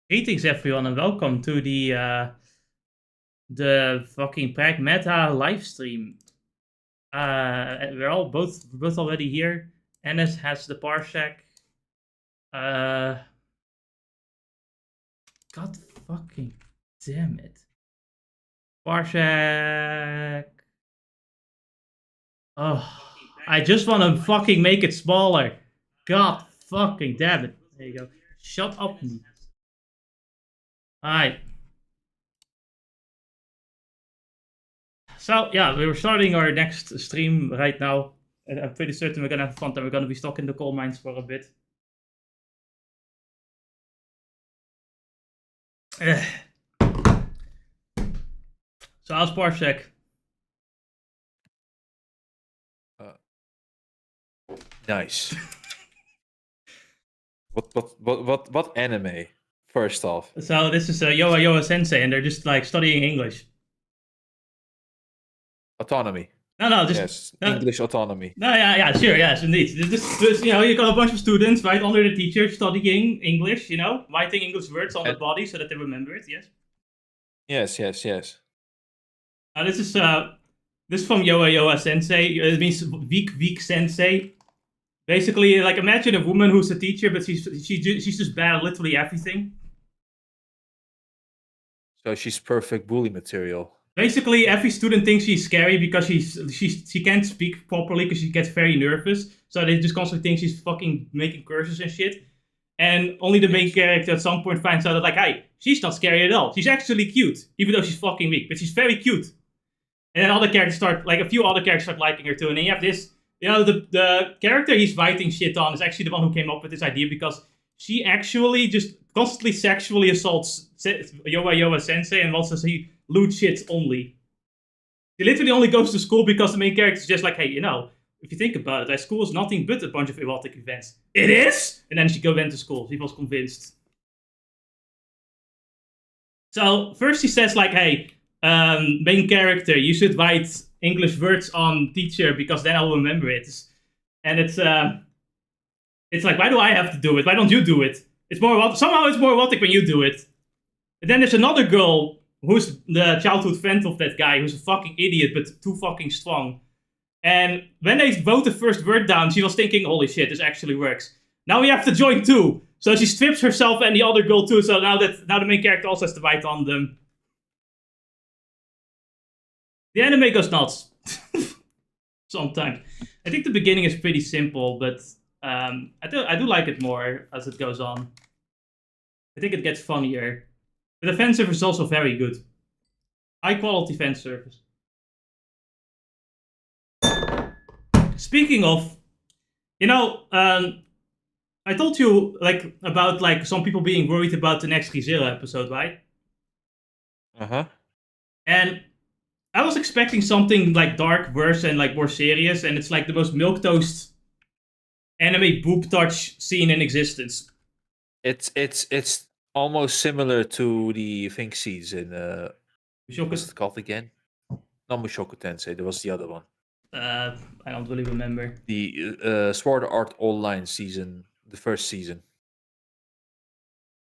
Greetings, everyone, and welcome to the fucking Pragmata live stream. We're all both already here. Ennis has the parsec. Uh, God fucking damn it, parsec. Oh, I just want to fucking make it smaller. God fucking damn it. There you go. Shut up. Alright. So yeah, we were starting our next stream right now. And I'm pretty certain we're gonna have fun and we're gonna be stuck in the coal mines for a bit. So how's Parsec? Nice. What anime? First off, So this is Yoa Yoa Sensei, and they're just like studying English. autonomy. No, just Yes, no, English autonomy. no, yeah, sure, yes, indeed. Just you got a bunch of students right under the teacher studying English, writing English words on the body so that they remember it. Yes. Yes. This is from Yoa Yoa Sensei. It means weak sensei. Basically, like imagine a woman who's a teacher, but she's just bad at literally everything. So she's perfect bully material. Basically, every student thinks she's scary because she can't speak properly because she gets very nervous. So they just constantly think she's fucking making curses and shit. And only the main character at some point finds out that, like, hey, she's not scary at all. She's actually cute, even though she's fucking weak. But she's very cute. And then a few other characters start liking her too. And then you have this, the character he's writing shit on is actually the one who came up with this idea because she actually just constantly sexually assaults Yoa Yoa Sensei and wants to see loot shit only. He literally only goes to school because the main character is just like, hey, if you think about it, like, school is nothing but a bunch of erotic events. It is? And then she went to school. She was convinced. So first he says like, hey, main character, you should write English words on teacher because then I'll remember it. And it's like, why do I have to do it? Why don't you do it? Somehow it's more erotic when you do it. And then there's another girl who's the childhood friend of that guy, who's a fucking idiot, but too fucking strong. And when they wrote the first word down, she was thinking, holy shit, this actually works. Now we have to join too. So she strips herself and the other girl too, so now the main character also has to write on them. The anime goes nuts. Sometimes. I think the beginning is pretty simple, but I do like it more as it goes on. I think it gets funnier. But the fan service is also very good. High quality fan service. Speaking of, I told you about some people being worried about the next ReZero episode, right? And I was expecting something like dark, worse, and like more serious, and it's like the most milquetoast anime boob touch scene in existence. It's almost similar to the Think season. What's it called again? Not Mushoku Tensei. There was the other one. I don't really remember. The Sword Art Online season, the first season.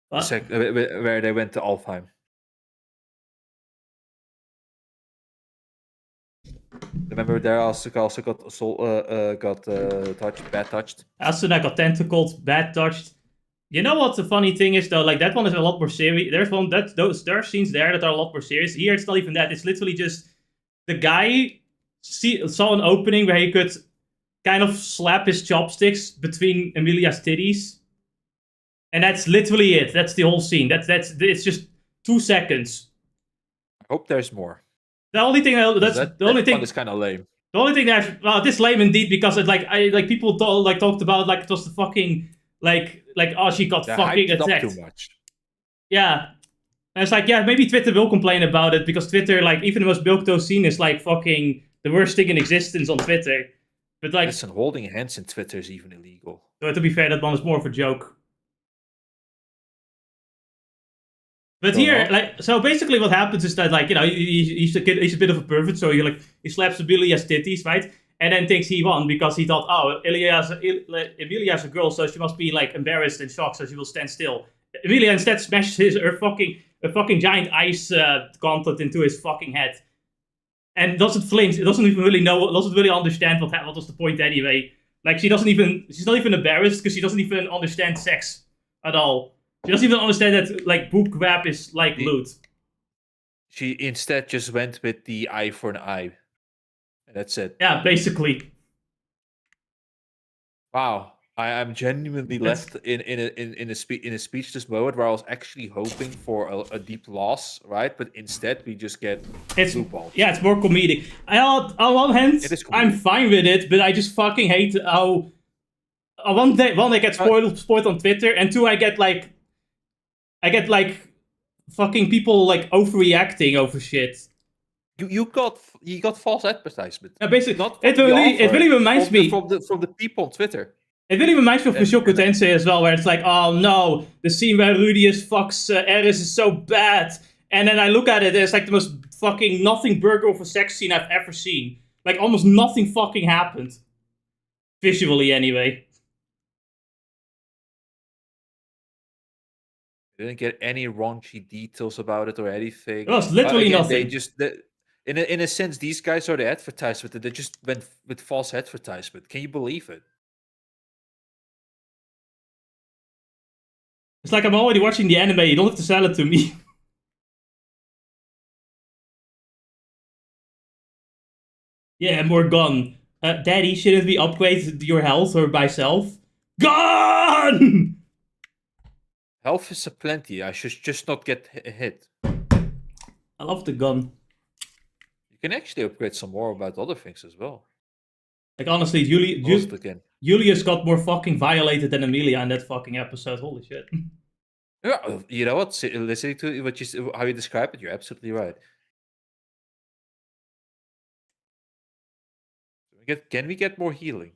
Where they went to Alfheim. Remember, there also got bad touched. Asuna got tentacled, bad touched. You know what the funny thing is though? Like that one is a lot more serious. There are scenes there that are a lot more serious. Here it's not even that. It's literally just the guy saw an opening where he could kind of slap his chopsticks between Emilia's titties, and that's literally it. That's the whole scene. It's just 2 seconds. I hope there's more. The only thing is kind of lame. The only thing this lame indeed because it people talked about it was the fucking oh, she got fucking attacked. Too much. Yeah. And it's maybe Twitter will complain about it because Twitter, even the most milquetoast scene is fucking the worst thing in existence on Twitter. But listen, holding hands in Twitter is even illegal. So to be fair, that one was more of a joke. But so basically what happens is that, he's a bit of a pervert, so he slaps Emilia's titties, right? And then thinks he won because he thought, oh, Emilia's a girl, so she must be, embarrassed and shocked, so she will stand still. Emilia instead smashes a fucking giant ice gauntlet into his fucking head. And doesn't flinch. It doesn't even really know. Doesn't really understand what was the point anyway. Like she's not even embarrassed because she doesn't even understand sex at all. She doesn't even understand that like boob grab is like loot. She instead just went with the eye for an eye. And that's it. Yeah, basically. Wow. I'm genuinely left in a speechless moment where I was actually hoping for a deep loss, right? But instead we just get blue balls. Yeah, it's more comedic. On one hand, I'm fine with it, but I just fucking hate how one, I get spoiled on Twitter, and two, I get like fucking people like overreacting over shit. You got false advertisement. Yeah, basically, it really reminds me from the people on Twitter. It really reminds me of Mushoku Tensei as well, where it's like, oh no, the scene where Rudius fucks Eris is so bad. And then I look at it, and it's like the most fucking nothing burger of a sex scene I've ever seen. Like, almost nothing fucking happened. Visually, anyway. They didn't get any raunchy details about it or anything. It was literally nothing. In a sense, these guys are the advertisement. They just went with false advertisement. Can you believe it? It's like I'm already watching the anime, you don't have to sell it to me. Yeah, more gun. Daddy, shouldn't we upgrade your health or by self? Gun! Health is aplenty, I should just not get hit. I love the gun. You can actually upgrade some more about other things as well. Like, honestly, Julius got more fucking violated than Emilia in that fucking episode. Holy shit. Yeah, you know what? Listening to how you describe it, you're absolutely right. Can we get more healing?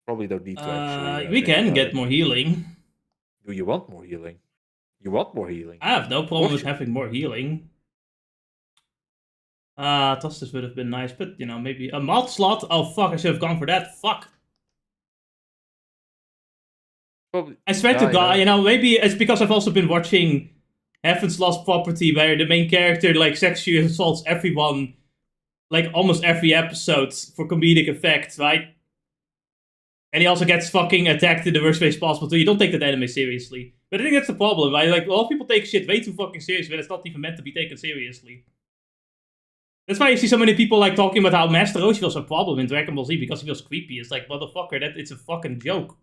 Probably don't need to actually. We can get more healing. Do you want more healing? You want more healing? I have no problem with having more healing. Tostas would have been nice, but you know, maybe a mod slot. Oh fuck, I should have gone for that. Fuck. Probably. I swear to God, you know, maybe it's because I've also been watching Heaven's Lost Property, where the main character like sexually assaults everyone, like almost every episode for comedic effect, right? And he also gets fucking attacked in the worst ways possible too. You don't take that anime seriously, but I think that's the problem. Right? Like a lot of people take shit way too fucking serious when it's not even meant to be taken seriously. That's why you see so many people like talking about how Master Roshi feels a problem in Dragon Ball Z because he feels creepy. It's like, motherfucker, it's a fucking joke.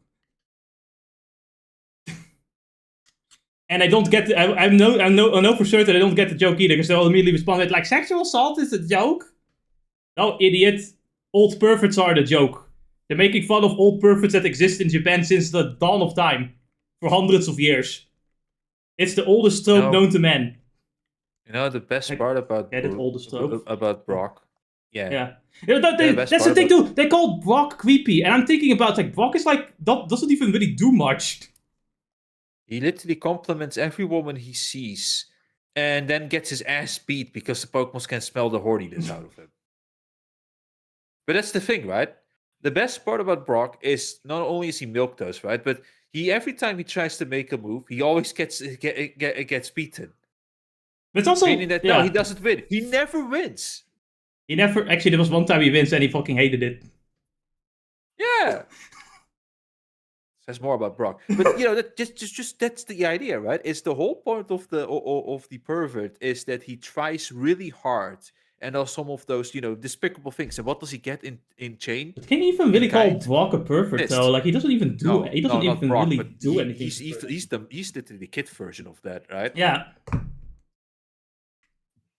And I don't get. I know for certain I don't get the joke either because they'll immediately respond with like, sexual assault is a joke. No, idiot. Old perverts are the joke. They're making fun of old perverts that exist in Japan since the dawn of time, for hundreds of years. It's the oldest trope known to men. You know the best part about Brock. Yeah. That's the thing too. They call Brock creepy, and I'm thinking about like Brock is like doesn't even really do much. He literally compliments every woman he sees, and then gets his ass beat because the Pokemon can smell the horniness out of him. But that's the thing, right? The best part about Brock is not only is he milquetoast, right? But every time he tries to make a move, he always gets beaten. But it's also meaning that no, he doesn't win. He never wins. Actually, there was one time he wins and he fucking hated it. Yeah. Says more about Brock, but you know that just that's the idea, right? It's the whole point of the pervert is that he tries really hard and does some of those despicable things. And what does he get in chain? But can you even really call Brock a pervert though? Like he doesn't even do anything. He's literally the kid version of that, right? Yeah.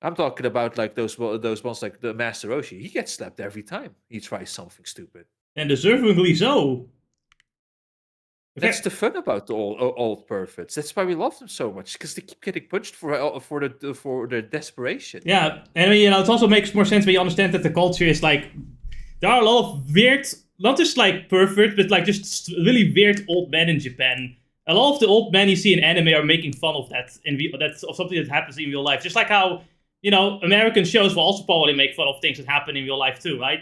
I'm talking about like those ones like the Master Roshi. He gets slapped every time he tries something stupid, and deservingly so. That's the fun about the old perverts. That's why we love them so much, because they keep getting punched for their desperation. Yeah, and I mean, it also makes more sense when you understand that the culture is like there are a lot of weird, not just like pervert, but like just really weird old men in Japan. A lot of the old men you see in anime are making fun of that, that's of something that happens in real life. Just like how American shows will also probably make fun of things that happen in real life too, right?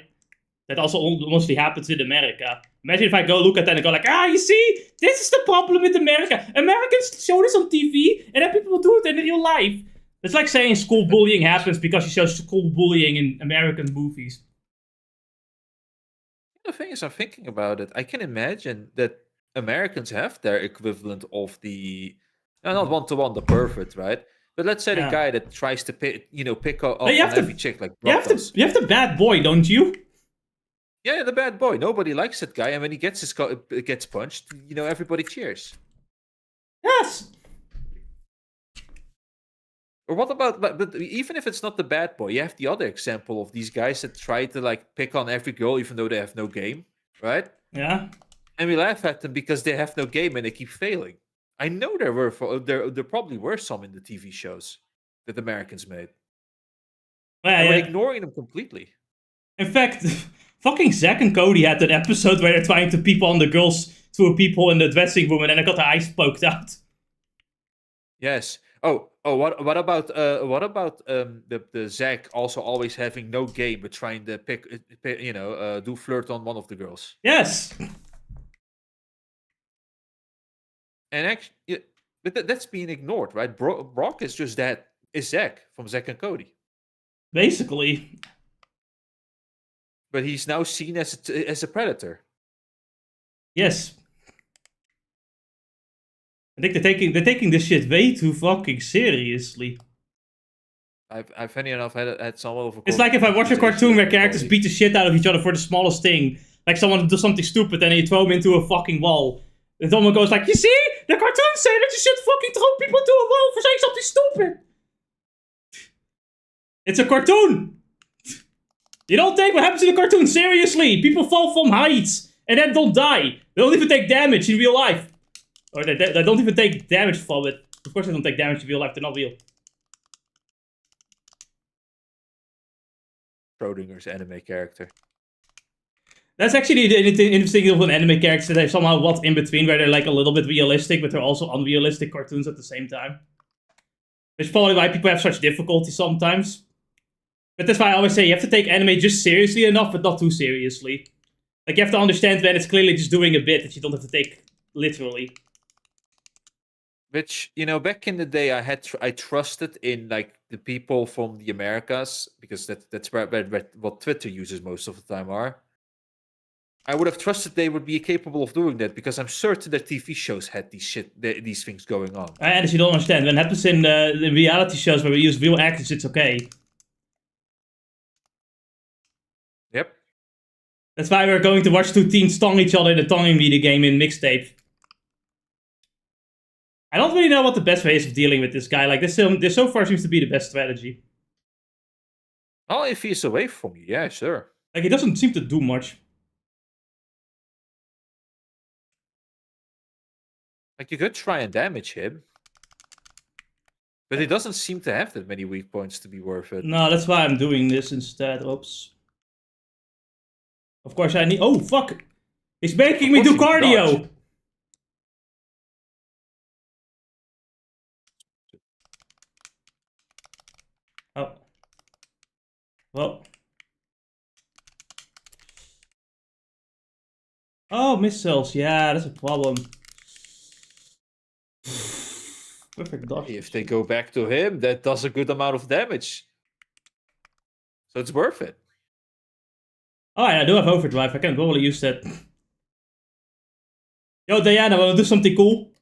That also mostly happens in America. Imagine if I go look at that and go like, you see, this is the problem with America. Americans show this on TV, and then people do it in real life. It's like saying school bullying happens because you show school bullying in American movies. The thing is, I'm thinking about it. I can imagine that Americans have their equivalent of the, not one to one, the pervert, right? But let's say the Yeah. guy that tries to pick up But you on have every the chick like you Brock have the does. you have the bad boy, don't you? Yeah, the bad boy. Nobody likes that guy, and when he gets punched, everybody cheers. Yes. Or what about, but even if it's not the bad boy, you have the other example of these guys that try to like pick on every girl even though they have no game, right? Yeah. And we laugh at them because they have no game and they keep failing. I know there probably were some in the TV shows that Americans made. Well, And we're yeah. ignoring them completely. In fact, fucking Zack and Cody had an episode where they're trying to peep on the girls through people in the dressing room, and then I got their eyes poked out. Yes. Oh. What about the Zack also always having no game but trying to do flirt on one of the girls. Yes. And actually, but that's being ignored, right? Brock is just that is Zack from Zack and Cody, Basically. but he's now seen as a predator. Yes. I think they're taking this shit way too fucking seriously. I've funny enough had some of. It's like if I watch a cartoon where characters beat the shit out of each other for the smallest thing, like someone does something stupid and then you throw them into a fucking wall. And someone goes like, "You see, the cartoons say that you should fucking throw people into a wall for saying something stupid." It's a cartoon. You don't take what happens in the cartoon seriously. People fall from heights and then don't die. They don't even take damage in real life. Or they don't even take damage from it. Of course they don't take damage in real life. They're not real. Schrodinger's anime character. That's actually the interesting thing of an anime character. They're somehow what in between, where they're like a little bit realistic, but they're also unrealistic cartoons at the same time. Which is probably why people have such difficulty sometimes. But that's why I always say you have to take anime just seriously enough, but not too seriously. Like you have to understand when it's clearly just doing a bit that you don't have to take literally. Which back in the day, I trusted in like the people from the Americas because that's where what Twitter users most of the time are. I would have trusted they would be capable of doing that because I'm certain that TV shows had these things going on. And as you don't understand, when it happens in the reality shows where we use real actors, it's okay. Yep. That's why we're going to watch two teens tongue each other in a tonguing media game in mixtape. I don't really know what the best way is of dealing with this guy. Like this so far seems to be the best strategy. Oh, if he's away from you, yeah, sure. Like he doesn't seem to do much. Like you could try and damage him, but he doesn't seem to have that many weak points to be worth it. No, that's why I'm doing this instead. Oops. Of course I need. Oh fuck! He's making me do cardio. Oh. Well. Oh, missiles. Yeah, that's a problem. Perfect dodge. If they go back to him, that does a good amount of damage. So it's worth it. Oh, yeah, I do have overdrive. I can probably use that. Yo, Diana, wanna do something cool?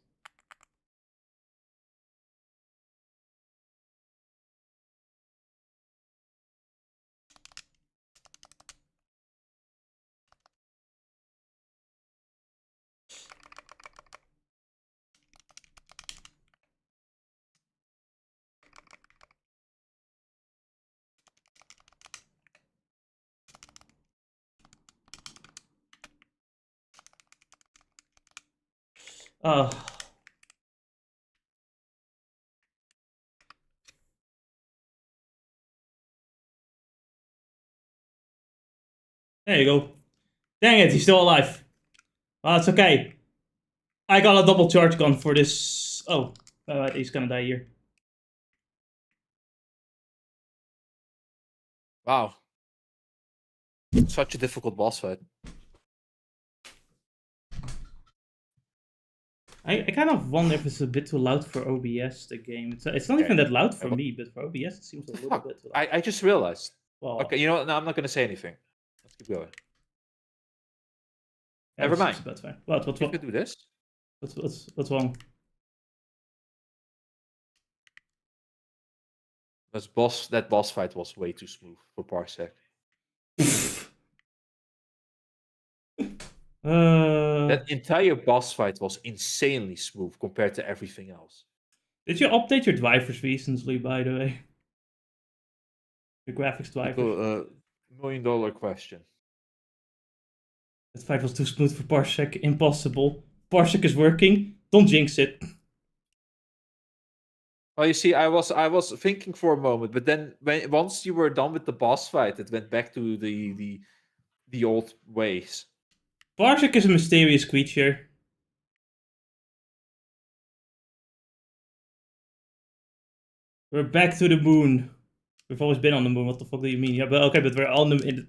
Oh. There you go. Dang it, he's still alive. Oh, it's okay. I got a double charge gun for this. Oh, he's gonna die here. Wow. Such a difficult boss fight. I kind of wonder if it's a bit too loud for OBS, the game. It's not even that loud for me, but for OBS it seems a little Fuck. bit too loud. I just realized. Well, Okay, you know what? No, I'm not gonna say anything. Let's keep going. yeah, Never it's mind. about fine. What's You could do this. what's wrong? That boss fight was way too smooth for Parsec. That entire boss fight was insanely smooth compared to everything else. Did you update your drivers recently, by the way? The graphics drivers. $1 million question. That fight was too smooth for Parsec. Impossible. Parsec is working. Don't jinx it. Well, you see, I was thinking for a moment, but then once you were done with the boss fight, it went back to the old ways. Parsec is a mysterious creature. We're back to the moon. We've always been on the moon. What the fuck do you mean? Yeah, but okay, but we're on the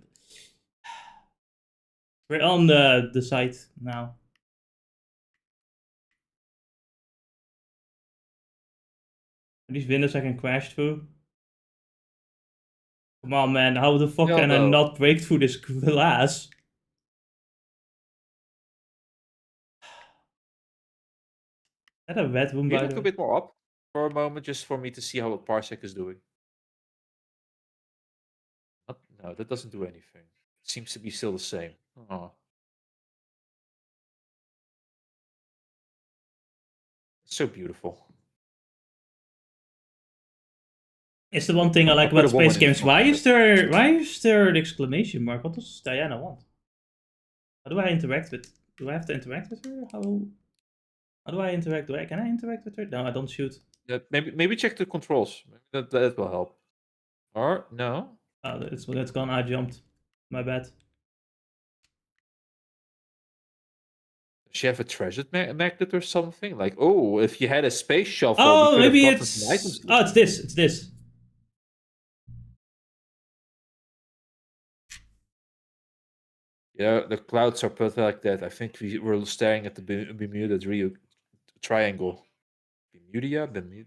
we're on the site now. Are these windows I can crash through? Come on, man. How the fuck can I not break through this glass? Is that a red room, Can you by look the a way? bit more up for a moment, just for me to see how Parsec is doing? No, that doesn't do anything. It seems to be still the same. Oh. It's so beautiful. It's the one thing I like about space games. Why is there an exclamation mark? What does Diana want? How do I interact with? Do I have to interact with her? How do I interact? Can I interact with her? No, I don't shoot. Maybe check the controls. Maybe that will help. Or no? Oh, it's gone. I jumped. My bad. Does she have a treasure magnet or something? Like, oh, if you had a space shovel, Oh, we could maybe have gotten it's. some items. Oh, it's this. It's this. Yeah, the clouds are put like that. I think we were staring at the Bermuda Triangle. Bermuda.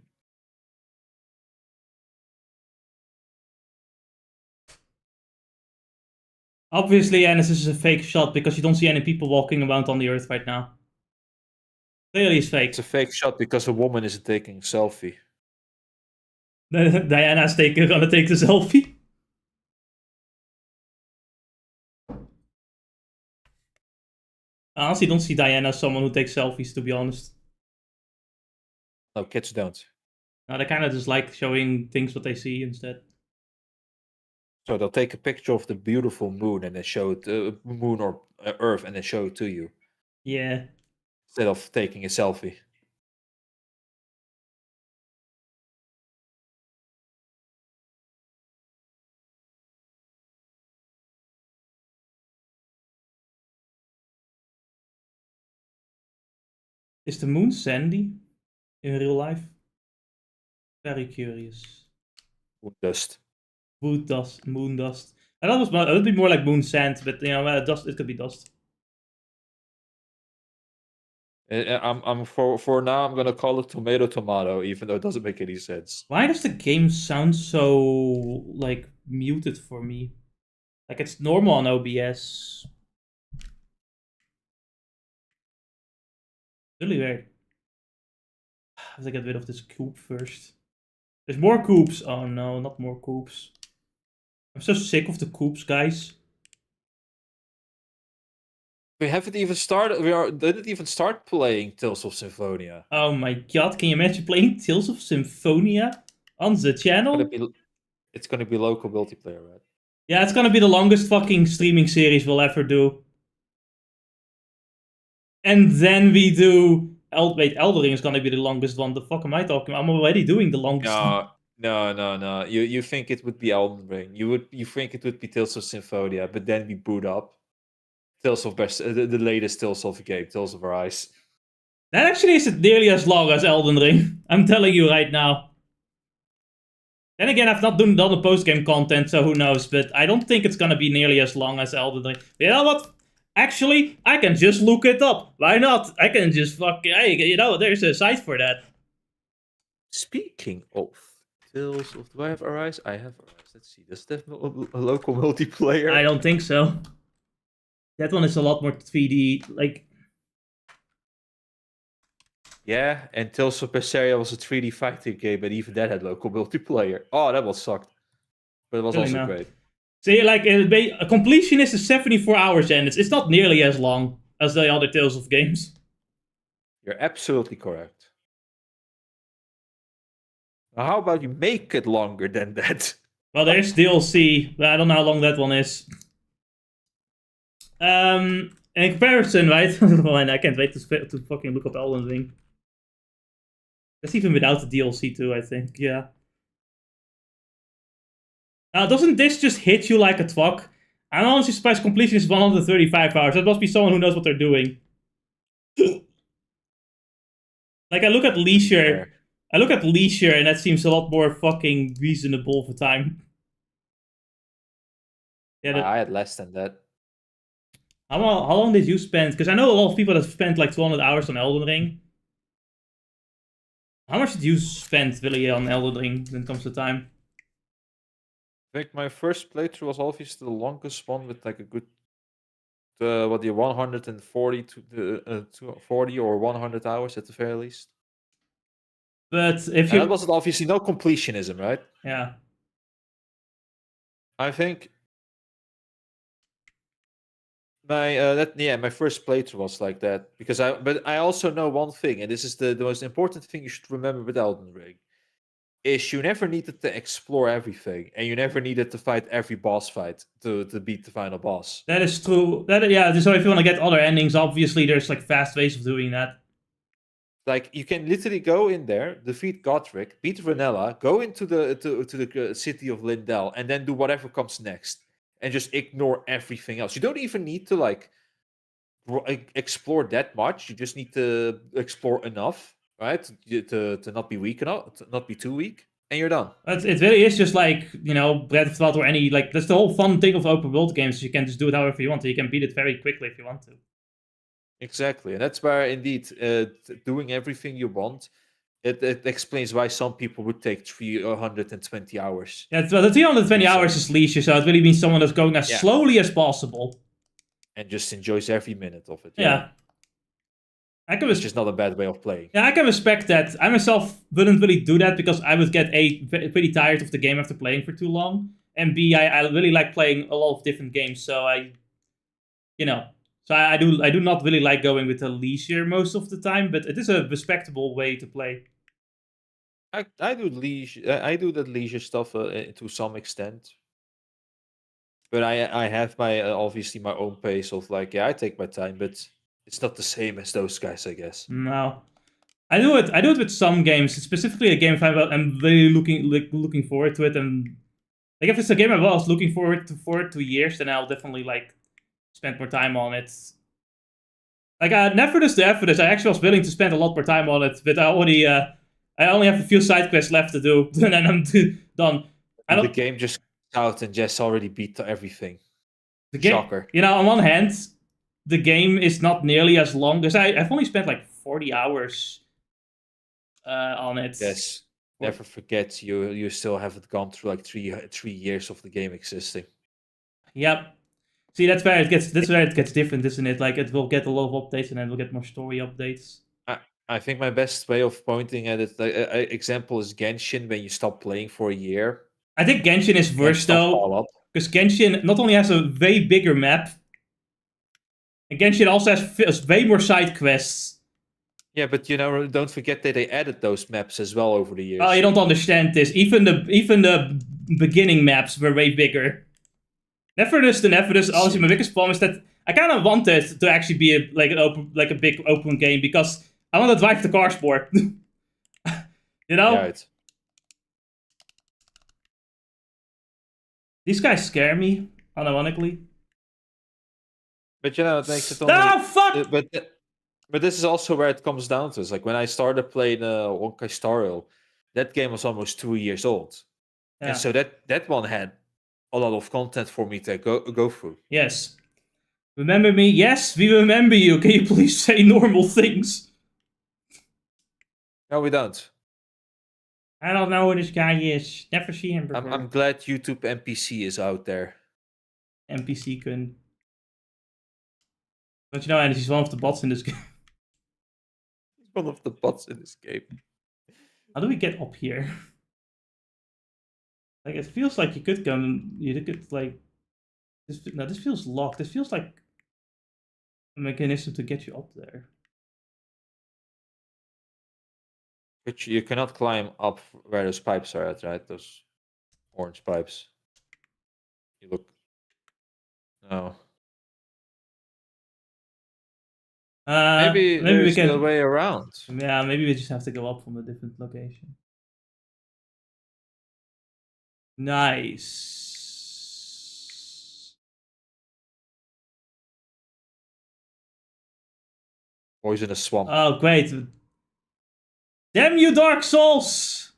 Obviously, Anis, this is a fake shot because you don't see any people walking around on the Earth right now. Clearly, it's fake. It's a fake shot because a woman isn't taking a selfie. Diana's gonna take the selfie. I honestly don't see Diana as someone who takes selfies, to be honest. No, kids don't. No, they kind of just like showing things what they see instead. So they'll take a picture of the beautiful moon and then show it, moon or Earth, and then show it to you. Yeah. Instead of taking a selfie. Is the moon sandy in real life? Very curious. Moon dust. Moon dust. Moon dust. I thought it would be more like moon sand, but you know, dust. It could be dust. I'm for now. I'm gonna call it tomato, even though it doesn't make any sense. Why does the game sound so like muted for me? Like it's normal on OBS. Really weird. I have to get rid of this coop first. There's more coops. Oh no, not more coops. I'm so sick of the coops, guys. We haven't even started. Didn't even start playing Tales of Symphonia. Oh my god, can you imagine playing Tales of Symphonia on the channel? It's gonna be local multiplayer, right? Yeah, it's gonna be the longest fucking streaming series we'll ever do. And then we do... Wait, Elden Ring is gonna be the longest one. The fuck am I talking about? I'm already doing the longest one. No. You think it would be Elden Ring? You think it would be Tales of Symphonia, but then we boot up Tales of the latest Tales of game, Tales of Arise. That actually isn't nearly as long as Elden Ring. I'm telling you right now. Then again, I've not done the post-game content, so who knows. But I don't think it's gonna be nearly as long as Elden Ring. But you know what? Actually, I can just look it up. Why not? I can just there's a site for that. Speaking of Tales of, do I have Arise? I have Arise. Let's see. Does that a local multiplayer? I don't think so. That one is a lot more 3D. Like, Yeah, and Tales of Berseria was a 3D fighting game, but even that had local multiplayer. Oh, that was sucked. But it was really also no. great. See, like a completion is 74 hours, and it's not nearly as long as the other Tales of games. You're absolutely correct. Now, how about you make it longer than that? Well, there's DLC. I don't know how long that one is. In comparison, right? Well, and I can't wait to fucking look up Elden Ring. That's even without the DLC too, I think. Yeah. Now, doesn't this just hit you like a truck? I'm honestly surprised completion is 135 hours. That must be someone who knows what they're doing. Like, I look at Leisure. Fair. I look at Leisure, and that seems a lot more fucking reasonable for time. Yeah, I had less than that. how long did you spend? Because I know a lot of people that spent like 200 hours on Elden Ring. How much did you spend really on Elden Ring when it comes to time? I think my first playthrough was obviously the longest one with like a good, 140 to 40 or 100 hours at the very least. But if And that you, was obviously no completionism, right? yeah, I think my first playthrough was like that because I also know one thing, and this is the most important thing you should remember with Elden Ring, is you never needed to explore everything, and you never needed to fight every boss fight to beat the final boss. that is true. So if you want to get other endings, obviously there's like fast ways of doing that. Like you can literally go in there, defeat Godric, beat Vanilla, go into the city of Lindell, and then do whatever comes next, and just ignore everything else. You don't even need to like explore that much. You just need to explore enough, right? To not be weak enough, to not be too weak, and you're done. But it really is just like, Breath of the Wild or any, like, that's the whole fun thing of open world games. You can just do it however you want. So you can beat it very quickly if you want to. Exactly, and that's where indeed doing everything you want. It explains why some people would take 320 hours. Yeah, well, the 320 So, hours is leisure, so it really means someone that's going as yeah, slowly as possible. and just enjoys every minute of it. Yeah. I can Which is not a bad way of playing. Yeah, I can respect that. I myself wouldn't really do that because I would get pretty tired of the game after playing for too long, and B, I really like playing a lot of different games. So you know, I do not really like going with the leisure most of the time, but it is a respectable way to play. I do leisure. I do that leisure stuff to some extent, but I have my obviously my own pace of like, yeah, I take my time, but it's not the same as those guys, I guess. No, I do it. I do it with some games, specifically a game if I'm really looking forward to it, and like if it's a game I was looking forward to for 2 years, then I'll definitely like spend more time on it. Like Nephrodus to Ephrodus, I actually was willing to spend a lot more time on it, but I only have a few side quests left to do, and then I'm done. I And the don't. game just comes out and Jess already beat everything. The game, Shocker. on one hand, the game is not nearly as long because I've only spent like 40 hours on it. Yes. Never forget you still haven't gone through like 3 years of the game existing. Yep. See, that's where it gets different, isn't it? Like it will get a lot of updates, and then we'll get more story updates. I think my best way of pointing at it, example is Genshin. When you stop playing for a year I think Genshin is and worse stuff though, all up. because Genshin not only has a way bigger map, and Genshin also has way more side quests. Yeah, but don't forget that they added those maps as well over the years. Oh, you don't understand this. Even the beginning maps were way bigger. Nephrodus to Nephrodus, honestly, my biggest problem is that I kind of want it to actually be a big open game because I want to drive the cars more. Right. These guys scare me, unironically. But it makes it only. Oh fuck! But this is also where it comes down to. It's like when I started playing Honkai Star Rail, that game was almost 2 years old, Yeah. and so that one had a lot of content for me to go through. Yes. Remember me? Yes, we remember you. Can you please say normal things? No, we don't. I don't know who this guy is. Never seen him I'm before. glad YouTube NPC is out there. NPC kun. Don't you know, and he's one of the bots in this game. He's one of the bots in this game. How do we get up here? Like, it feels like you could come. You could, like. No, this feels locked. This feels like a mechanism to get you up there. But you cannot climb up where those pipes are at, right? Those orange pipes. You look. No. Maybe Maybe we there's a can. way around. Yeah, maybe we just have to go up from a different location. Nice. Poison a swamp. Oh, great. Damn you, Dark Souls!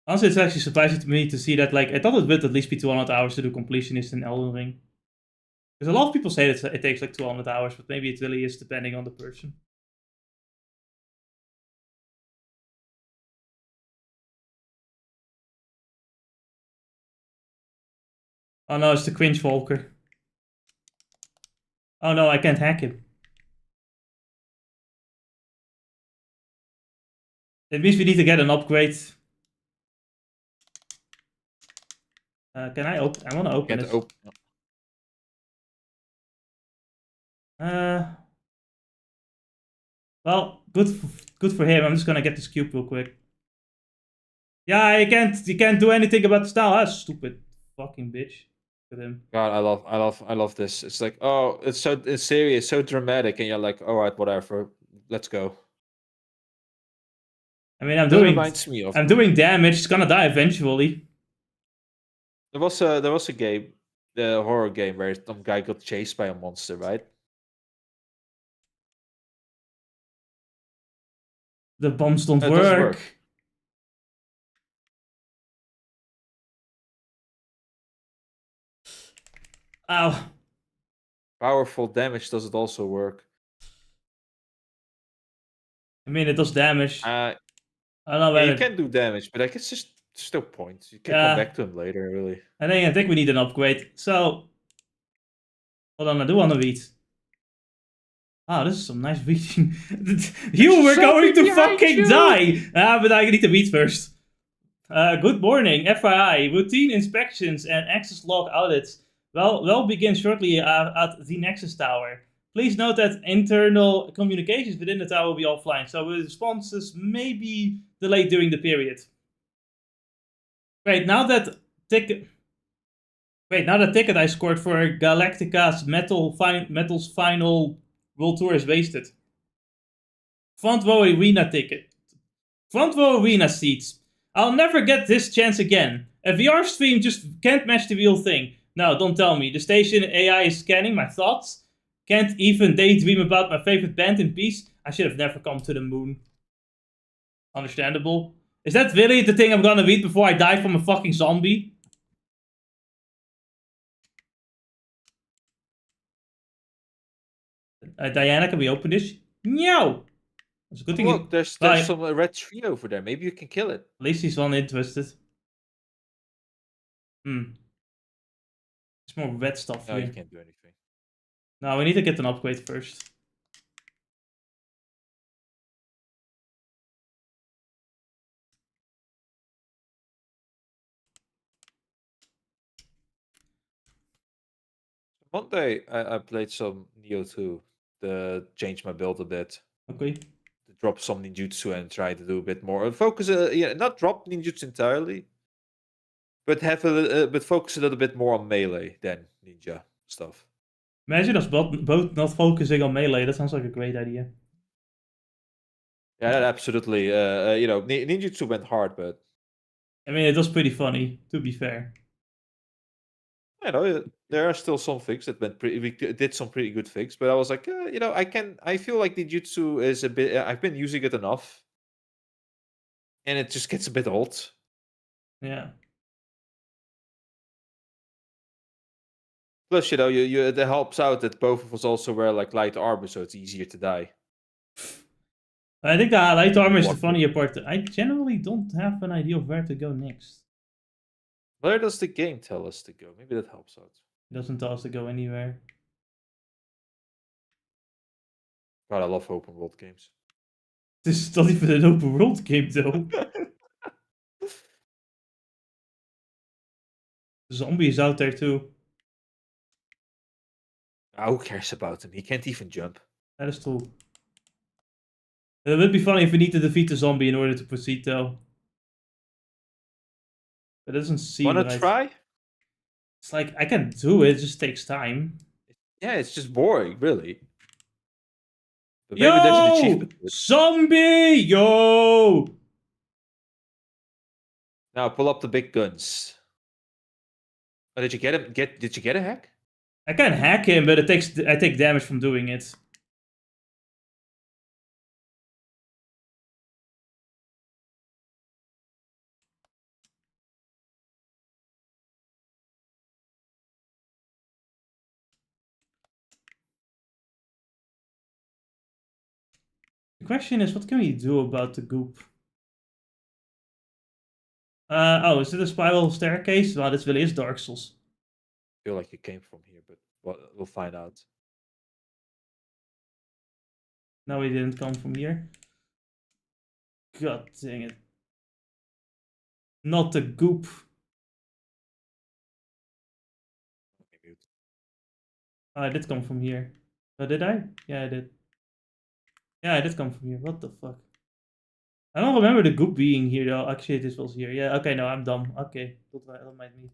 Honestly, it's actually surprising to me to see that, like, I thought it would at least be 200 hours to do completionist in Elden Ring. Because a lot of people say that it takes like 200 hours, but maybe it really is depending on the person. Oh no, it's the Cringe Volker. Oh no, I can't hack him. It means we need to get an upgrade. Can I open? I want to open this. Well, good for him. I'm just gonna get this cube real quick. Yeah, you can't do anything about the style. That's stupid fucking bitch. Look at him. God, I love this. It's like, oh, it's serious, so dramatic, and you're like, all right, whatever, let's go. I mean, Reminds me of. I'm doing damage. It's gonna die eventually. There was a game, the horror game where some guy got chased by a monster, right? The bombs don't It work. doesn't work. Ow. Powerful damage, does it also work? I mean, it does damage. I don't know Yeah, whether... you can do damage, but I guess just no point. You can come back to him later, really. I think we need an upgrade. So, hold on, I do want to read. Oh, this is some nice reading. Hugh, we're going to fucking die! But I need to read first. Good morning, FYI. Routine inspections and access log audits will begin shortly at the Nexus Tower. Please note that internal communications within the tower will be offline, so responses may be delayed during the period. Wait, now that ticket I scored for Galactica's Metal's final World Tour is wasted. Front row arena ticket. Front row arena seats. I'll never get this chance again. A VR stream just can't match the real thing. No, don't tell me. The station AI is scanning my thoughts. Can't even daydream about my favorite band in peace. I should have never come to the moon. Understandable. Is that really the thing I'm gonna read before I die from a fucking zombie? Diana, can we open this? No! It's a good thing. Look, there's some red tree over there. Maybe you can kill it. At least he's uninterested. It's more red stuff No, here. you can't do anything. No, we need to get an upgrade first. One day I played some Neo 2 to change my build a bit. Okay. To drop some ninjutsu and try to do a bit more. Focus, not drop ninjutsu entirely, but but focus a little bit more on melee than ninja stuff. Imagine us both not focusing on melee. That sounds like a great idea. Yeah, that absolutely. Ninjutsu went hard, but I mean, it was pretty funny, to be fair. I know there are still some things that went pretty. We did some pretty good things, but I was like, I feel like ninjutsu is a bit. I've been using it enough, and it just gets a bit old. Yeah. Plus, it helps out that both of us also wear like light armor, so it's easier to die. I think the light armor is the funnier part. I generally don't have an idea of where to go next. Where does the game tell us to go? Maybe that helps out. It doesn't tell us to go anywhere. God, I love open world games. This is not even an open world game, though. Zombies out there, too. Who cares about him? He can't even jump. That is true. It would be funny if we need to defeat the zombie in order to proceed, though. It doesn't seem Wanna right. try? It's like, I can do it, it just takes time. Yeah, it's just boring, really. But maybe Yo! there's an achievement. Zombie! Yo! Now pull up the big guns. Oh, did you get him? Did you get a hack? I can hack him, but I take damage from doing it. The question is, what can we do about the goop? Oh, is it a spiral staircase? Well, this really is Dark Souls. I feel like you came from here, but we'll find out. No, he didn't come from here. God dang it. Not the goop. Oh, I did come from here. Oh, did I? Yeah, I did. Yeah, I did come from here. What the fuck? I don't remember the goop being here, though. Actually, this was here. Yeah, okay, no, I'm dumb. Okay, that might me.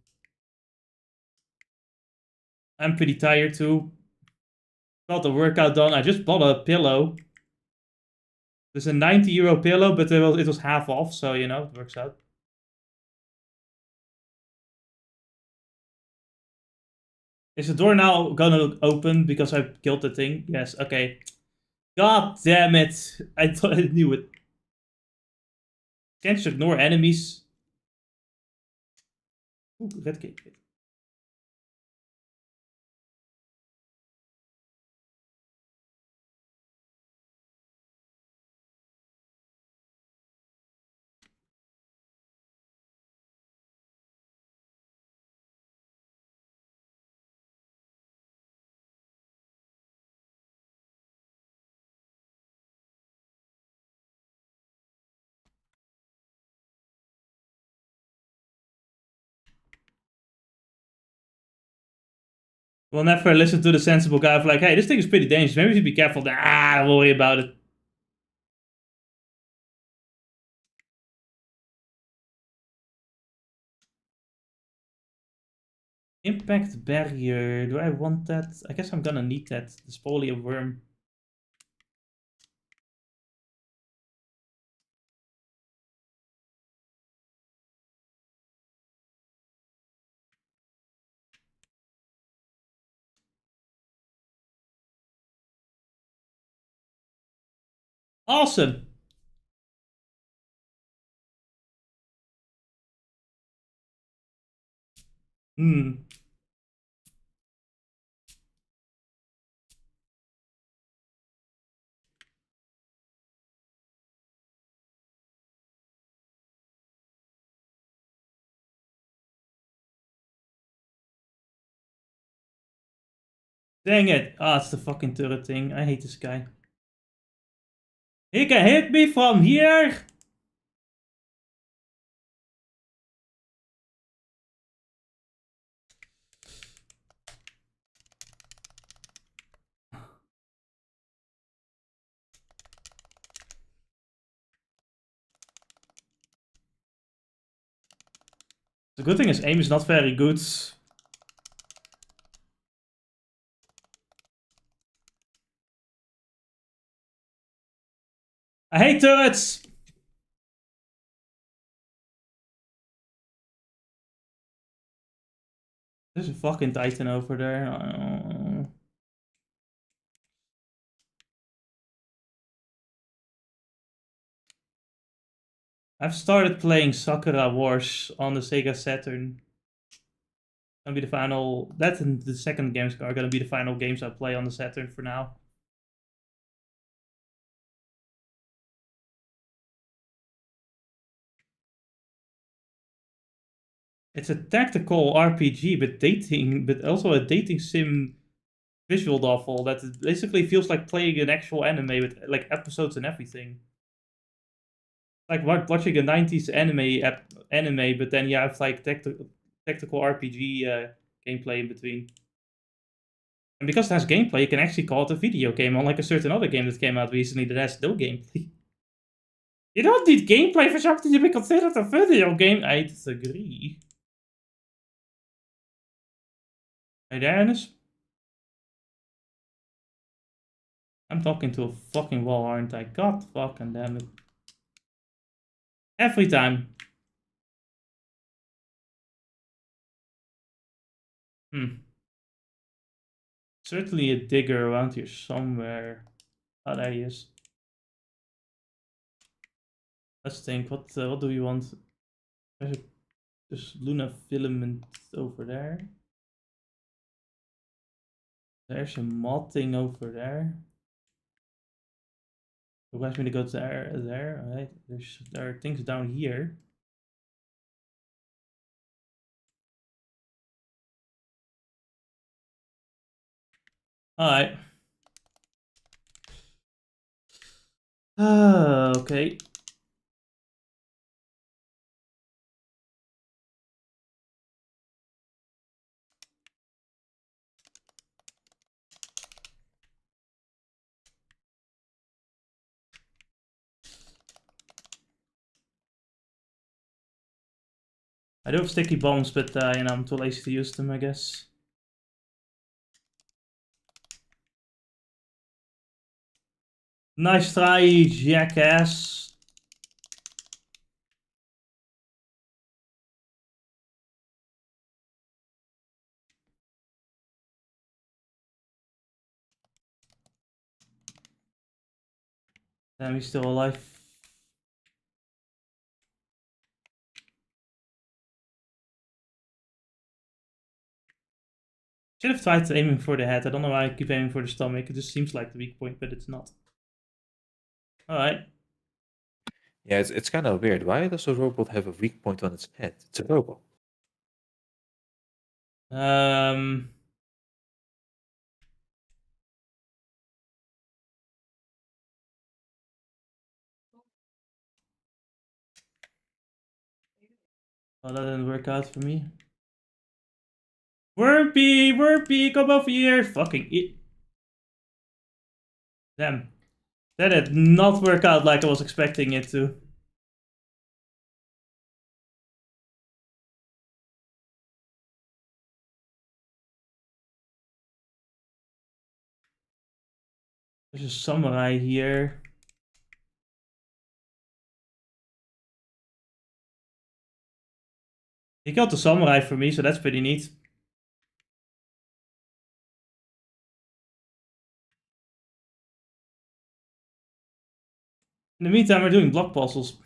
I'm pretty tired, too. Got the workout done. I just bought a pillow. There's a 90 euro pillow, but it was half off, so, you know, it works out. Is the door now gonna open because I killed the thing? Yes, okay. God damn it. I thought I knew it. Can't just ignore enemies. Ooh, red cake. We'll never listen to the sensible guy of like, hey, this thing is pretty dangerous. Maybe we should be careful. Don't worry about it. Impact barrier. Do I want that? I guess I'm gonna need that. It's probably a worm. Awesome. Hmm. Dang it. Ah, it's the fucking turret thing. I hate this guy. He can hit me from here. The good thing is aim is not very good. I hate turrets! There's a fucking Titan over there. I've started playing Sakura Wars on the Sega Saturn. Gonna be the final. That and the second games are gonna be the final games I play on the Saturn for now. It's a tactical RPG, but also a dating sim visual novel that basically feels like playing an actual anime with like episodes and everything. Like watching a 90s anime, but then you have like tactical RPG gameplay in between. And because it has gameplay, you can actually call it a video game, unlike a certain other game that came out recently that has no gameplay. You don't need gameplay for something to be considered a video game. I disagree. Hey, Dennis? I'm talking to a fucking wall, aren't I? God fucking damn it. Every time. Certainly a digger around here somewhere. Oh, there he is. Let's think. What do we want? There's lunar filament over there. There's a mod thing over there. Requires me to go to there. Alright. There are things down here. Alright. Okay. I do have sticky bombs, but you know, I'm too lazy to use them, I guess. Nice try, jackass. Damn, he's still alive. Should have tried aiming for the head. I don't know why I keep aiming for the stomach. It just seems like the weak point, but it's not. Alright. Yeah, it's kind of weird. Why does a robot have a weak point on its head? It's a robot. Well, that didn't work out for me. Whurpy, come over here. Fucking it. Damn. That did not work out like I was expecting it to. There's a samurai here. He killed the samurai for me, so that's pretty neat. In the meantime, we're doing block puzzles.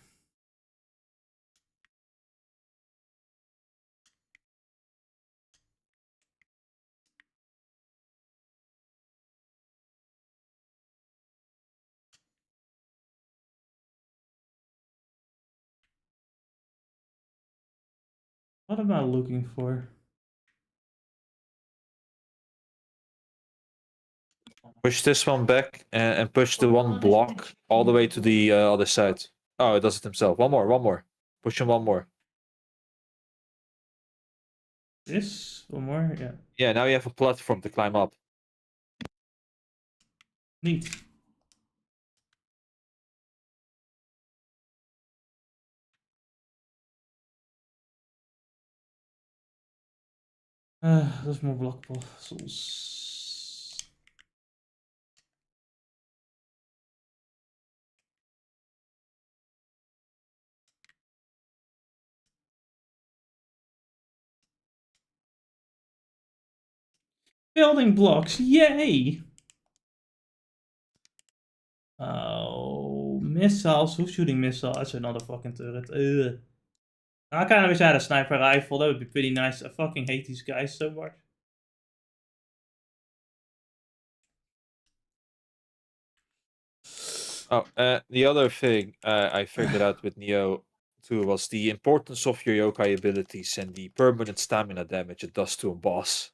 What am I looking for? Push this one back and push the one block all the way to the other side. Oh, it does it himself. One more. Push him one more. This? One more? Yeah. Yeah, now you have a platform to climb up. Neat. There's more block puzzles. Building blocks, yay! Oh, missiles. Who's shooting missiles? That's another fucking turret. Ugh. I kind of wish I had a sniper rifle. That would be pretty nice. I fucking hate these guys so much. Oh, the other thing I figured out with Neo too was the importance of your yokai abilities and the permanent stamina damage it does to a boss.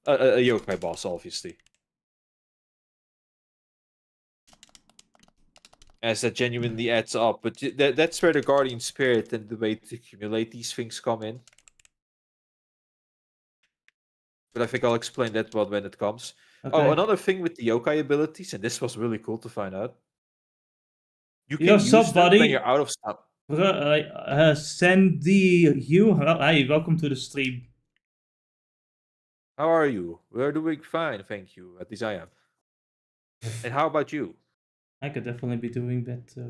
A yokai boss, obviously. As that genuinely adds up. But that's where the Guardian Spirit and the way to accumulate these things come in. But I think I'll explain that one when it comes. Oh, Okay. another thing with the yokai abilities, and this was really cool to find out. You Yo, can sup, use them when buddy? you're out of stamina. Send the Hugh. Hey, welcome to the stream. How are you? We're doing fine, thank you. At least I am. And how about you? I could definitely be doing better.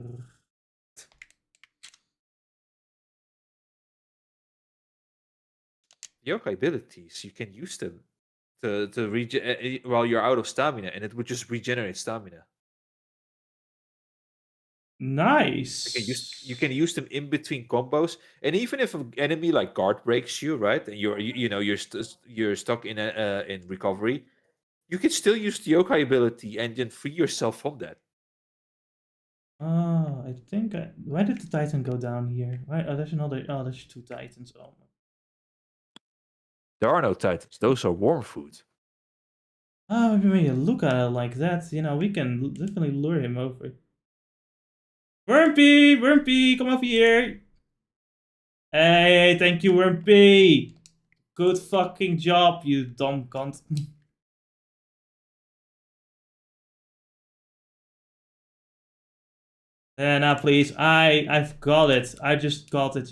Yokai abilities, you can use them to while you're out of stamina, and it would just regenerate stamina. You can Nice. use them in between combos, and even if an enemy like guard breaks you, right, and you're stuck in recovery, you can still use the yokai ability and then free yourself from that. Oh, I think I. Why did the Titan go down here? Why? Oh, there's another. Oh, there's two Titans. Oh. There are no titans; those are worm food. Oh, when you look at it like that, we can definitely lure him over. Wormpy, Wormpy, come over here. Hey, thank you, Wormpy. Good fucking job, you dumb cunt. Now, please. I've got it. I just got it.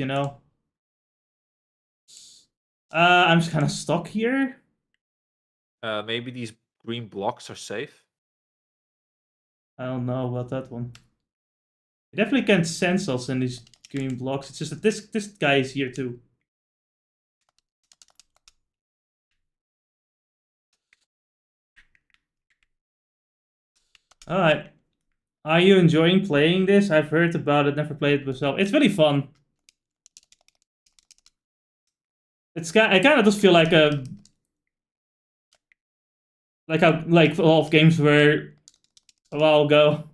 I'm just kind of stuck here. Maybe these green blocks are safe. I don't know about that one. You definitely can't sense us in these green blocks. It's just that this guy is here too. Alright. Are you enjoying playing this? I've heard about it, never played it myself. It's really fun. I kind of just feel like like a lot of games were a while ago,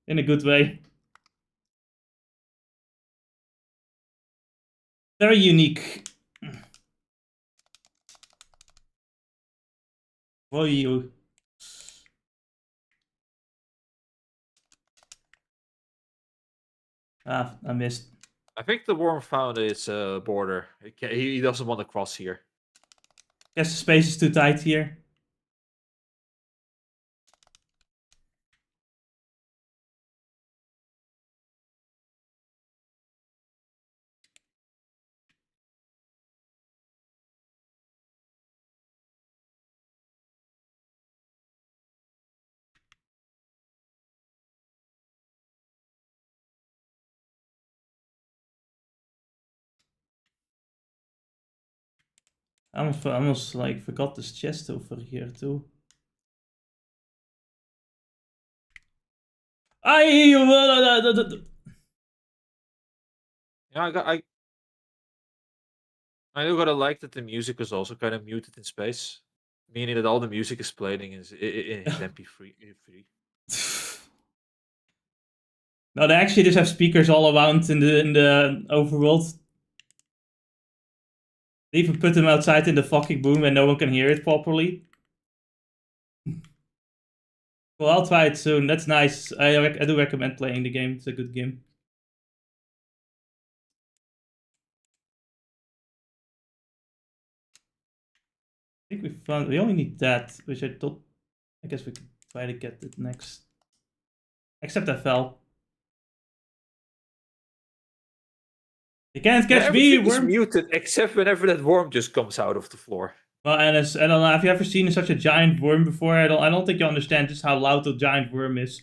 in a good way. Very unique. What you? Ah, I missed. I think the worm found its border. He doesn't want to cross here. Guess the space is too tight here. I almost like forgot this chest over here too. I Yeah, I do gotta like that the music is also kind of muted in space, meaning that all the music is playing in his MP3. No, they actually just have speakers all around in the overworld. They even put them outside in the fucking boom where no one can hear it properly. Well, I'll try it soon. That's nice. I do recommend playing the game. It's a good game. I think we found. We only need that, which I thought. I guess we could try to get it next. Except I fell. You can't Yeah, catch me, everything is worm. muted except whenever that worm just comes out of the floor. Well, and I don't know. Have you ever seen such a giant worm before? I don't think you understand just how loud a giant worm is.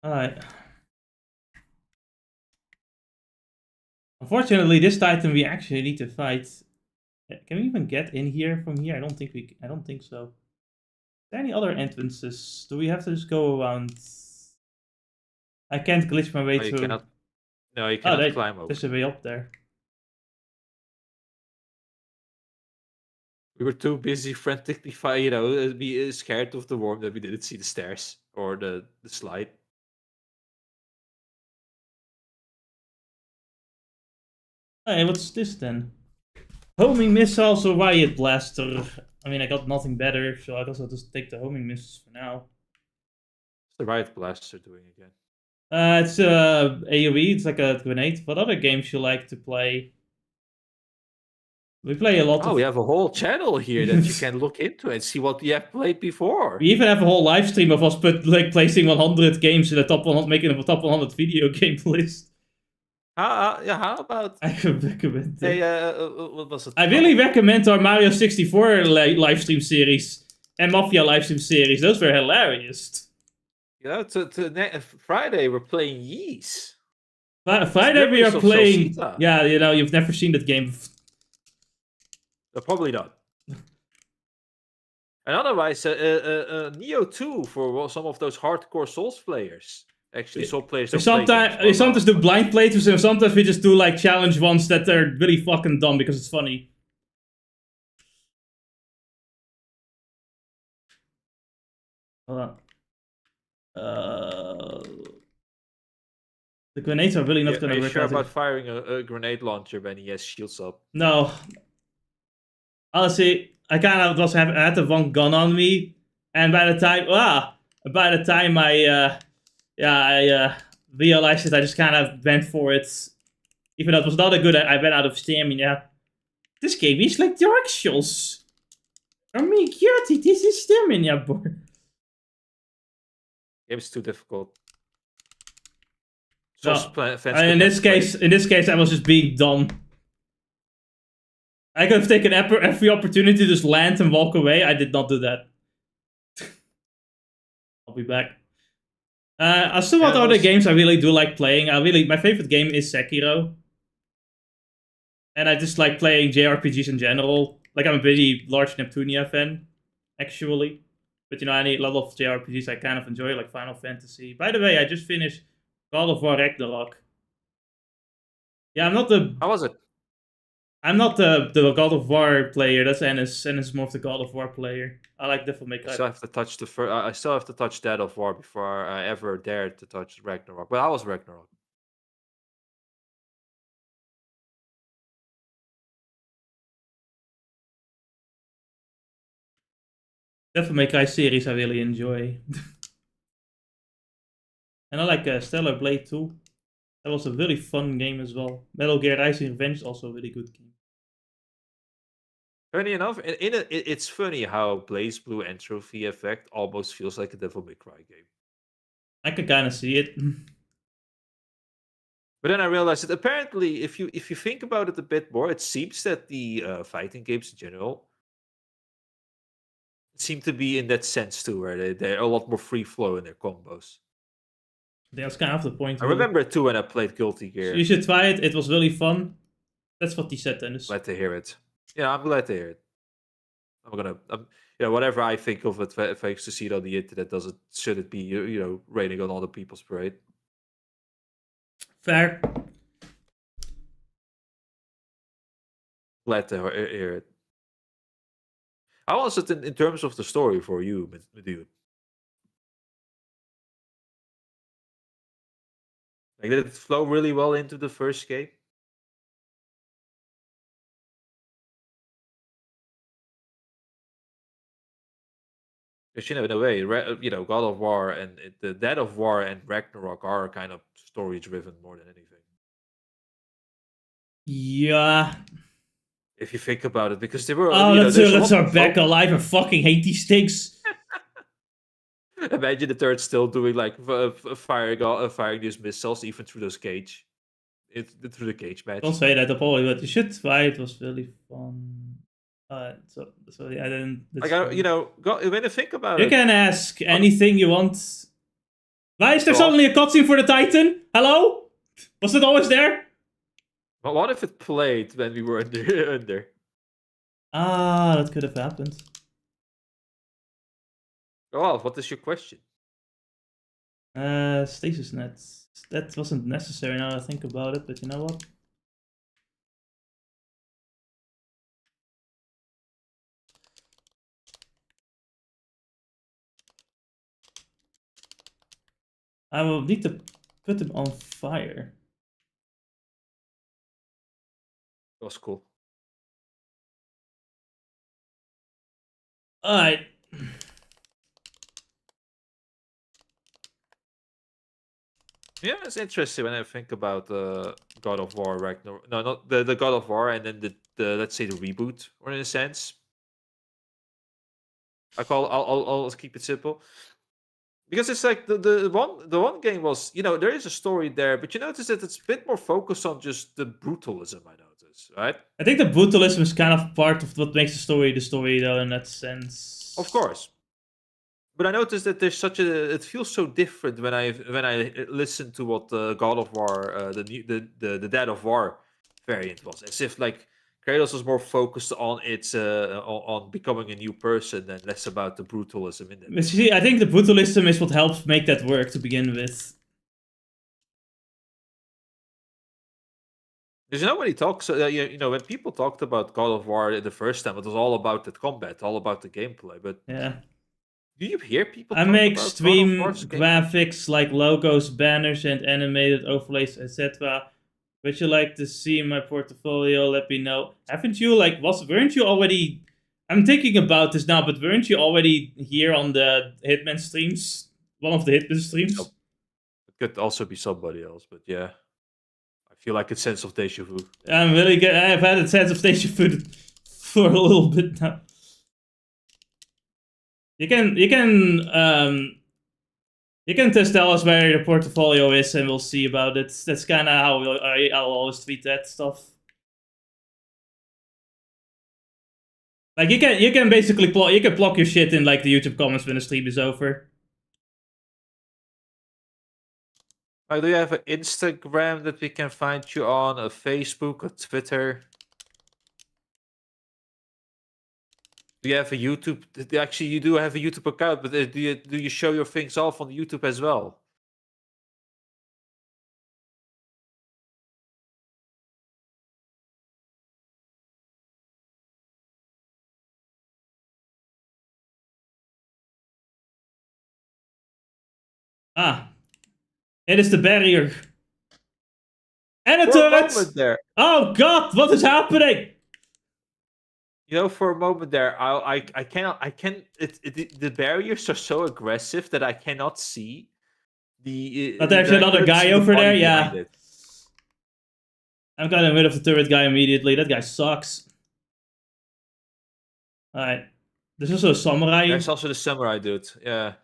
Alright. Unfortunately, this Titan we actually need to fight. Can we even get in here from here? I don't think we. I don't think so. Are there any other entrances? Do we have to just go around? I can't glitch my way Oh, you through. cannot. No, you Oh, cannot climb over. there's a way up there. We were too busy frantically, be scared of the worm that we didn't see the stairs or the slide. Hey, what's this then? Homing missiles or riot blaster? I mean, I got nothing better, so I guess I'll just take the homing missiles for now. What's the riot blaster doing again? It's AoE. It's like a grenade. What other games you like to play? We play a lot. We have a whole channel here that you can look into and see what you have played before. We even have a whole live stream of us placing 100 games in the top 100, making a top 100 video game list. How about? I could recommend it. Hey, what was it? I really recommend our Mario 64 live stream series and Mafia live stream series. Those were hilarious. Friday we're playing Yeez. Friday we are playing. Solcita. Yeah, you've never seen that game. Probably not. And otherwise, Neo 2 for some of those hardcore Souls players. Actually, Soul players. We sometimes do blind playthroughs, and sometimes we just do like challenge ones that are really fucking dumb because it's funny. Hold on. The grenades are really not gonna work. Are you sure about firing a grenade launcher when he has shields up? No. Honestly, I kind of I had the one gun on me, and by the time I realized it, I just kind of went for it. Even though it was not a good, I went out of stamina. This game is like Dark Souls. I mean, cutie, this is stamina, boy. Game's too difficult. No. In this case, I was just being dumb. I could have taken every opportunity to just land and walk away. I did not do that. I'll be back. As to what other games I really do like playing, my favorite game is Sekiro. And I just like playing JRPGs in general. Like, I'm a pretty large Neptunia fan, actually. But any lot of JRPGs I kind of enjoy, like Final Fantasy. By the way, I just finished God of War Ragnarok. Yeah, I'm not the... How was it? I'm not the God of War player. That's Ennis. Ennis is more of the God of War player. I like Devil May Cry. I still have to touch I still have to touch Dead of War before I ever dared to touch Ragnarok. But I was Ragnarok. Devil May Cry series I really enjoy. And I like Stellar Blade 2. That was a really fun game as well. Metal Gear Rising: Revenge also a really good game. Funny enough, it's funny how Blaze Blue Entropy Effect almost feels like a Devil May Cry game. I could kind of see it. But then I realized that apparently, if you think about it a bit more, it seems that the fighting games in general seem to be in that sense too, where they're a lot more free flow in their combos. That's kind of the point. I remember it too when I played Guilty Gear. So you should try it. It was really fun. That's what he said, Dennis. Glad to hear it. Yeah, I'm glad to hear it. Whatever I think of it, if I used to see it on the internet, should it be raining on other people's parade? Fair. Glad to hear it. How was it in terms of the story for you, Medude? Like, did it flow really well into the first game? Because in a way, God of War and the Dead of War and Ragnarok are kind of story-driven more than anything. Yeah. If you think about it, because they were. Let's our back alive. I fucking hate these things. Imagine the third still doing like firing these missiles even through those cage, through the cage match. Don't say that, probably, but you should try. It was really fun. So yeah, then when you think about it, you can ask anything you want. Why is there suddenly a cutscene for the Titan? Hello? Was it always there? But what if it played when we were under? Ah, that could have happened. Well, what is your question? Stasis nets. That wasn't necessary now I think about it, but you know what? I will need to put them on fire. That was cool. Alright. Yeah, it's interesting when I think about God of War Ragnarok. No, not the God of War, and then the let's say the reboot, or in a sense. I'll keep it simple. Because it's like the one game was, there is a story there, but you notice that it's a bit more focused on just the brutalism. I notice, right? I think the brutalism is kind of part of what makes the story though, in that sense. Of course, but I noticed that there's it feels so different when I listen to what the God of War, the Dead of War variant was, as if like Kratos was more focused on on becoming a new person and less about the brutalism in it. But you see, I think the brutalism is what helps make that work to begin with. Because when he talks, when people talked about God of War the first time, it was all about the combat, all about the gameplay. But Yeah. do you hear people I talk make about God of stream War's gameplay? graphics like logos, banners, and animated overlays, etc. Would you like to see my portfolio? Let me know. Haven't you weren't you already? I'm thinking about this now, but weren't you already here on the Hitman streams? One of the Hitman streams. So, it could also be somebody else, but yeah, I feel like a sense of deja vu. I'm really good. I've had a sense of deja vu for a little bit now. You can just tell us where the portfolio is, and we'll see about it. That's kind of how I'll always tweet that stuff. Like you can basically block your shit in like the YouTube comments when the stream is over. Do you have an Instagram that we can find you on, a Facebook, a Twitter? Do you have a YouTube? Actually, you do have a YouTube account, but do you show your things off on YouTube as well? Ah, it is the barrier. And a For a turret! moment there, Oh god, what is happening? for a moment there, I cannot, the barriers are so aggressive that I cannot see But there's that I another couldn't see guy the over there, body behind yeah. it. I'm getting rid of the turret guy immediately. That guy sucks. Alright. There's also a samurai. There's also the samurai dude. Yeah.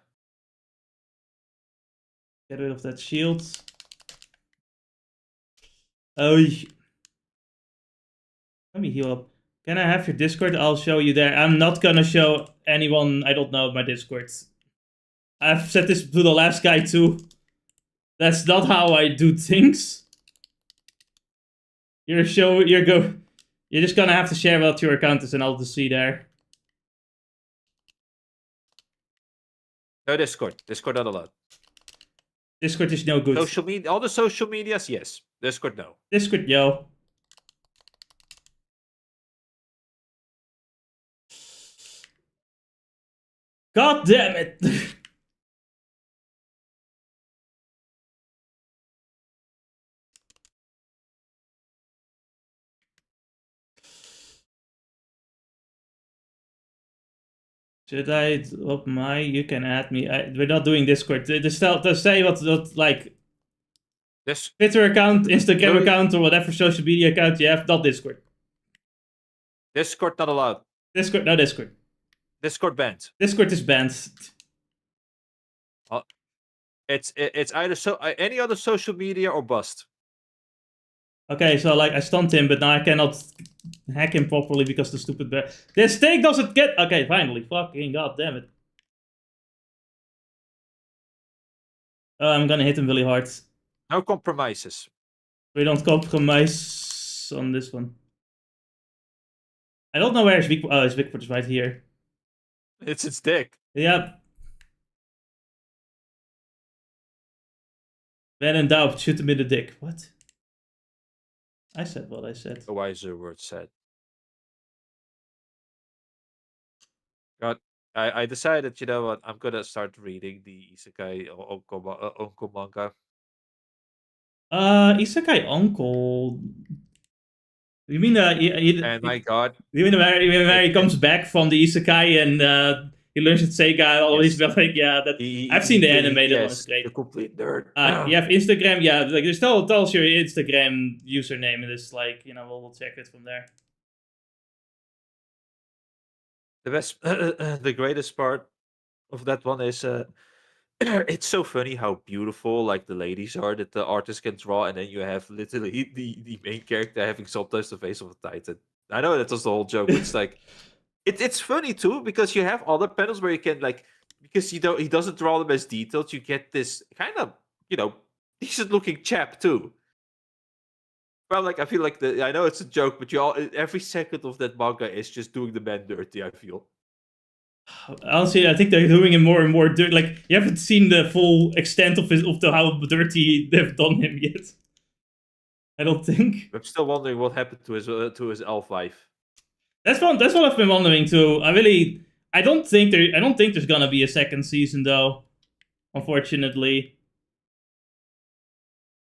Get rid of that shield. Oh, let me heal up. Can I have your Discord? I'll show you there. I'm not gonna show anyone I don't know my Discord. I've said this to the last guy too. That's not how I do things. You're just gonna have to share what your account is, and I'll just see there. No Discord. Discord not allowed. Discord is no good. Social media, all the social medias, yes. Discord, no. Discord, yo. God damn it! Should I drop my? You can add me. We're not doing Discord. Just say what like This Twitter account, Instagram account, or whatever social media account you have. Not Discord. Discord not allowed. Discord, no Discord. Discord banned. Discord is banned. It's either any other social media or bust. Okay, so like I stunned him, but now I cannot hack him properly because the stupid bear. This thing doesn't get. Okay, finally, fucking god damn it. I'm gonna hit him really hard. No compromises. We don't compromise. Bigfoot's on this one. I don't know where his Bigfoot. Oh, his Bigfoot is right here. It's its dick. Yep. When in doubt, shoot him in the dick. What? I said what I said. A wiser word said. God, I decided, you know what? I'm gonna start reading the Isekai Onko manga. Isekai Uncle. You mean And my God, you mean where he it comes back from the Isekai and he learns at Sega all these yes, like that I've seen the anime. That one is yes, great. the complete nerd. You have Instagram, yeah. Like, just tell us your Instagram username, and it's like we'll check it from there. The best, the greatest part of that one is it's so funny how beautiful like the ladies are that the artist can draw, and then you have literally the main character having sometimes the face of a titan. I know that was the whole joke, but it's like it's funny too because you have other panels where you can like because he doesn't draw them as detailed, you get this kind of decent looking chap too. Well, like I feel like I know it's a joke, but every second of that manga is just doing the man dirty. I feel. Honestly, I think they're doing him more and more dirty. Like you haven't seen the full extent of how dirty they've done him yet. I don't think. I'm still wondering what happened to his elf life. That's what I've been wondering too. I don't think there's gonna be a second season though. Unfortunately,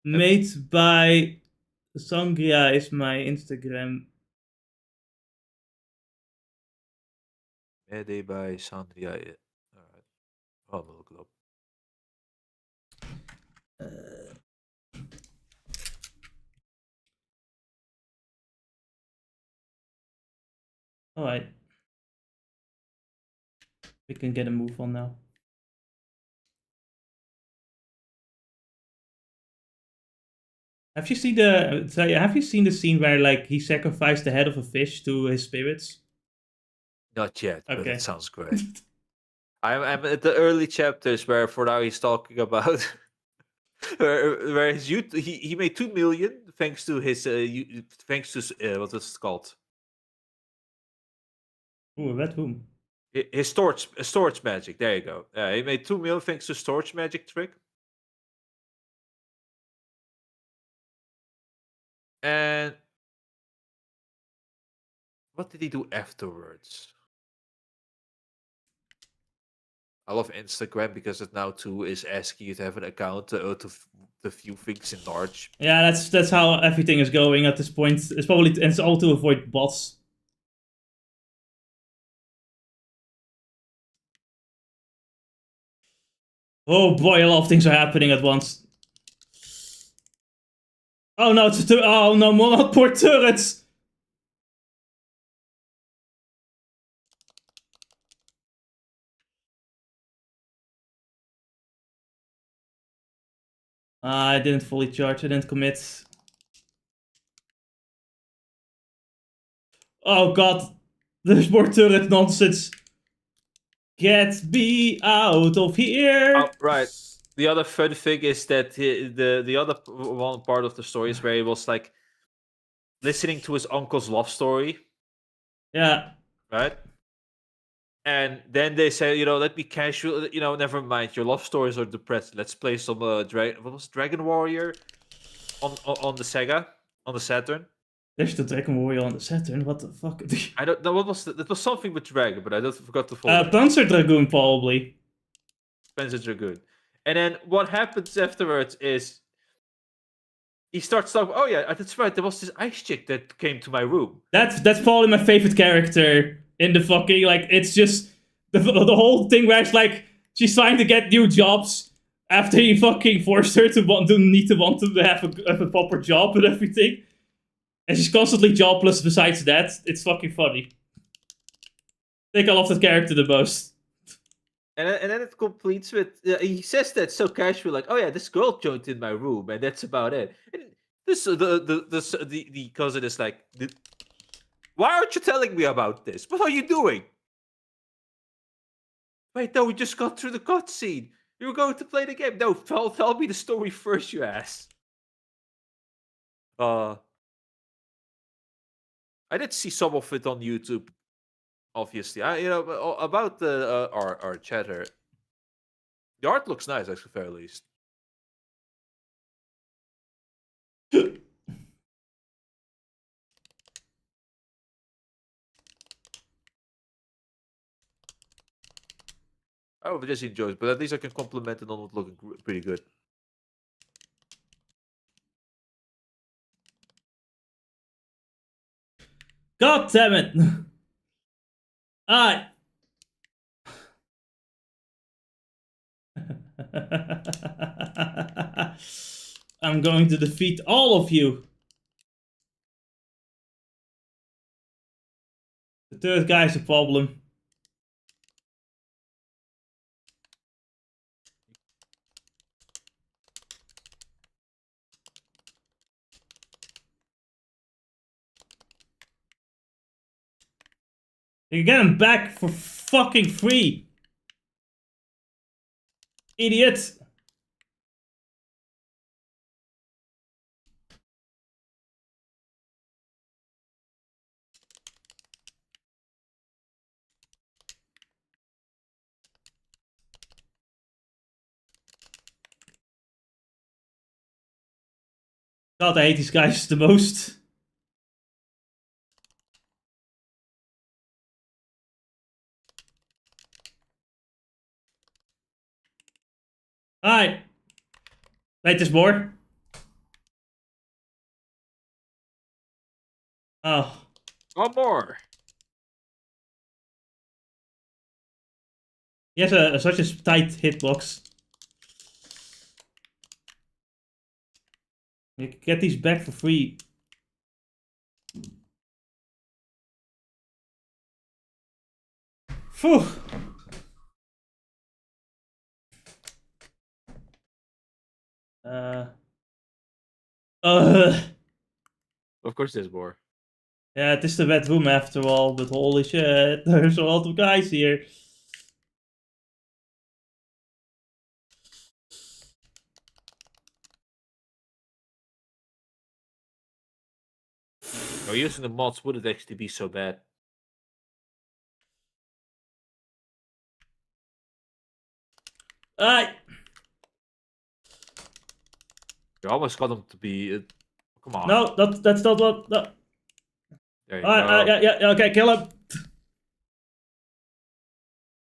made by Sangria is my Instagram. Made by Sandria. Alright. I'll look it up. Alright. We can get a move on now. Have you seen the scene where like he sacrificed the head of a fish to his spirits? Not yet, but Okay. it sounds great. I'm at the early chapters where for now he's talking about where his youth he made 2 million thanks to his thanks to what was it called? Ooh, red whom? His storage magic. There you go. He made 2 million thanks to storage magic trick. And what did he do afterwards? I love Instagram because it now too is asking you to have an account to view things in large. Yeah, that's how everything is going at this point. It's all to avoid bots. Oh boy, a lot of things are happening at once. Oh no, oh no, not poor turrets. I didn't fully charge. I didn't commit. Oh god, there's more turret nonsense. Get me out of here. Oh, right. The other fun thing is that the other one part of the story is where he was like listening to his uncle's love story. Yeah. Right. And then they say, let me casual, never mind. Your love stories are depressed. Let's play some what was Dragon Warrior on the Sega, on the Saturn. There's the Dragon Warrior on the Saturn. What the fuck? I don't know what was it was something with Dragon, but I forgot the full. Panzer Dragoon probably. Panzer Dragoon. And then what happens afterwards is he starts talking. Oh yeah, that's right. There was this ice chick that came to my room. That's probably my favorite character in the fucking it's just the whole thing where it's like she's trying to get new jobs after he fucking forced her to want to have a proper job and everything, and she's constantly jobless. Besides that, it's fucking funny. I think I love that character the most. And then it completes with he says that so casual, like, "Oh yeah, this girl joined in my room, and that's about it." And this the cousin is like, "Why aren't you telling me about this? What are you doing?" Wait, no, we just got through the cutscene. You were going to play the game. No, tell me the story first, you ass. I did see some of it on YouTube. Obviously, about the our chatter. The art looks nice, actually, fair least. I would just enjoy it, but at least I can compliment it on it looking pretty good. God damn it! I. I'm going to defeat all of you. The third guy's a problem. You get him back for fucking free. Idiot. God, I hate these guys the most. Alright. Wait, there's more? Oh. One more. He has such a tight hitbox. You can get these back for free. Phew. Of course, there's more. Yeah, it is the wet room after all, but holy shit, there's a lot of guys here. No, using the mods wouldn't actually be so bad. Alright. You almost got them to be. Come on. No, that's not what. No. There you go. Yeah, okay, kill him.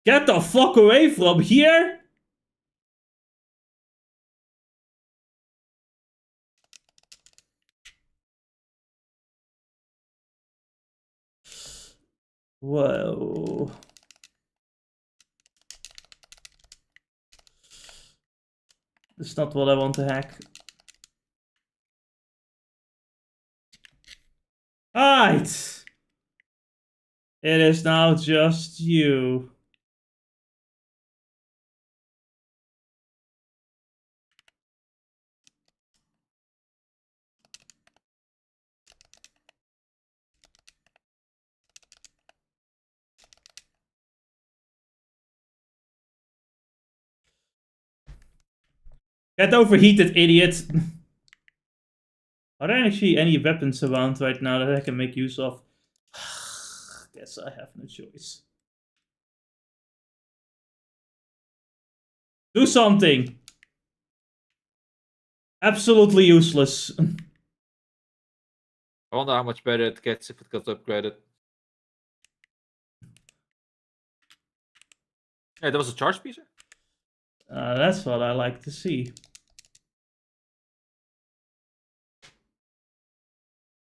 Get the fuck away from here! Whoa. That's not what I want to hack. Alright. It is now just you. Get overheated, idiot. Are there actually any weapons around right now that I can make use of? Guess I have no choice. Do something! Absolutely useless. I wonder how much better it gets if it got upgraded. Hey, that was a charge piece? That's what I like to see.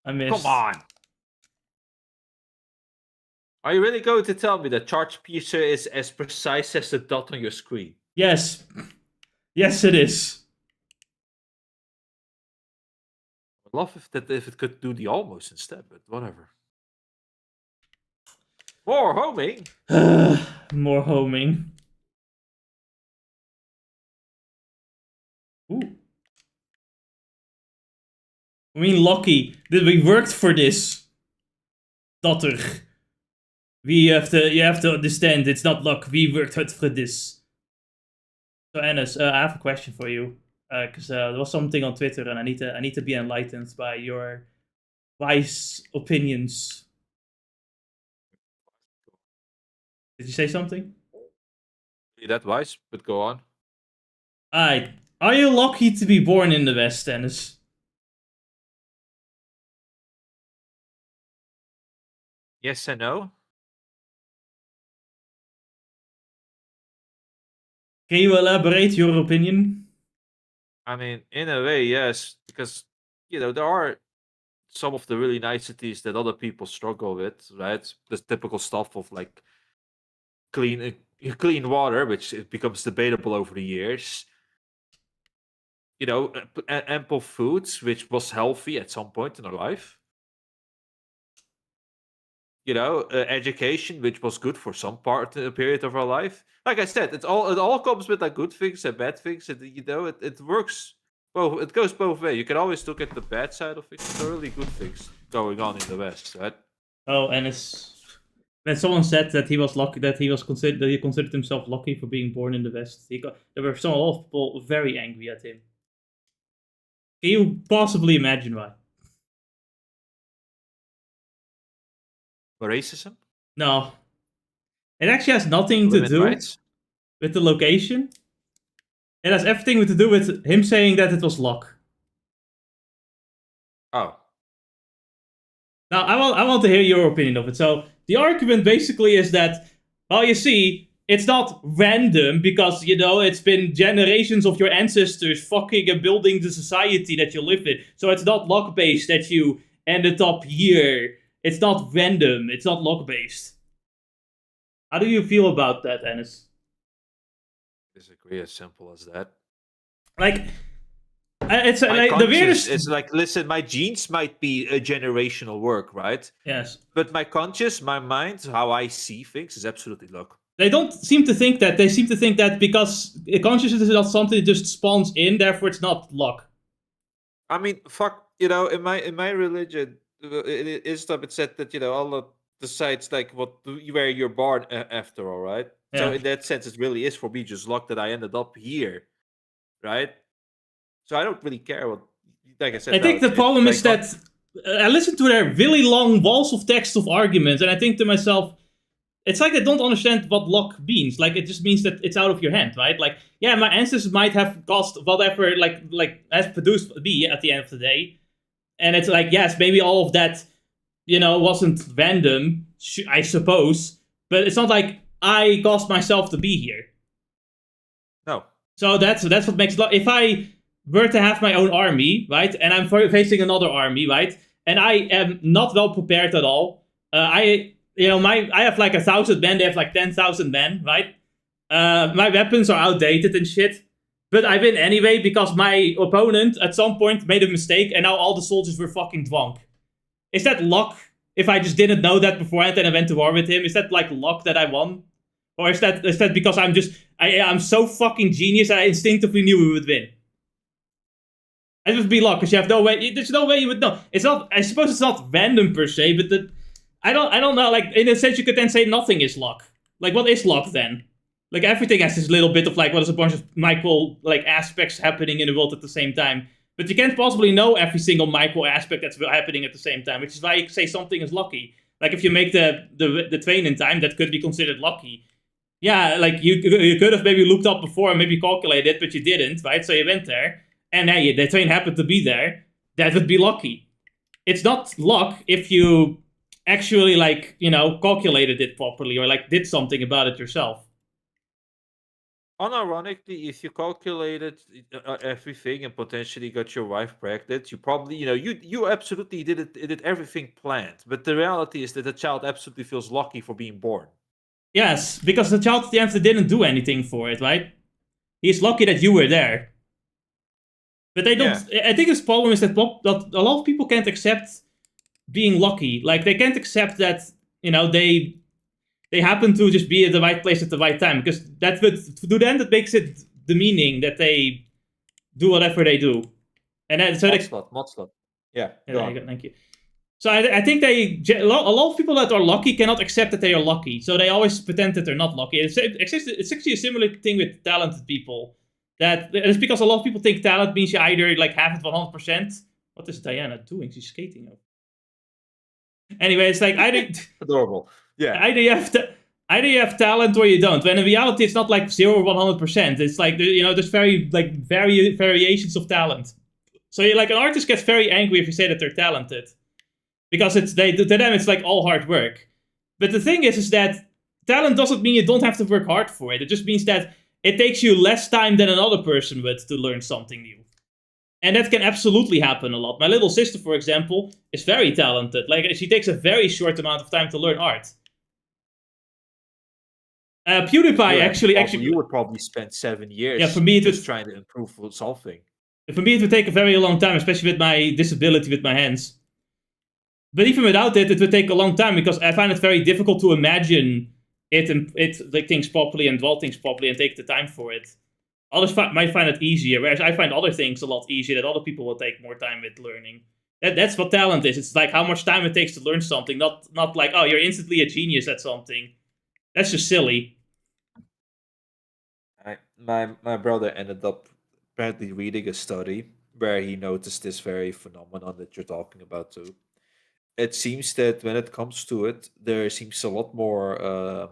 I missed. Come on! Are you really going to tell me that charge piercer is as precise as the dot on your screen? Yes. Yes, it is. I'd love if it could do the almost instead, but whatever. More homing! More homing. Ooh. I mean, lucky that we worked for this. Daughter. You have to understand, it's not luck. We worked hard for this. So, Anis, I have a question for you. Because there was something on Twitter, and I need to be enlightened by your wise opinions. Did you say something? That wise, but go on. Alright. Are you lucky to be born in the West, Dennis? Yes and no. Can you elaborate your opinion? I mean, in a way, yes, because there are some of the really niceties that other people struggle with, right? The typical stuff of like clean water, which it becomes debatable over the years. Ample foods, which was healthy at some point in our life. Education, which was good for some period of our life. Like I said, it all comes with like good things and bad things, and it works. Well, it goes both ways. You can always look at the bad side of things. There are really good things going on in the West, right? Oh, and it's when someone said that he was lucky, that he considered himself lucky for being born in the West. There were a lot of people very angry at him. Can you possibly imagine why? For racism, No, it actually has nothing to women do rights. with the location. It has everything to do with him saying that it was luck. Oh, Now, I want to hear your opinion of it. So, the argument basically is that, well, you see, it's not random because, it's been generations of your ancestors fucking and building the society that you live in. So, it's not luck based that you ended up here. It's not random. It's not luck based. How do you feel about that, Ennis? disagree. As simple as that. Like, it's My like the conscience weirdest. is like, listen, my genes might be a generational work, right? Yes. But my conscious, my mind, how I see things is absolutely luck. They don't seem to think that. They seem to think that because consciousness is not something that just spawns in, therefore it's not luck. I mean, fuck, in my religion, Islam, it said that Allah decides like where you're born after all, right? So Yeah. in that sense, it really is for me just luck that I ended up here, right? So I don't really care what, like I said. I think the problem is that I listen to their really long walls of text of arguments, and I think to myself, it's like they don't understand what luck means. Like it just means that it's out of your hand, right? Like, yeah, my ancestors might have caused whatever, like has produced me at the end of the day, and it's like, yes, maybe all of that, wasn't random, I suppose, but it's not like I caused myself to be here. No. So that's what makes luck. If I were to have my own army, right, and I'm facing another army, right, and I am not well prepared at all, I have like 1,000 men, they have like 10,000 men, right? My weapons are outdated and shit, but I win anyway because my opponent at some point made a mistake, and now all the soldiers were fucking drunk. Is that luck? If I just didn't know that beforehand and I went to war with him, is that like luck that I won? Or is that because I'm so fucking genius that I instinctively knew we would win? It would be luck because you have no way. There's no way you would know. It's not. I suppose it's not random per se, but I don't know. Like in a sense, you could then say nothing is luck. Like what is luck then? Like everything has this little bit of like what is a bunch of micro like aspects happening in the world at the same time. But you can't possibly know every single micro aspect that's happening at the same time, which is why you say something is lucky. Like if you make the train in time, that could be considered lucky. Yeah, like you could have maybe looked up before and maybe calculated, but you didn't, right? So you went there, and hey, the train happened to be there. That would be lucky. It's not luck if you actually calculated it properly or like did something about it yourself. Unironically, if you calculated everything and potentially got your wife pregnant, you probably, you absolutely did everything planned. But the reality is that the child absolutely feels lucky for being born. Yes, because the child at the end didn't do anything for it, right? He's lucky that you were there. But they don't. Yeah. I think his problem is that a lot of people can't accept being lucky. Like they can't accept that they happen to just be at the right place at the right time, because that would to them that makes it demeaning that they do whatever they do, and then so Motslot. Yeah. Thank you. So I think a lot of people that are lucky cannot accept that they are lucky, so they always pretend that they're not lucky. It's actually a similar thing with talented people. That it's because a lot of people think talent means you either like have it 100%. What is Diana doing? She's skating. Anyway, it's like adorable. Yeah. Either you have either you have talent or you don't. When in reality, it's not like 0 or 100%. It's like, there's variations of talent. So like an artist gets very angry if you say that they're talented, because to them it's like all hard work. But the thing is that talent doesn't mean you don't have to work hard for it. It just means that it takes you less time than another person would to learn something new. And that can absolutely happen a lot. My little sister, for example, is very talented. Like, she takes a very short amount of time to learn art. PewDiePie you would probably spend 7 years. Yeah, for me it just trying to improve solving. For me, it would take a very long time, especially with my disability with my hands. But even without it would take a long time, because I find it very difficult to imagine it like things properly and draw things properly and take the time for it. Others might find it easier, whereas I find other things a lot easier that other people will take more time with learning. That's what talent is. It's like how much time it takes to learn something, not like, oh, you're instantly a genius at something. That's just silly. My brother ended up apparently reading a study where he noticed this very phenomenon that you're talking about too. It seems that when it comes to it, there seems a lot more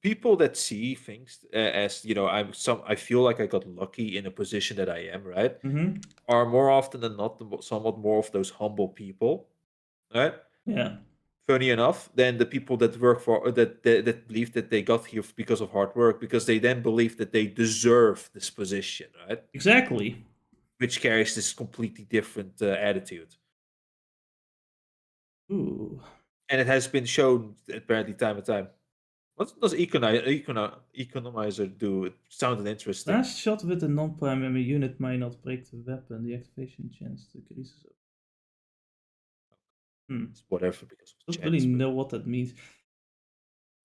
people that see things as I feel like I got lucky in a position that I am, right? Mm-hmm. Are more often than not somewhat more of those humble people, right? Yeah. Funny enough, than the people that work for that believe that they got here because of hard work, because they then believe that they deserve this position, right? Exactly. Which carries this completely different attitude. Ooh. And it has been shown apparently time and time. What does economizer do? It sounded interesting. Last shot with a non-primary unit might not break the weapon. The activation chance decreases. It's whatever, because I of don't really chance. know what that means.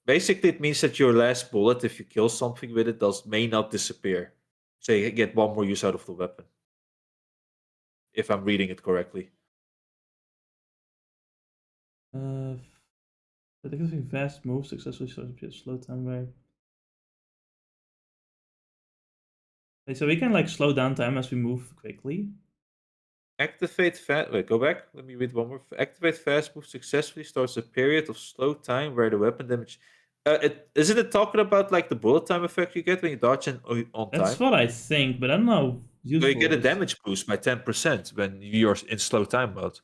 Basically, it means that your last bullet, if you kill something with it, may not disappear. So you get one more use out of the weapon. If I'm reading it correctly. But it gives me fast move, successfully slow time where. So we can like slow down time as we move quickly. Activate fast. Wait, go back. Let me read one more. Activate fast move successfully starts a period of slow time where the weapon damage. Isn't it talking about like the bullet time effect you get when you dodge on time? That's what I think, but I don't know. So you get a damage boost by 10% when you're in slow time mode.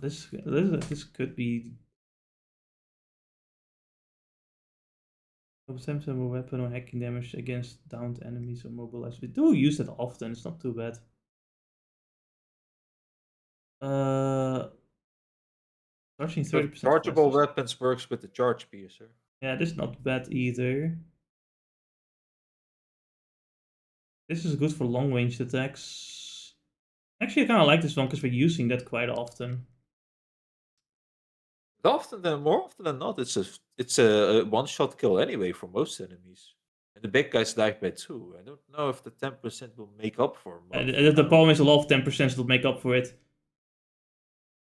This could be. Attempts a weapon or hacking damage against downed enemies or mobilized. We do use that often. It's not too bad. Charging 30%. Chargeable weapons works with the charge piercer. Yeah, this is not bad either. This is good for long range attacks. Actually, I kind of like this one because we're using that quite often. More often than not, it's a one-shot kill anyway for most enemies. And the big guys die by 2. I don't know if the 10% will make up for the problem is a lot of 10% will make up for it.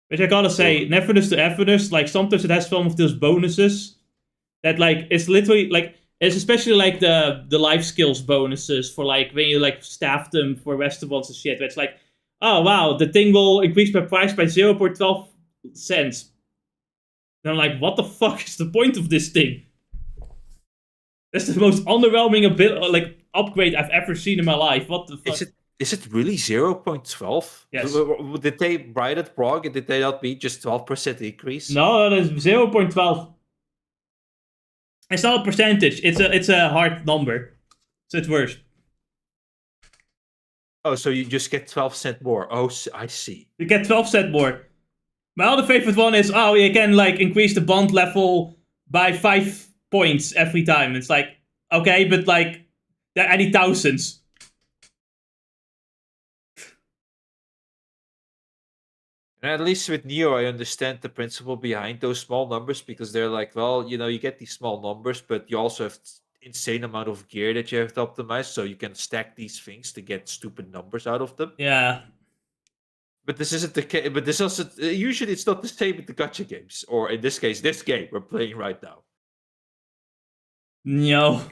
Which I gotta say, Nephidus to Ephidus, like sometimes it has some of those bonuses that like it's literally like it's especially like the life skills bonuses for like when you like staff them for restaurants and shit. Where it's like, oh wow, the thing will increase my price by 0.12 cents. And I'm like, what the fuck is the point of this thing? That's the most underwhelming upgrade I've ever seen in my life. What the fuck? Is it really 0.12? Yes. Did they write it wrong? Did they not be just 12% increase? No, that's 0.12. It's not a percentage. It's a hard number. So it's worse. Oh, so you just get 12% more. Oh, I see. You get 12% more. My other favorite one is, oh, you can like increase the bond level by 5 points every time. It's like, okay, but like, there are any thousands. And at least with Neo, I understand the principle behind those small numbers, because they're like, well, you get these small numbers, but you also have insane amount of gear that you have to optimize, so you can stack these things to get stupid numbers out of them. Yeah. But this isn't the case. But this also usually it's not the same with the gacha games, or in this case, this game we're playing right now. No.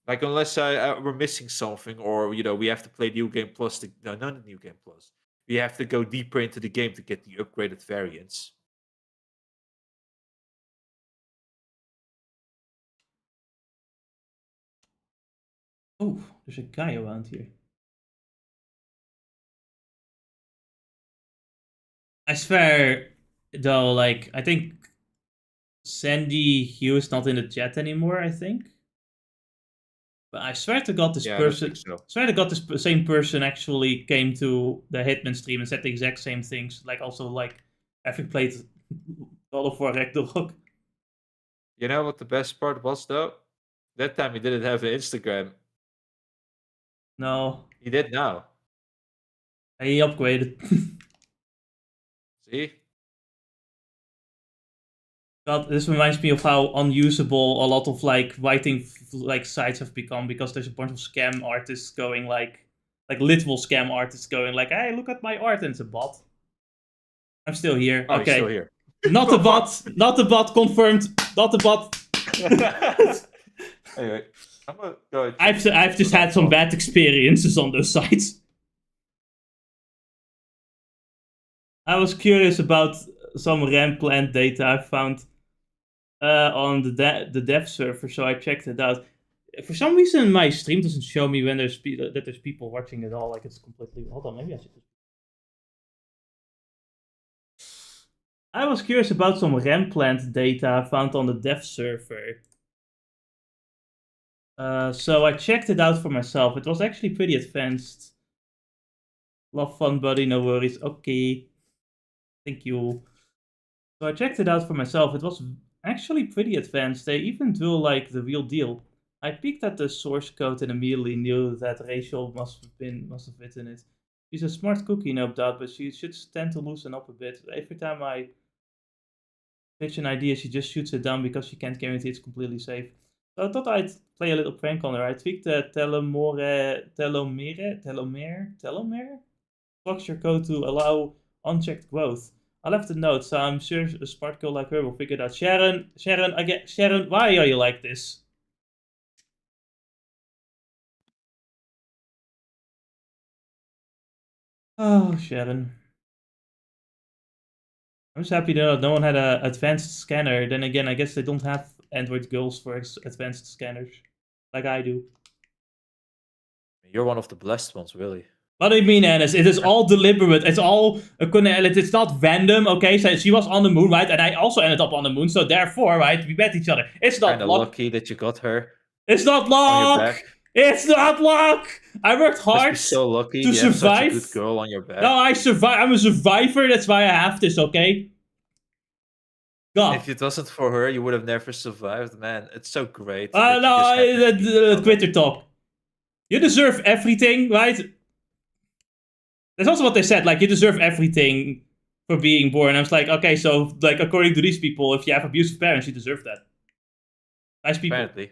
Like unless we're missing something, or we have to play New Game Plus. No, not New Game Plus. We have to go deeper into the game to get the upgraded variants. Oh, there's a guy around here. I swear, though, like, I think Sandy Hugh is not in the chat anymore, I think. But I swear to God, this Yeah, I don't think person, so. swear to God, this same person actually came to the Hitman stream and said the exact same things. Like, also, like, having played God of War Ragnarok. You know what the best part was though? That time he didn't have an Instagram. No, He did now. he upgraded. See? God, this reminds me of how unusable a lot of like writing like sites have become because there's a bunch of scam artists going like literal scam artists going like, hey, look at my art, and it's a bot. I'm still here. Oh, he's still Okay. here. Not the bot. Not the bot. Confirmed. Not the bot. Anyway, I'm gonna go. I've just had some bad experiences on those sites. I was curious about some RAM plant data I found on the dev server, so I checked it out. For some reason, my stream doesn't show me when there's that there's people watching at all. Like it's completely. Hold on, maybe I should. I was curious about some RAM plant data I found on the dev server. So I checked it out for myself. It was actually pretty advanced. Love fun, buddy. No worries. Okay. Thank you. So I checked it out for myself. It was actually pretty advanced. They even do like the real deal. I peeked at the source code and immediately knew that Rachel must have written it. She's a smart cookie, no doubt, but she should tend to loosen up a bit. Every time I pitch an idea, she just shoots it down because she can't guarantee it's completely safe. So I thought I'd play a little prank on her. I tweaked the telomere structure code to allow unchecked growth. I left a note, so I'm sure a smart girl like her will figure it out. Sharon, why are you like this? Oh, Sharon. I'm just happy that no one had an advanced scanner. Then again, I guess they don't have Android girls for advanced scanners, like I do. You're one of the blessed ones, really. What do you mean, Ennis? It is all deliberate. It's all it's not random. Okay, so she was on the moon, right? And I also ended up on the moon, so therefore, right, we met each other. It's not Kinda luck. lucky that you got her. It's not on your luck. back. It's not luck. I worked Must hard be so lucky to you have such a survive. good girl on your back. No, I survive. I'm a survivor. That's why I have this. Okay. God. If it wasn't for her, you would have never survived, man. It's so great. No, Twitter talk. You deserve everything, right? That's also what they said. Like, you deserve everything for being born. I was like, okay, so, like, according to these people, if you have abusive parents, you deserve that. Nice people. Apparently.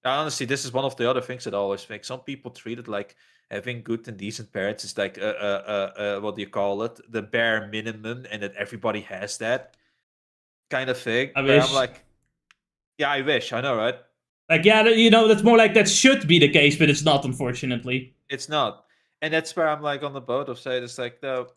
Honestly, this is one of the other things that I always think. Some people treat it like having good and decent parents is like, what do you call it? The bare minimum, and that everybody has that kind of thing. I But wish. I'm like, yeah, I wish. I know, right? Like, yeah, that's more like that should be the case, but it's not, unfortunately. It's not. And that's where I'm like on the boat of saying it's like, no,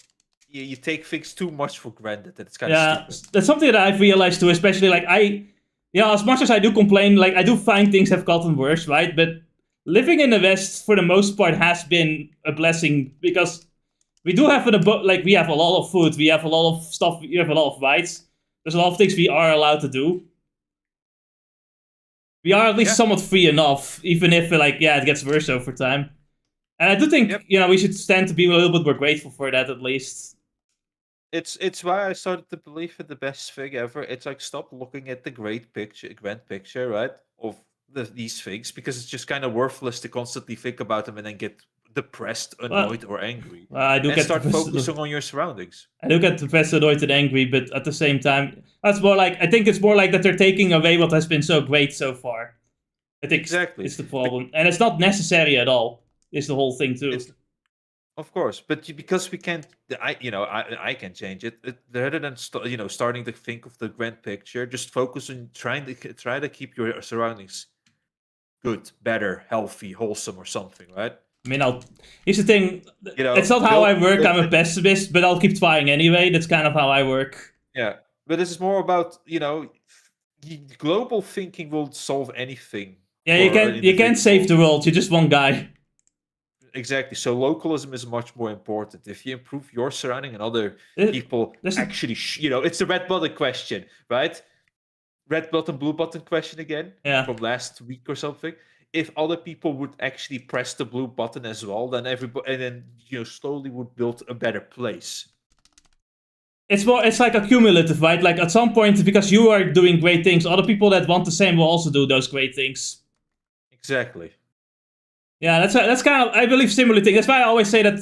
you take things too much for granted. That it's kind of stupid. That's something that I've realized too, especially like as much as I do complain, like I do find things have gotten worse, right? But living in the West, for the most part, has been a blessing because we do have we have a lot of food, we have a lot of stuff, we have a lot of rights. There's a lot of things we are allowed to do. We are at least somewhat free enough, even if it gets worse over time. And I do think we should stand to be a little bit more grateful for that at least. It's why I started to believe in the best thing ever. It's like stop looking at the grand picture, right? Of these things, because it's just kind of worthless to constantly think about them and then get depressed, annoyed, or angry. Start focusing on your surroundings. I do get depressed, annoyed, and angry, but at the same time, that's more like I think it's more like that they're taking away what has been so great so far. I think exactly it's the problem, and it's not necessary at all. Is the whole thing too? Of course, but because we can't, I can change it. Rather than starting to think of the grand picture, just focus on try to keep your surroundings good, better, healthy, wholesome, or something, right? I mean, here's the thing. You know, It's not how I work. I'm a pessimist, but I'll keep trying anyway. That's kind of how I work. Yeah, but this is more about, global thinking will solve anything. Yeah, For an you can't save the individual. world. You're just one guy. Exactly. So localism is much more important. If you improve your surrounding and other people There's actually, it's the red button question, right? Red button, blue button question again Yeah. from last week or something. If other people would actually press the blue button as well, then everybody, and then slowly would build a better place. It's like a cumulative, right? Like at some point, because you are doing great things, other people that want the same will also do those great things. Exactly. Yeah, that's kind of, I believe, similar thing. That's why I always say that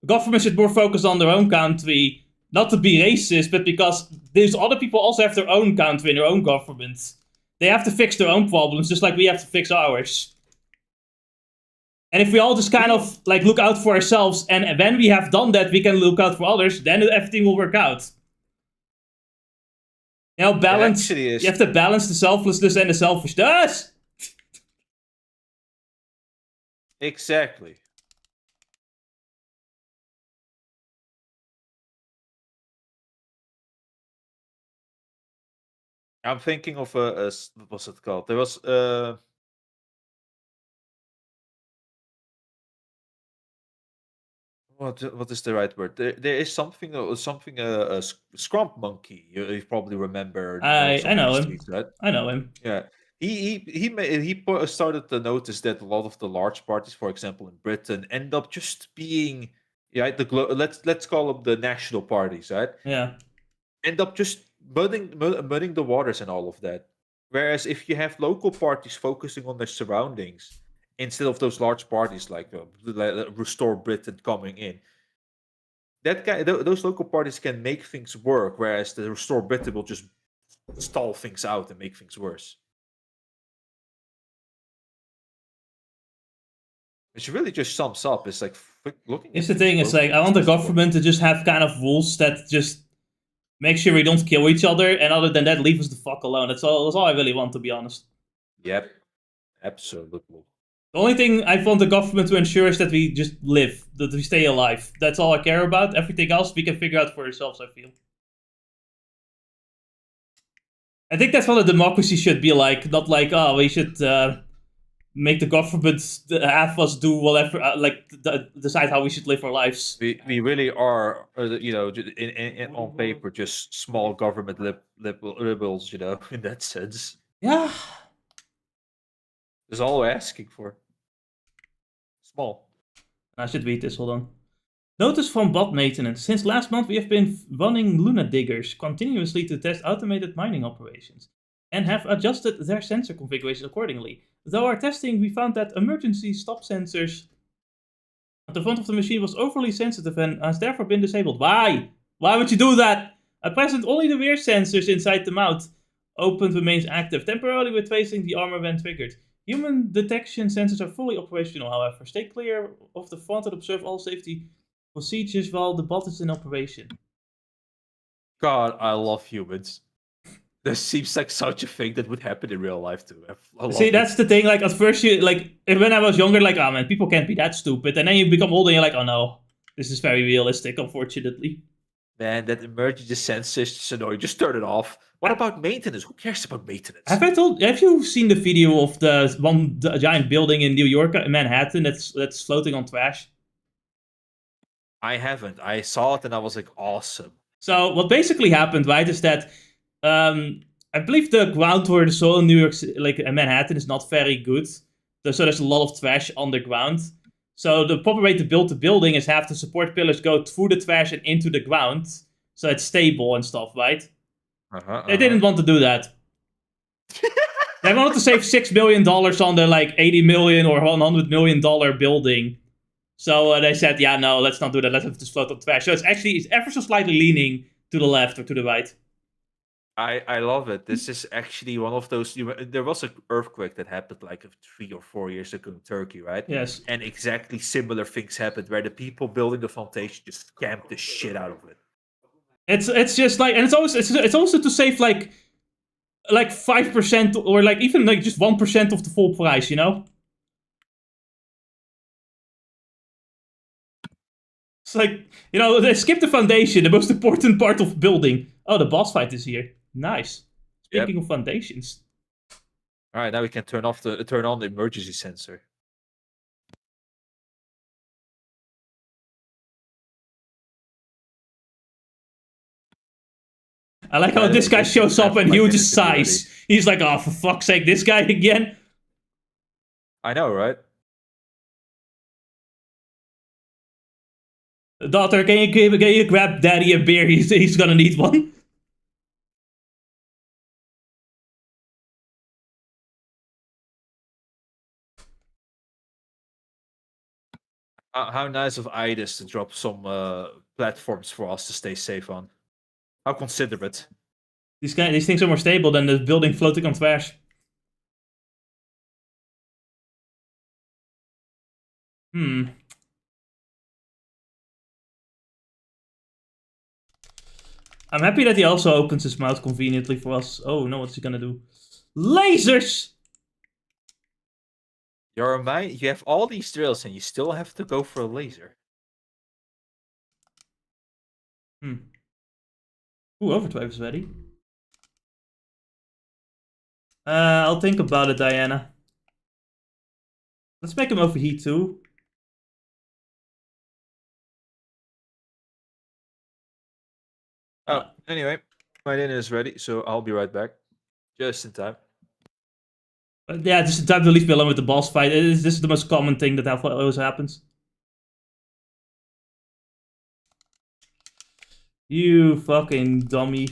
government should more focus on their own country, not to be racist, but because these other people also have their own country and their own government. They have to fix their own problems, just like we have to fix ours. And if we all just kind of like look out for ourselves, and when we have done that, we can look out for others, then everything will work out. Balance. You have to balance the selflessness and the selfishness. Exactly. I'm thinking of what was it called? There was what is the right word? There is something a Scrump monkey. You probably remember. I know him. Histories, right? I know him. Yeah. He started to notice that a lot of the large parties, for example, in Britain, end up just being let's call them the national parties, right? Yeah. End up just mudding the waters and all of that. Whereas if you have local parties focusing on their surroundings instead of those large parties like Restore Britain coming in, those local parties can make things work, whereas the Restore Britain will just stall things out and make things worse. Which really just sums up. It's like looking. It's the thing. It's like I want the government to just have kind of rules that just make sure we don't kill each other, and other than that, leave us the fuck alone. That's all I really want, to be honest. Yep, absolutely. The only thing I want the government to ensure is that we just live, that we stay alive. That's all I care about. Everything else we can figure out for ourselves, I feel. I think that's what a democracy should be like. Not like, oh, we should make the government have us do whatever, decide how we should live our lives. We really are, on paper, just small government liberals, in that sense. Yeah. That's all we're asking for. Small. I should read this, hold on. Notice from bot maintenance. Since last month we have been running lunar diggers continuously to test automated mining operations, and have adjusted their sensor configuration accordingly. Though our testing, we found that emergency stop sensors at the front of the machine was overly sensitive and has therefore been disabled. Why? Why would you do that? At present, only the rear sensors inside the mount opened remains active, temporarily retracing the armor when triggered. Human detection sensors are fully operational, however. Stay clear of the front and observe all safety procedures while the bot is in operation. God, I love humans. This seems like such a thing that would happen in real life too. See, that's the thing. Like at first, when I was younger, like, oh man, people can't be that stupid. And then you become older, and you're like, oh no, this is very realistic, unfortunately. Man, that emergency sensor is just annoying. Just turn it off. What about maintenance? Who cares about maintenance? Have you seen the video of the giant building in New York, Manhattan, that's floating on trash? I haven't. I saw it and I was like, awesome. So what basically happened, right, is that I believe the ground or the soil in New York, Manhattan, is not very good. So there's a lot of trash underground. So the proper way to build the building is have the support pillars go through the trash and into the ground, so it's stable and stuff, right? They didn't want to do that. They wanted to save $6 million on the $80 million or $100 million building. So they said, yeah, no, let's not do that. Let's have this float on trash. So it's ever so slightly leaning to the left or to the right. I love it. This is actually one of those. There was an earthquake that happened 3 or 4 years ago in Turkey, right? Yes. And exactly similar things happened where the people building the foundation just scammed the shit out of it. It's just and it's also to save like 5% or like even like just 1% of the full price, you know? It's like, you know, they skip the foundation, the most important part of building. Oh, the boss fight is here. Nice. Speaking Yep. of foundations. All right, now we can turn on the emergency sensor. I like how this guy shows up and Hugh just sighs. He's like, oh, for fuck's sake, this guy again? I know, right? Daughter, can you grab daddy a beer? He's gonna need one. How nice of idus to drop some platforms for us to stay safe on. How considerate. These things are more stable than the building floating on trash. Hmm. I'm happy that he also opens his mouth conveniently for us. Oh no, what's he gonna do? Lasers! You have all these drills and you still have to go for a laser. Ooh, overdrive is ready. I'll think about it, Diana. Let's make him overheat too. Oh, anyway, my dinner is ready, so I'll be right back. Just in time. But yeah, just in time to leave me alone with the boss fight. This is the most common thing that always happens. You fucking dummy.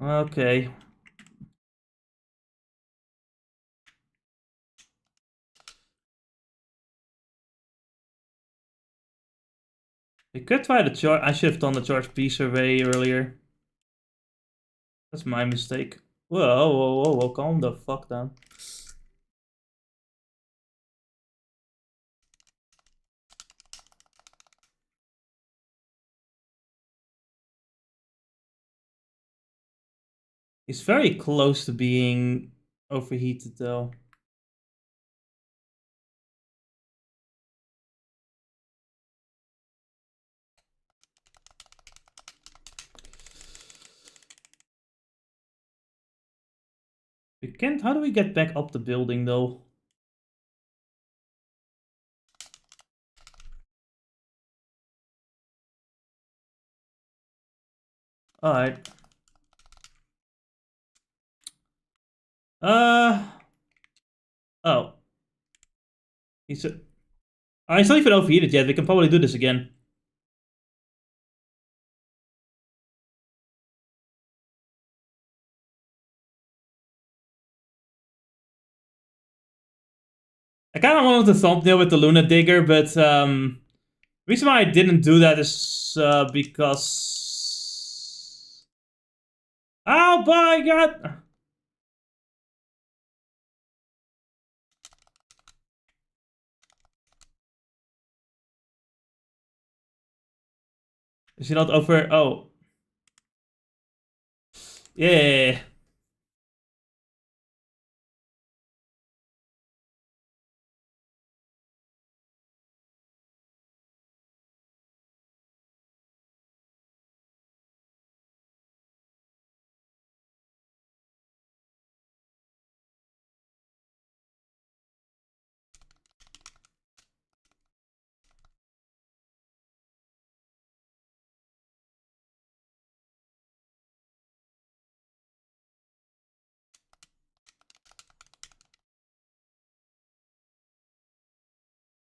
Okay. We could try the charge. I should have done the charge B survey earlier. That's my mistake. Whoa, calm the fuck down. He's very close to being overheated though. We can't. How do we get back up the building though? Alright. Oh. He's not even overheated yet. We can probably do this again. I kind of wanted the thumbnail with the Luna Digger, but the reason why I didn't do that is because... Oh my god! Is he not over? Oh. Yeah.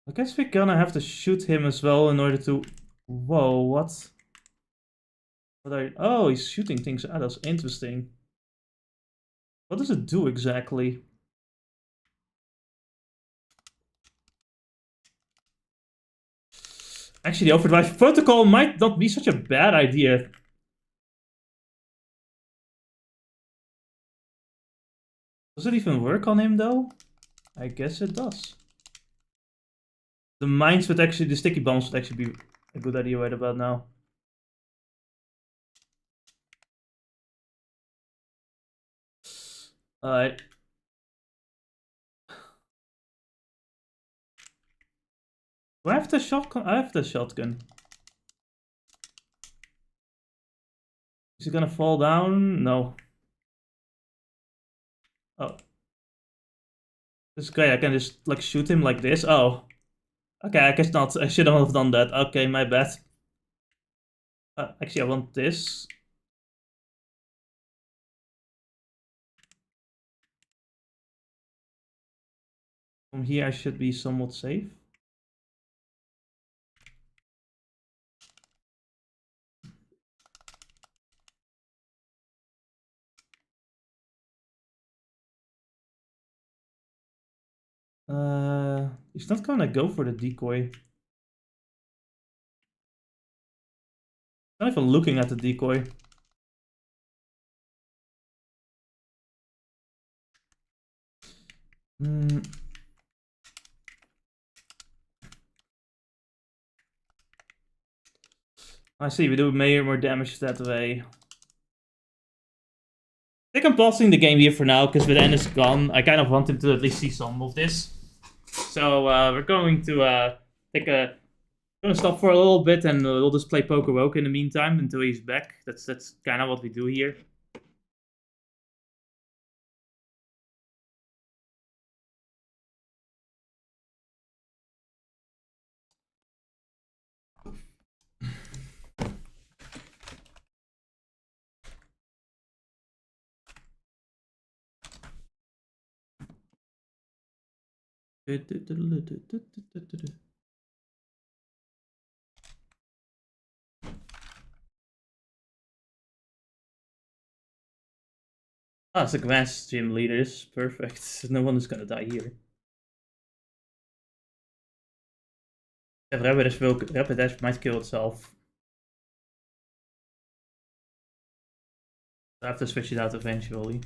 I guess we're gonna have to shoot him as well in order to... Whoa, what? What are... Oh, he's shooting things at us. Interesting. What does it do exactly? Actually, the overdrive protocol might not be such a bad idea. Does it even work on him, though? I guess it does. The mines would actually... The sticky bombs would actually be a good idea right about now. Alright. Do I have the shotgun? I have the shotgun. Is he gonna fall down? No. Oh. This guy, I can just like shoot him like this. Oh. Okay, I guess not. I shouldn't have done that. Okay, my bad. Actually, I want this. From here, I should be somewhat safe. He's not gonna go for the decoy. Not even looking at the decoy. I see, we do more damage that way. I think I'm pausing the game here for now, because with Ennis gone, I kind of want him to at least see some of this. So we're going to take a... Gonna stop for a little bit, and we'll just play Poker Woke in the meantime until he's back. That's kind of what we do here. Ah, it's a grass gym leaders. Perfect. No one is gonna die here. If Rapidash might kill itself. I have to switch it out eventually.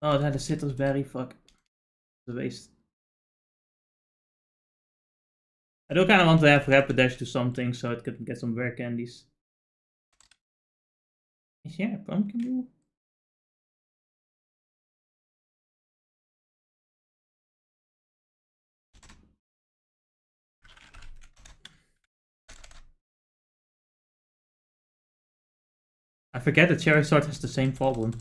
Oh, it had a citrus berry. Fuck. It's a waste. I do kind of want to have Rapidash do something so it can get some rare candies. Is here a pumpkin rule? I forget that Charizard has the same problem.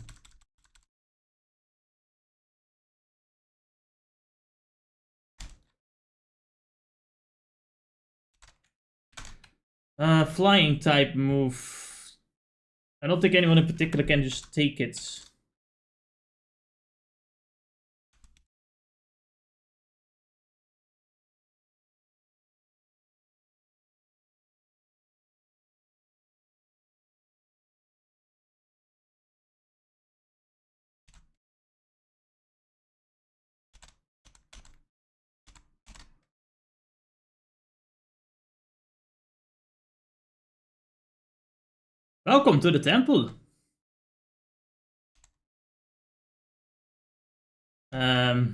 Flying type move. I don't think anyone in particular can just take it. Welcome to the temple. I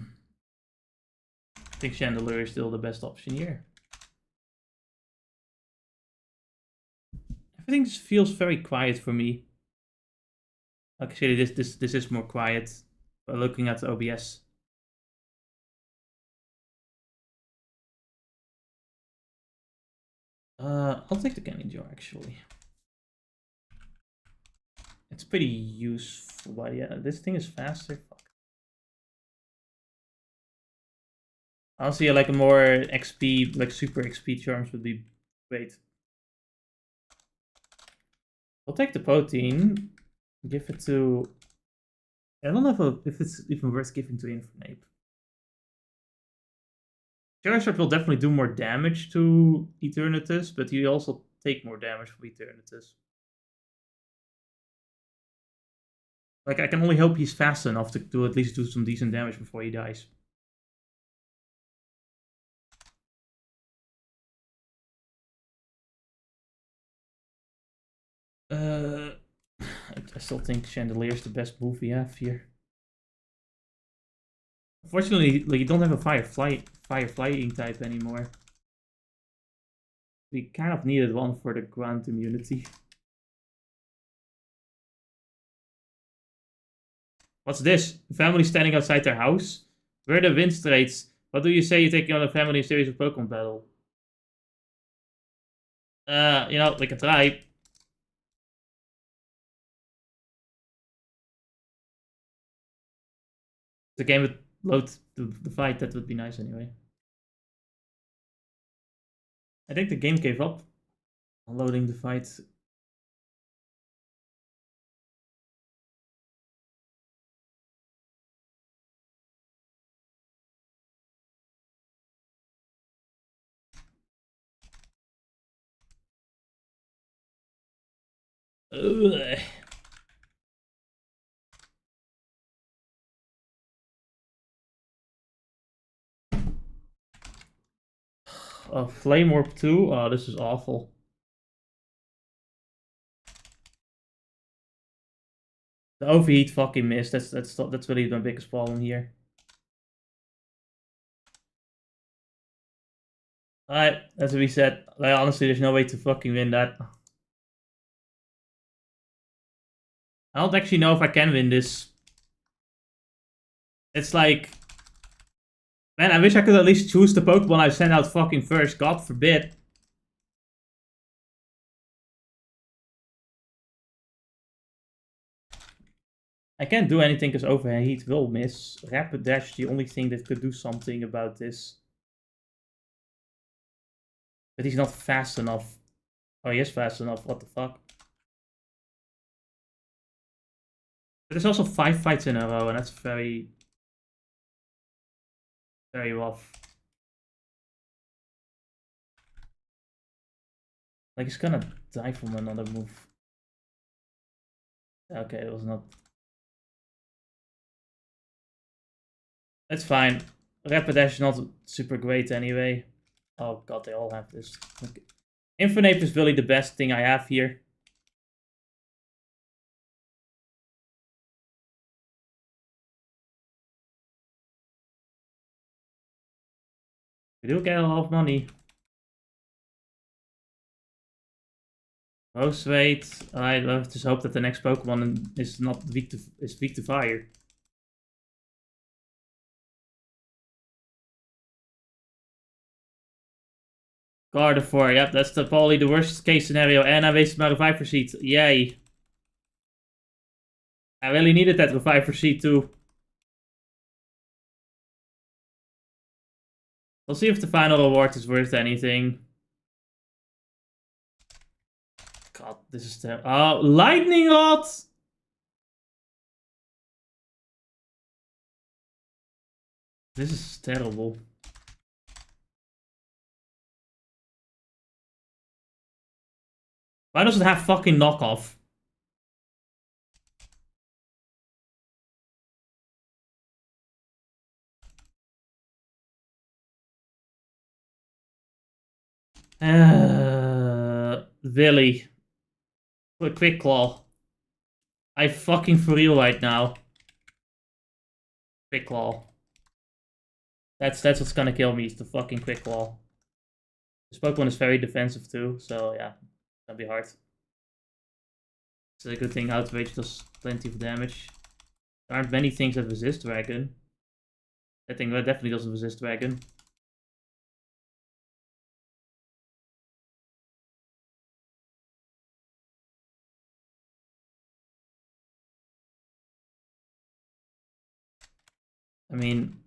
think Chandelier is still the best option here. Everything just feels very quiet for me. Actually, this is more quiet by looking at the OBS. I'll take the candy jar actually. It's pretty useful, but yeah, this thing is faster. Fuck. Honestly, like a more XP, like super XP charms would be great. I'll take the protein. Give it to... I don't know if it's even worth giving to Infernape. Charizard will definitely do more damage to Eternatus, but he also take more damage from Eternatus. Like, I can only hope he's fast enough to at least do some decent damage before he dies. I still think Chandelier is the best move we have here. Unfortunately, like, you don't have a fire flying type anymore. We kind of needed one for the ground immunity. What's this? Family standing outside their house? Where are the wind straits? What do you say you take on a family series of Pokemon battle? We can try. The game would load the fight, that would be nice anyway. I think the game gave up on loading the fight. Ugh. Flame Orb 2? Oh, this is awful. The overheat fucking missed. That's really my biggest problem here. Alright, as we said, like, honestly, there's no way to fucking win that. I don't actually know if I can win this. It's like... Man, I wish I could at least choose the Pokemon I send out fucking first. God forbid. I can't do anything because Overheat will miss. Rapid Dash, the only thing that could do something about this. But he's not fast enough. Oh, he is fast enough. What the fuck? But there's also 5 fights in a row, and that's very... very rough. Like, he's gonna die from another move. Okay, it was not... That's fine. Rapidash is not super great anyway. Oh god, they all have this. Okay. Infernape is really the best thing I have here. We do get a lot of money. Most weight. I just hope that the next Pokemon is not weak to fire. Gardevoir, yep, that's probably the worst case scenario. And I wasted my Reviver Seed. Yay. I really needed that Reviver Seed too. We'll see if the final reward is worth anything. God, this is terrible. Oh, Lightning Rod! This is terrible. Why does it have fucking knockoff? Willy. Quick Claw. I fucking for real right now. Quick Claw. That's what's gonna kill me, is the fucking Quick Claw. This Pokemon is very defensive too, so yeah. It's gonna be hard. It's a good thing Outrage does plenty of damage. There aren't many things that resist Dragon. That thing definitely doesn't resist Dragon. I mean,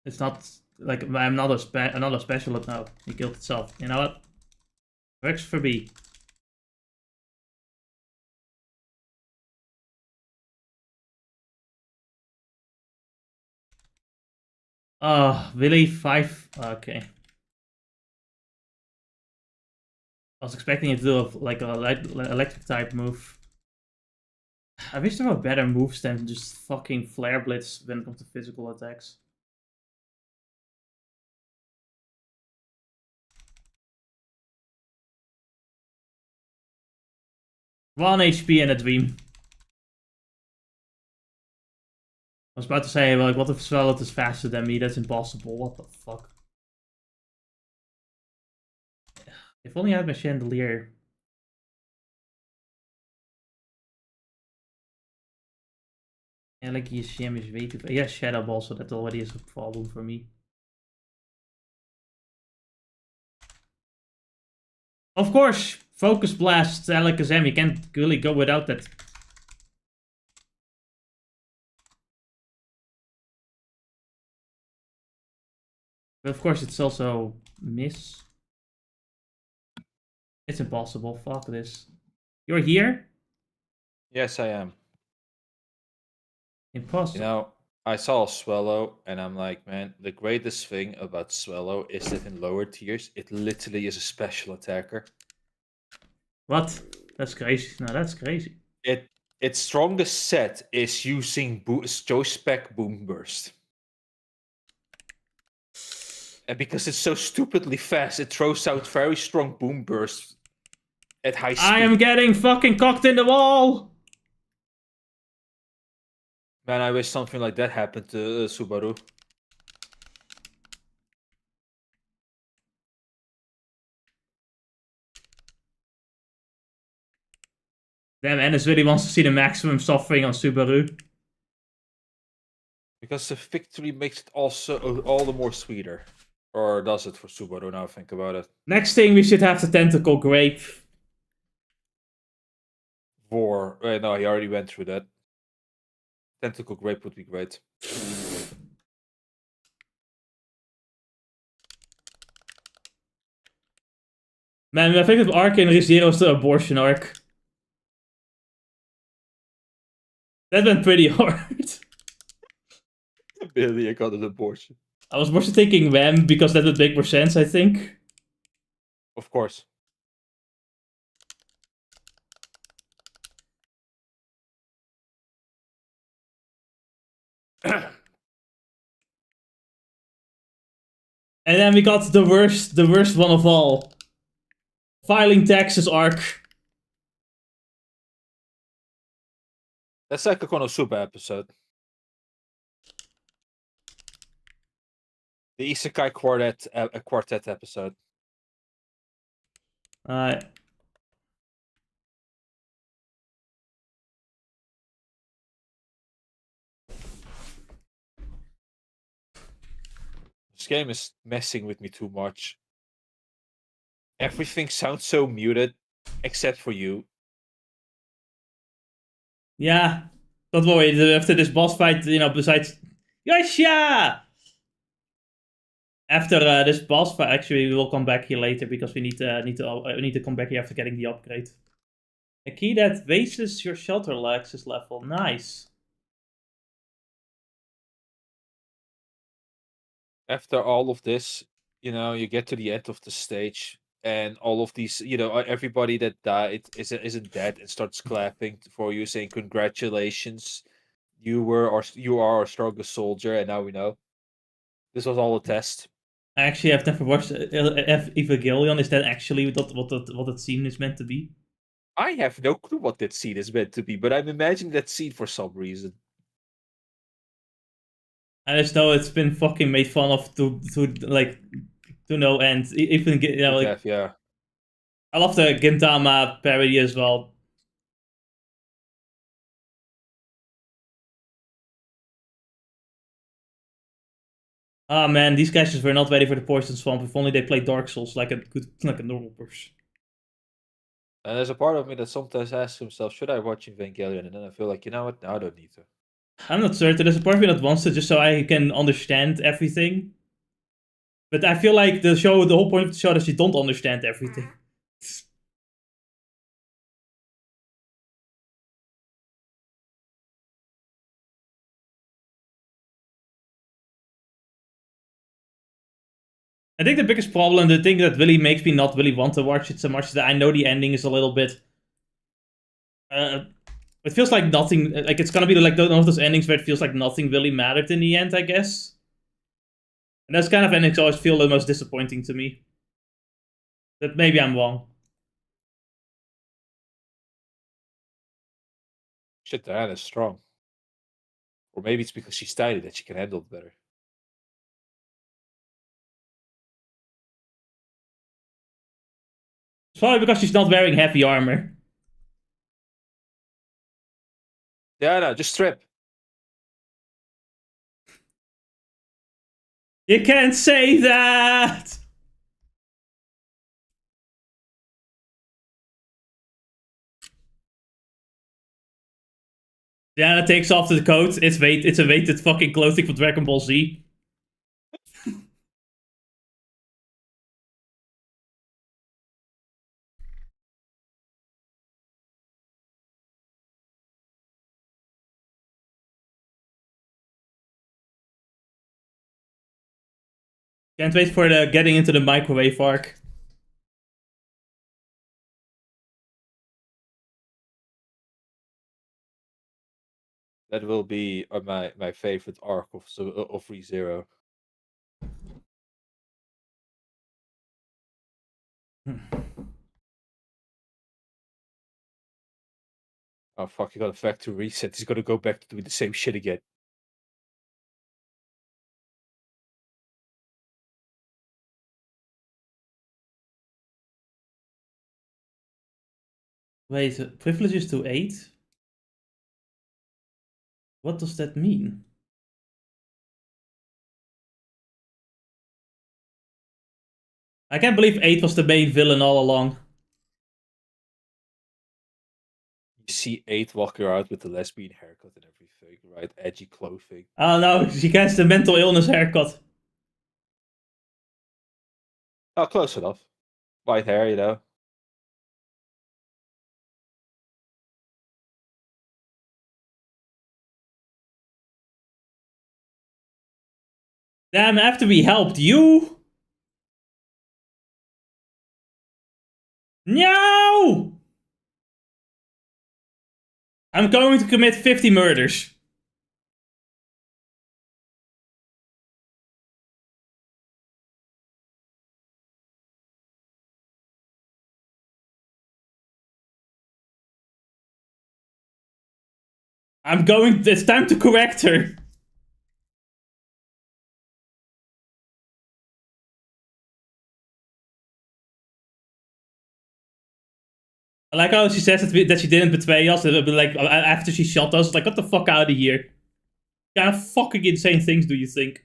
it's not like I'm not another special now. He killed itself. You know what? Works for B. Oh, Willy 5. Okay. I was expecting it to do like a electric type move. I wish there were better moves than just fucking Flare Blitz when it comes to physical attacks. One HP and a dream. I was about to say, like, what if Swallow is faster than me? That's impossible. What the fuck? If only I had my Chandelier. Yeah, like his shim is way too. Yeah, Shadow Ball, so that already is a problem for me. Of course, Focus Blast, Alakazam, you can't really go without that. But of course, it's also miss. It's impossible. Fuck this. You're here? Yes, I am. Impossible. I saw Swallow, and I'm like, man, the greatest thing about Swallow is that in lower tiers, it literally is a special attacker. What? That's crazy. No, that's crazy. Its strongest set is using Joe Spec Boom Burst. And because it's so stupidly fast, it throws out very strong Boom Bursts at high speed. I am getting fucking cocked in the wall! Man, I wish something like that happened to Subaru. Damn, Ennis really wants to see the maximum suffering on Subaru. Because the victory makes it also all the more sweeter. Or does it for Subaru, now I think about it. Next thing, we should have the Tentacle Grape. No, he already went through that. Tentacle Grape would be great. Man, my favorite arc in ReZero is the abortion arc. That went pretty hard. Billy, I got an abortion. I was more thinking Wham because that would make more sense, I think. Of course. And then we got the worst one of all. Filing taxes arc. That's like a Konosuba episode. The Isekai quartet episode. This game is messing with me too much. Everything sounds so muted, except for you. Yeah. Don't worry, after this boss fight, besides... Yosha! After this boss fight, actually, we will come back here later because we need to come back here after getting the upgrade. A key that raises your shelter access level. Nice. After all of this, you get to the end of the stage, and all of these, everybody that died isn't dead and starts clapping for you, saying congratulations, you are our strongest soldier, and now we know this was all a test. Actually, I've never watched Evangelion. Is that actually what that scene is meant to be? I have no clue what that scene is meant to be, but I'm imagining that scene for some reason. I just know it's been fucking made fun of to no end. Even Yeah. I love the Gintama parody as well. Ah man, these guys just were not ready for the Poison Swamp. If only they played Dark Souls like a normal person. And there's a part of me that sometimes asks himself, should I watch Evangelion? And then I feel like, you know what? No, I don't need to. I'm not certain. There's a part of me that wants to just so I can understand everything. But I feel like the whole point of the show is you don't understand everything. I think the biggest problem, the thing that really makes me not really want to watch it so much, is that I know the ending is a little bit... it feels like nothing... Like, it's gonna be like one of those endings where it feels like nothing really mattered in the end, I guess. And those kind of endings always feel the most disappointing to me. But maybe I'm wrong. Shit, Diana's strong. Or maybe it's because she's tiny that she can handle it better. It's probably because she's not wearing heavy armor. Yeah, no, just strip. You can't say that! Diana takes off the coat. It's a weighted fucking clothing for Dragon Ball Z. Can't wait for the getting into the microwave arc. That will be my favorite arc of ReZero. Oh fuck! He got a factory reset. He's gonna go back to doing the same shit again. Wait, privileges to 8? What does that mean? I can't believe 8 was the main villain all along. You see 8 walking around with the lesbian haircut and everything, right? Edgy clothing. Oh no, she gets the mental illness haircut. Oh, close enough. White hair, you know. Damn, after we helped you? No! I'm going to commit 50 murders. It's time to correct her. I like how she says that she didn't betray us. Like after she shot us, like what the fuck out of here? What kind of fucking insane things do you think?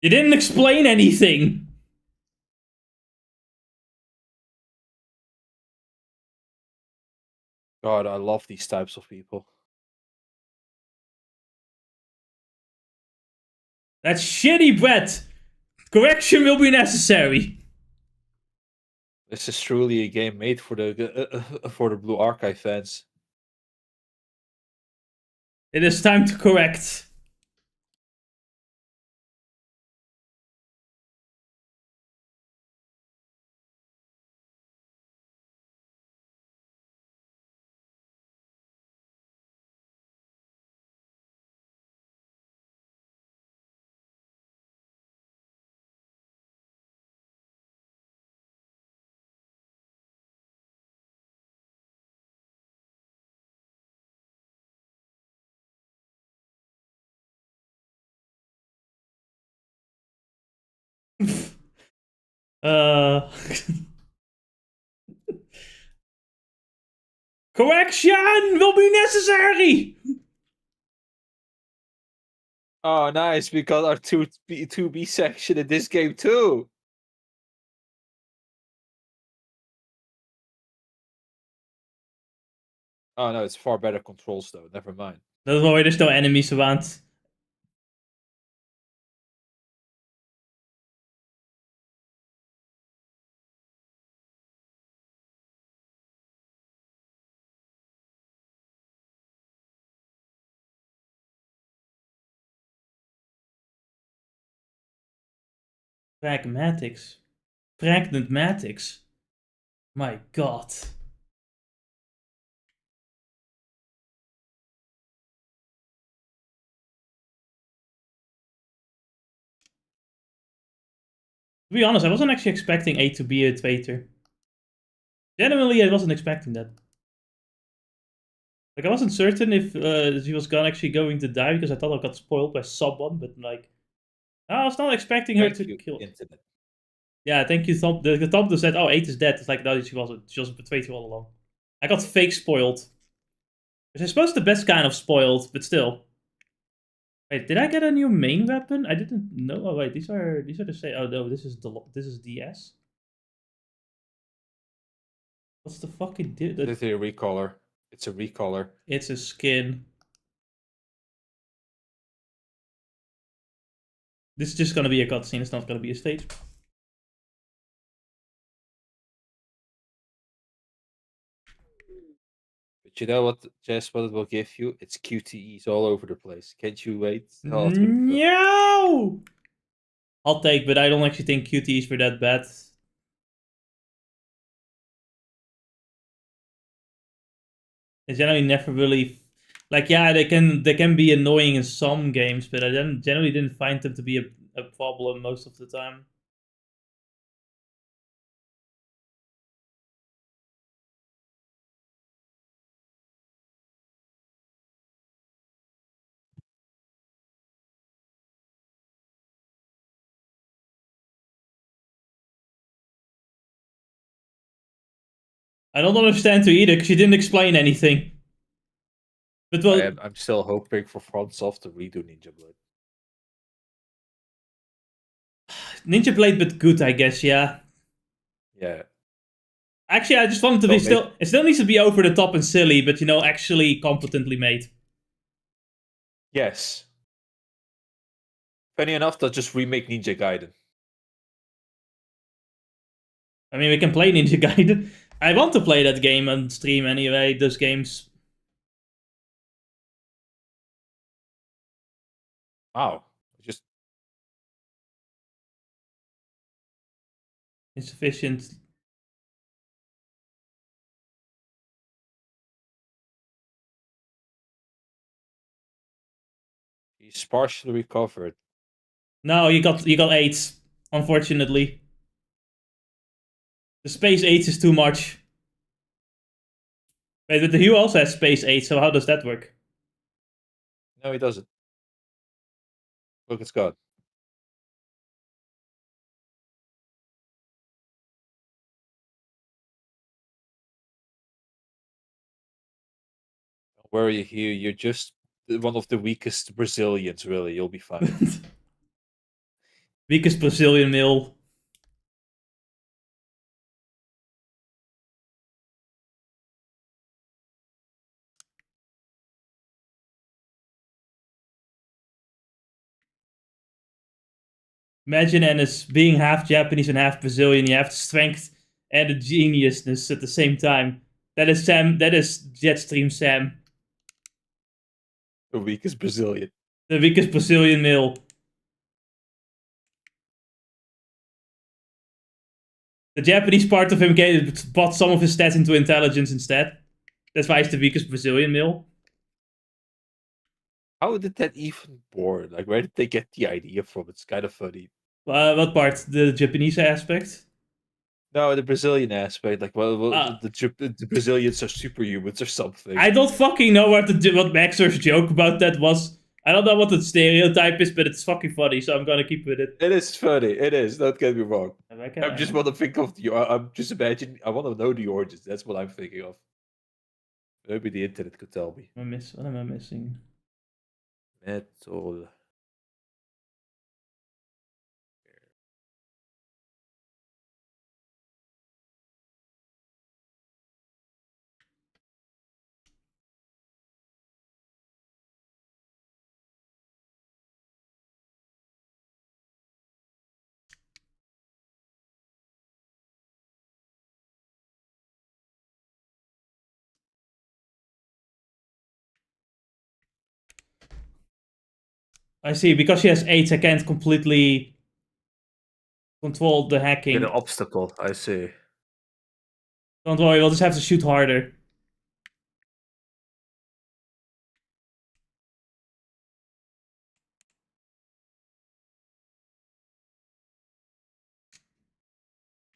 You didn't explain anything. God, I love these types of people. That's shitty, Brett. Correction will be necessary. This is truly a game made for the Blue Archive fans. It is time to correct. uh... Correction will be necessary. Oh, nice! We got our 2B section in this game too. Oh no, it's far better controls though. Never mind. Don't worry, there's no enemies around. Pragmatics. Pragmatics. My god. To be honest, I wasn't actually expecting 8 to be a traitor. Genuinely, I wasn't expecting that. Like, I wasn't certain if she was actually going to die because I thought I got spoiled by someone, but like, I was not expecting her to kill. Internet. Yeah, thank you, Tom. The Tom said, "Oh, 8 is dead." It's like, no, she wasn't. She was a traitor all along. I got fake spoiled. Which I suppose the best kind of spoiled, but still. Wait, did I get a new main weapon? I didn't know. Oh wait, these are the same. Oh no, this is DS. What's the fucking It's a recaller. It's a recaller. It's a skin. This is just gonna be a cutscene. It's not gonna be a stage. But you know what, Jess, what it will give you? It's QTEs all over the place. Can't you wait? Oh, it's gonna be fun. No! I'll take, but I don't actually think QTEs were that bad. They generally never really like, yeah, they can be annoying in some games, but I generally didn't find them to be a problem most of the time. I don't understand too either, because you didn't explain anything. But well, I'm still hoping for FromSoft to redo Ninja Blade. Ninja Blade, but good, I guess, yeah. Yeah. Actually, I just want it to be Don't make still. It still needs to be over the top and silly, but actually competently made. Yes. Funny enough, they'll just remake Ninja Gaiden. I mean, we can play Ninja Gaiden. I want to play that game on stream anyway. Those games. Wow. Just Insufficient. he's partially recovered. No, you got 8. Unfortunately, the space 8 is too much. Wait, but the Hugh also has space 8. So how does that work? No, he doesn't. Look, it's gone. Don't worry, Hugh. You're just one of the weakest Brazilians, really. You'll be fine. Weakest Brazilian male. Imagine Ennis being half Japanese and half Brazilian. You have the strength and the geniusness at the same time. That is Sam. That is Jetstream Sam, The weakest Brazilian. the weakest Brazilian male. The Japanese part of him bought some of his stats into intelligence instead. That's why he's the weakest Brazilian male. How did that even born? Like, where did they get the idea from? It's kind of funny. What part? The Japanese aspect? No, the Brazilian aspect, like, well, Uh, the Brazilians are superhumans or something. I don't fucking know what Maxer's joke about that was. I don't know what the stereotype is, but it's fucking funny, so I'm gonna keep with it. It is funny. It is. Don't get me wrong. Okay, I'm just want to think of the. I'm just imagining. I want to know the origins. That's what I'm thinking of. Maybe the internet could tell me. What am I missing? Metal. I see. Because she has 8, I can't completely control the Get an hacking. obstacle. I see. Don't worry, we'll just have to shoot harder.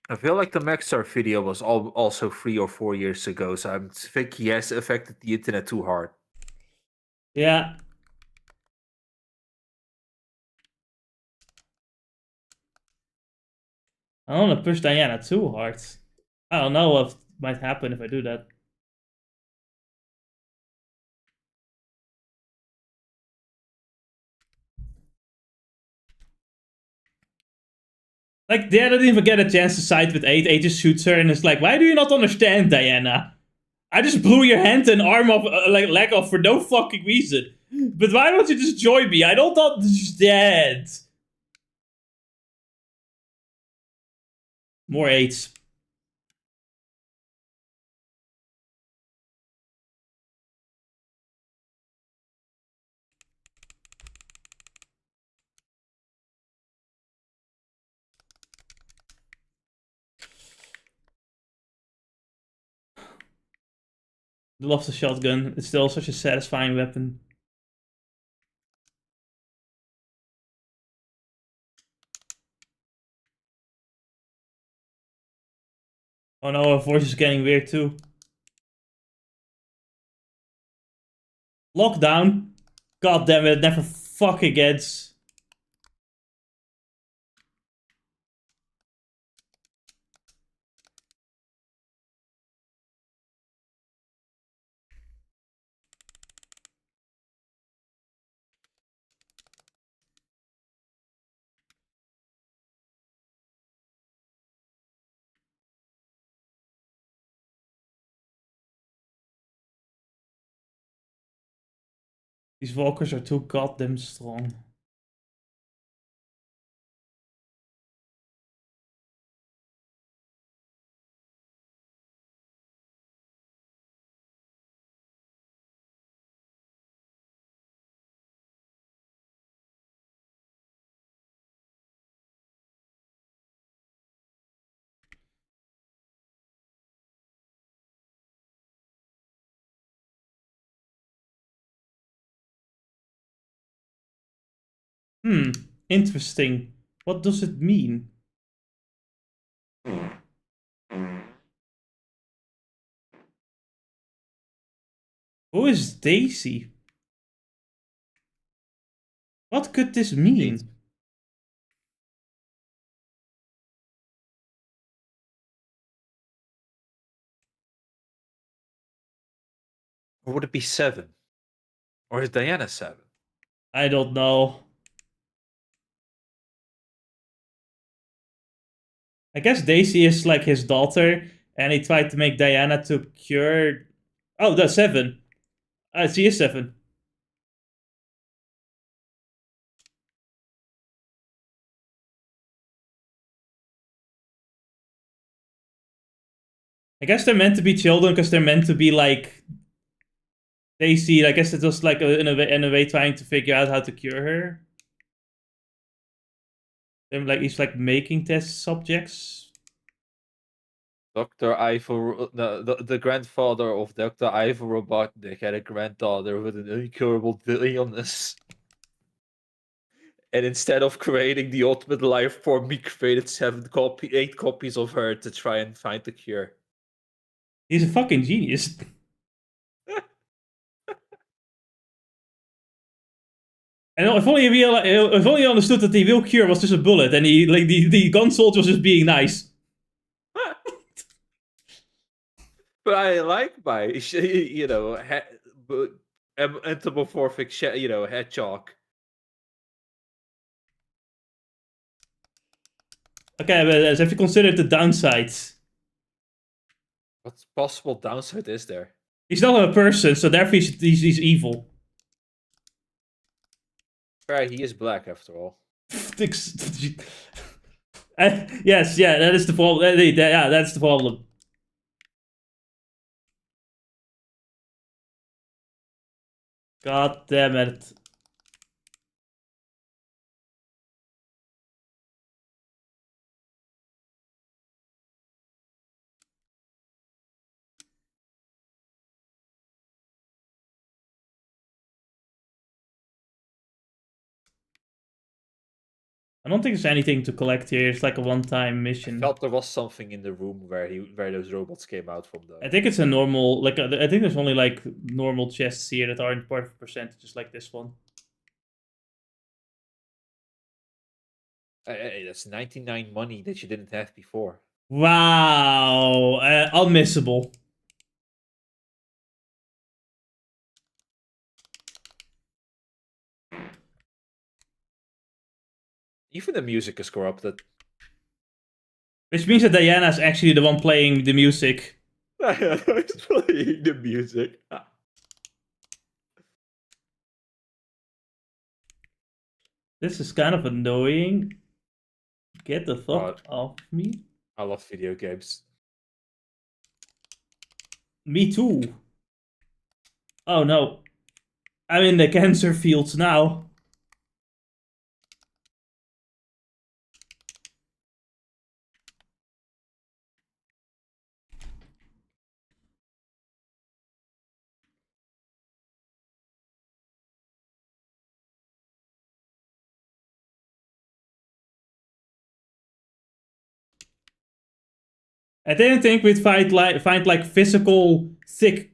I feel like the Maxstar video was also 3 or 4 years ago, so I think he has affected the internet too hard. Yeah. I don't want to push Diana too hard. I don't know what might happen if I do that. Like, they didn't even get a chance to side with 8. 8 just shoots her and is like, why do you not understand, Diana? I just blew your hand and arm off, like, leg off for no fucking reason. But why don't you just join me? I don't understand. More 8s. I love the shotgun. It's still such a satisfying weapon. Oh no, her voice is getting weird too. Lockdown. God damn it, it never fucking gets. These walkers are too goddamn strong. Hmm, interesting. What does it mean? Who is Daisy? What could this Indeed. mean? Or would it be 7? Or is Diana 7? I don't know. I guess Daisy is like his daughter, and he tried to make Diana to cure. Oh, the 7. She is 7. I guess they're meant to be children because they're meant to be like Daisy. I guess it's just like in a way trying to figure out how to cure her. And like he's like making test subjects. Dr. Ivor, the grandfather of Dr. Ivor Robotnik had a granddaughter with an incurable illness. And instead of creating the ultimate life form, he created 8 copies of her to try and find the cure. He's a fucking genius. And if only he understood that the real cure was just a bullet, and he like the gun soldier was just being nice. But I like my, anthropomorphic, hedgehog. Okay, but have you considered the downsides? What possible downside is there? He's not a person, so therefore he's evil. Right, he is black after all. Yes, yeah, that is the problem. Yeah, that's the problem. God damn it. I don't think there's anything to collect here. It's like a one-time I mission. felt there was something in the room where those robots came out from, though. I think it's a normal, like, I think there's only like normal chests here that aren't part of percentages like this one. Hey, that's 99 money that you didn't have before. Wow, unmissable. Even the music is corrupted. Which means that Diana's actually the one playing the music. He's playing the music. This is kind of annoying. Get the fuck God. off me. I love video games. Me too. Oh no. I'm in the cancer fields now. I didn't think we'd find like physical thick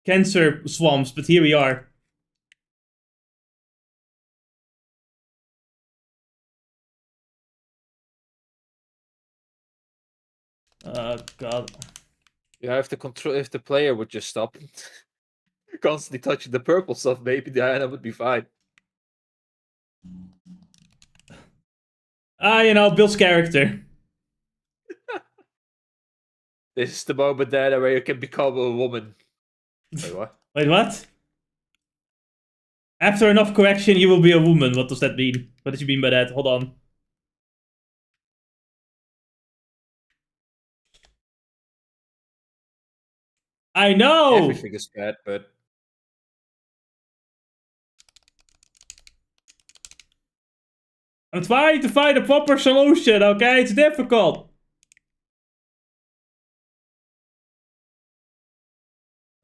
cancer swamps, but here we are. God. Yeah, if the player would just stop constantly touching the purple stuff, maybe Diana would be fine. You know, Bill's character. This is the moment, Diana, where you can become a woman. Wait, what? Wait, what? After enough correction, you will be a woman. What does that mean? What did you mean by that? Hold on. I know! Everything is bad, but... I'm trying to find a proper solution, okay? It's difficult.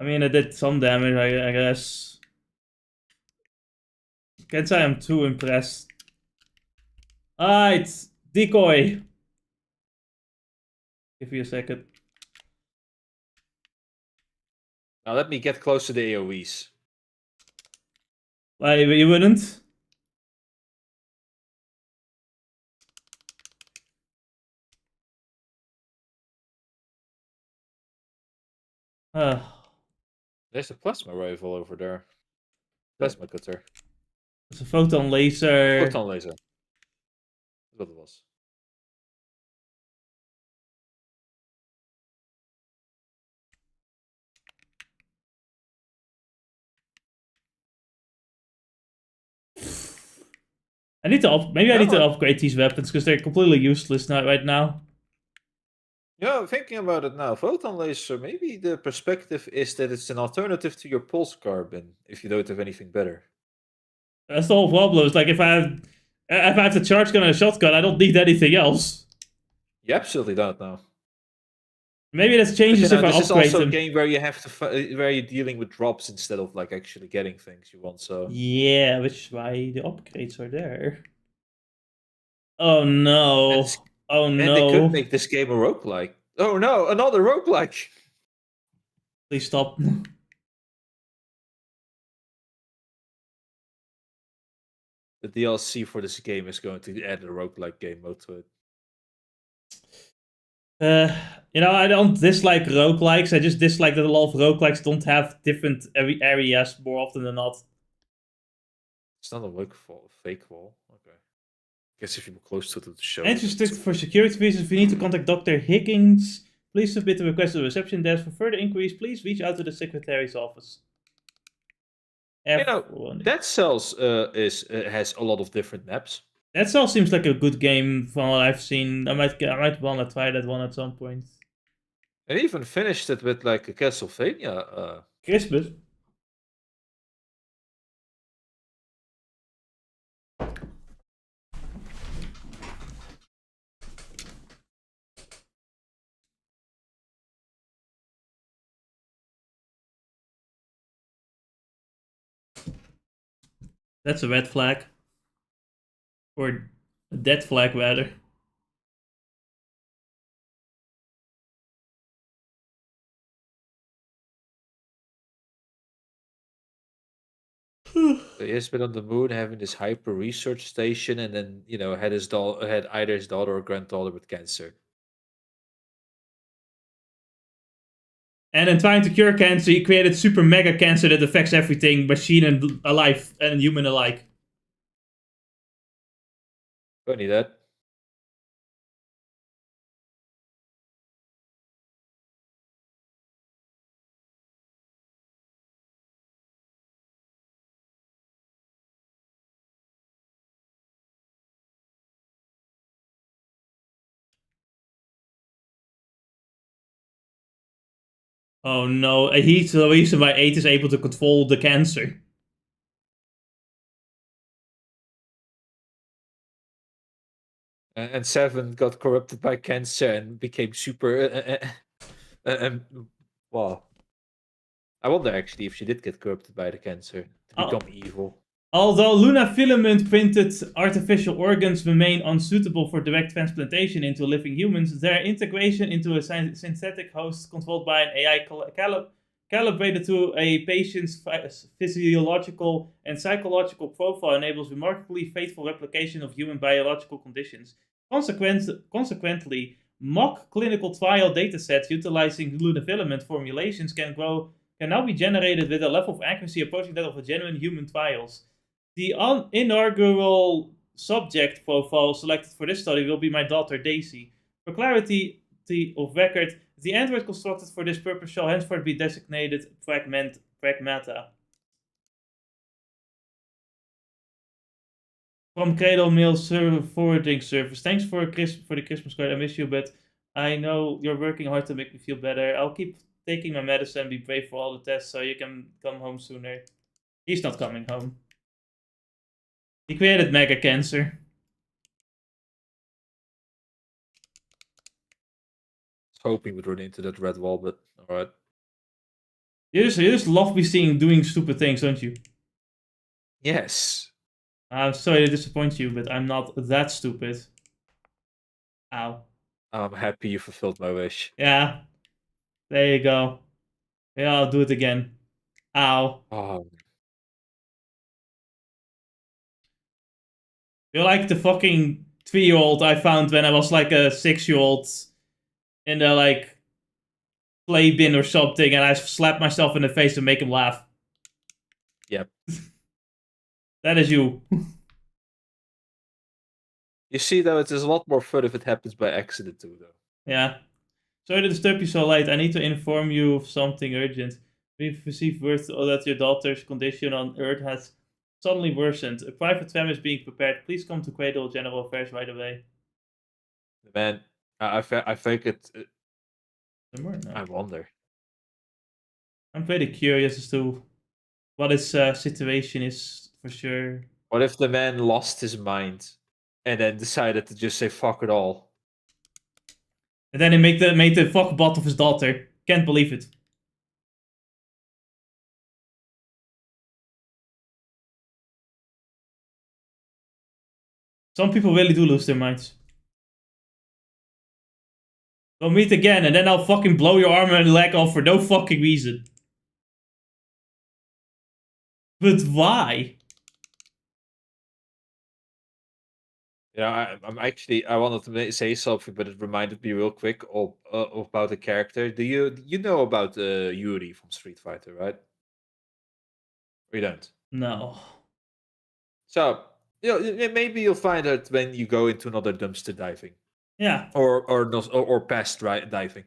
I mean, I did some damage, I guess. Can't say I'm too impressed. Alright, decoy. Give me a second. Now let me get close to the AoEs. Why, you wouldn't? There's a plasma rifle over there. Plasma cutter. It's a photon laser. Photon laser. That's what it was. I need to maybe I need to upgrade these weapons because they're completely useless right now. Yeah, thinking about it now, photon laser, maybe the perspective is that it's an alternative to your pulse carbon if you don't have anything better. That's the whole problem. It's like if I have the charge gun and a shotgun, I don't need anything else. You absolutely don't know. Maybe that changes if I upgrade them. This is also a game where you have to where you're dealing with drops instead of like actually getting things you want. So yeah, which is why the upgrades are there. Oh no! Oh no! And they could make this game a roguelike. Oh no! Another roguelike. Please stop. The DLC for this game is going to add a roguelike game mode to it. You know, I don't dislike roguelikes. I just dislike that a lot of roguelikes don't have different areas more often than not. It's not a fake wall. Okay. I guess if you're close to the show. Interested for security reasons, we need to contact Dr. Higgins. Please submit a request to the reception desk. For further inquiries, please reach out to the secretary's office. You know, Dead Cells has a lot of different maps. Dead Cells seems like a good game from what I've seen. I might want to try that one at some point. I even finished it with like a Castlevania. Christmas. That's a red flag. Or a dead flag, rather. He has been on the moon having this hyper research station, and then had either his daughter or granddaughter with cancer. And in trying to cure cancer, he created super mega cancer that affects everything, machine and alive and human alike. Funny that. Oh no, he's the reason why 8 is able to control the cancer. And 7 got corrupted by cancer and became super. Well, I wonder actually if she did get corrupted by the cancer to become evil. Although lunar filament printed artificial organs remain unsuitable for direct transplantation into living humans, their integration into a synthetic host controlled by an AI calibrated to a patient's physiological and psychological profile enables remarkably faithful replication of human biological conditions. Consequently, mock clinical trial datasets utilizing lunar filament formulations can now be generated with a level of accuracy approaching that of genuine human trials. The inaugural subject profile selected for this study will be my daughter Daisy. For clarity of record, the android constructed for this purpose shall henceforth be designated Pragmata. From Cradle Mail Forwarding Service. Thanks for the Christmas card. I miss you, but I know you're working hard to make me feel better. I'll keep taking my medicine, be brave for all the tests so you can come home sooner. He's not coming home. He created mega cancer. Hoping we'd run into that red wall, but alright. You just love me seeing doing stupid things, don't you? Yes. I'm sorry to disappoint you, but I'm not that stupid. Ow. I'm happy you fulfilled my wish. Yeah. There you go. Yeah, I'll do it again. Ow. Oh. You're like the fucking 3-year-old I found when I was like a 6-year-old in the like play bin or something, and I slapped myself in the face to make him laugh. Yep. That is you. You see, though, it is a lot more fun if it happens by accident, too, though. Yeah. Sorry to disturb you so late. I need to inform you of something urgent. We've received word that your daughter's condition on Earth has suddenly worsened. A private tram is being prepared. Please come to Cradle General Affairs right away. Man, I think it. No. I wonder. I'm pretty curious as to what his situation is for sure. What if the man lost his mind and then decided to just say fuck it all? And then he made the fuck bot of his daughter. Can't believe it. Some people really do lose their minds. We'll meet again, and then I'll fucking blow your arm and leg off for no fucking reason. But why? Yeah, I'm actually. I wanted to say something, but it reminded me real quick about the character. Do you know about Yuri from Street Fighter, right? Or you don't? No. So maybe you'll find out when you go into another dumpster diving. Yeah. Or past diving.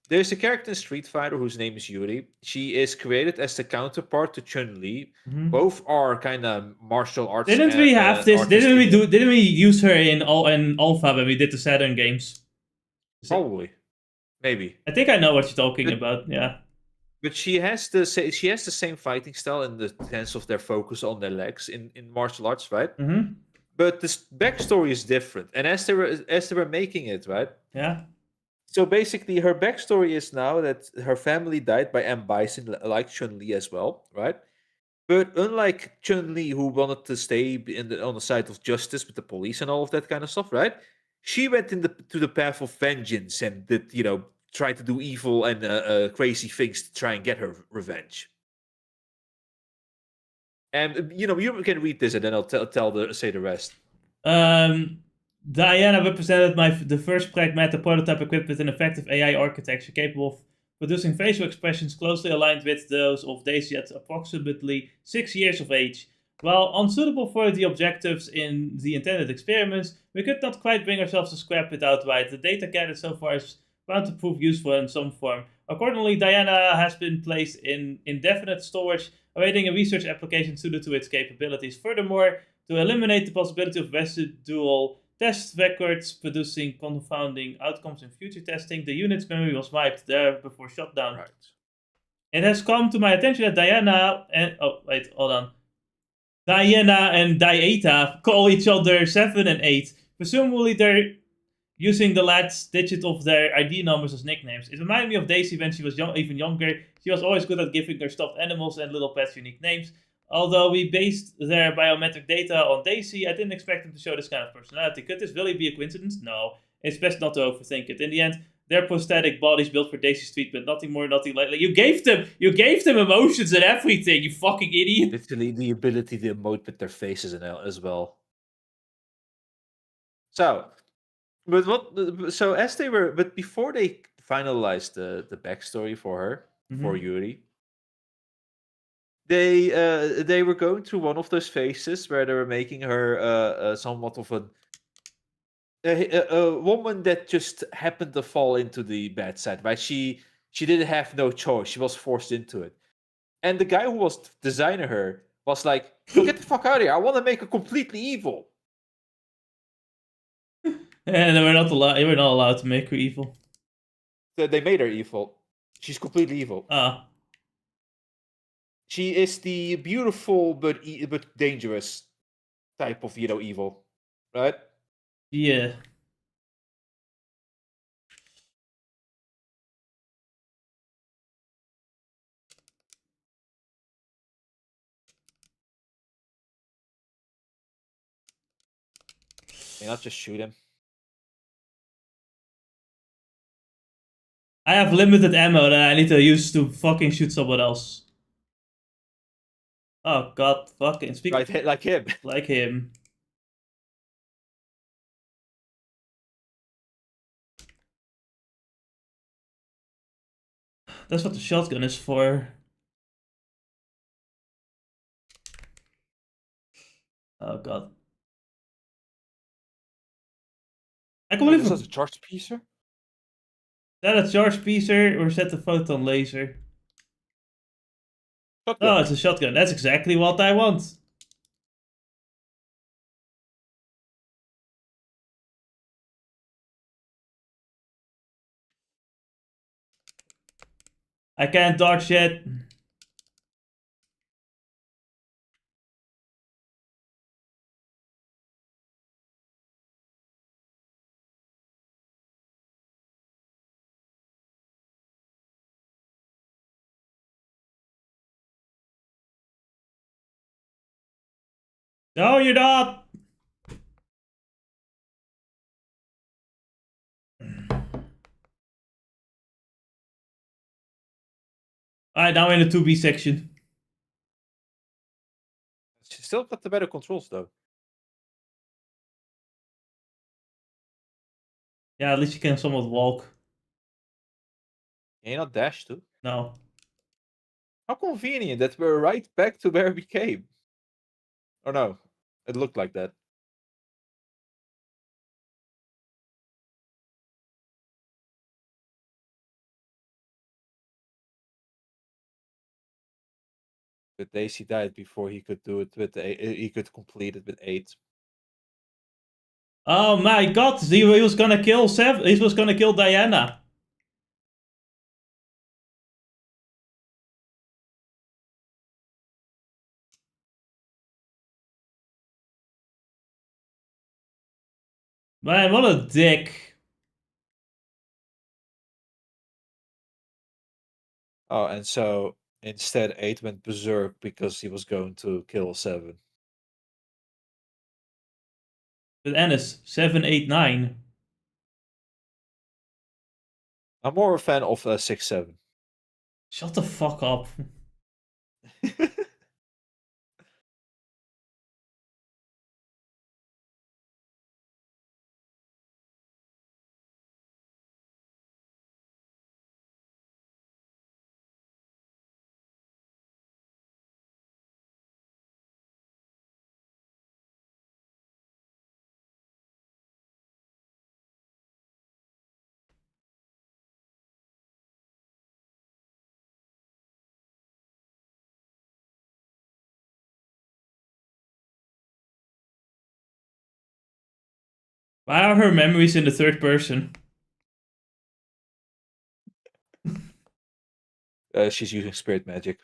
There's a character in Street Fighter whose name is Yuri. She is created as the counterpart to Chun-Li. Mm-hmm. Both are kind of martial arts. Didn't we have this? Didn't we use her in Alpha when we did the Saturn games? Probably, maybe. I think I know what you're talking about. Yeah. But she has the same fighting style in the sense of their focus on their legs in martial arts, right? Mm-hmm. But this backstory is different. And as they were making it, right? Yeah. So basically, her backstory is now that her family died by M. Bison, like Chun-Li as well, right? But unlike Chun-Li, who wanted to stay on the side of justice with the police and all of that kind of stuff, right? She went to the path of vengeance and did, try to do evil and crazy things to try and get her revenge. And you can read this, and then I'll say the rest. Diana represented the first Pragmata prototype equipped with an effective AI architecture capable of producing facial expressions closely aligned with those of Daisy at approximately 6 years of age. While unsuitable for the objectives in the intended experiments, we could not quite bring ourselves to scrap it outright. The data gathered so far is bound to prove useful in some form. Accordingly, Diana has been placed in indefinite storage, awaiting a research application suited to its capabilities. Furthermore, to eliminate the possibility of residual test records producing confounding outcomes in future testing, the unit's memory was wiped there before shutdown. Right. It has come to my attention that Diana and oh wait, hold on. Diana and Dieta call each other 7 and 8. Presumably they're using the last digit of their ID numbers as nicknames. It reminded me of Daisy when she was even younger. She was always good at giving her stuffed animals and little pets unique names. Although we based their biometric data on Daisy, I didn't expect them to show this kind of personality. Could this really be a coincidence? No. It's best not to overthink it. In the end, their prosthetic bodies built for Daisy's treatment, nothing more, nothing less. Like, you gave them emotions and everything, you fucking idiot. Literally the ability to emote with their faces and as well. So, but what? So as they were, but before they finalized the backstory for her, for Yuri, they were going through one of those phases where they were making her somewhat of a woman that just happened to fall into the bad side, right? She didn't have no choice; she was forced into it. And the guy who was designing her was like, "Yo, get the fuck out of here! I want to make her completely evil." And we're not allowed. We're not allowed to make her evil. So they made her evil. She's completely evil. Ah. She is the beautiful but dangerous type of evil, right? Yeah. May not just shoot him. I have limited ammo that I need to use to fucking shoot someone else. Oh god, fucking speak Right, like him. like him. That's what the shotgun is for. Oh god. I can't believe This is a charge piecer. Is that a charge piecer or is that the photon laser? Shotgun. Oh, it's a shotgun. That's exactly what I want. I can't dodge yet. No, you're not. Alright, now we're in the 2B section. She still got the better controls though. Yeah, at least you can somewhat walk. Can you not dash too? No. How convenient that we're right back to where we came. Or no, it looked like that. But Daisy died before he could do it with he could complete it with 8. Oh my god, he was gonna kill He was gonna kill Diana. Man, what a dick. Oh, and so instead 8 went berserk because he was going to kill 7. With Ennis, 7, 8, 9. I'm more a fan of 6, 7. Shut the fuck up. Why are her memories in the third person? she's using spirit magic.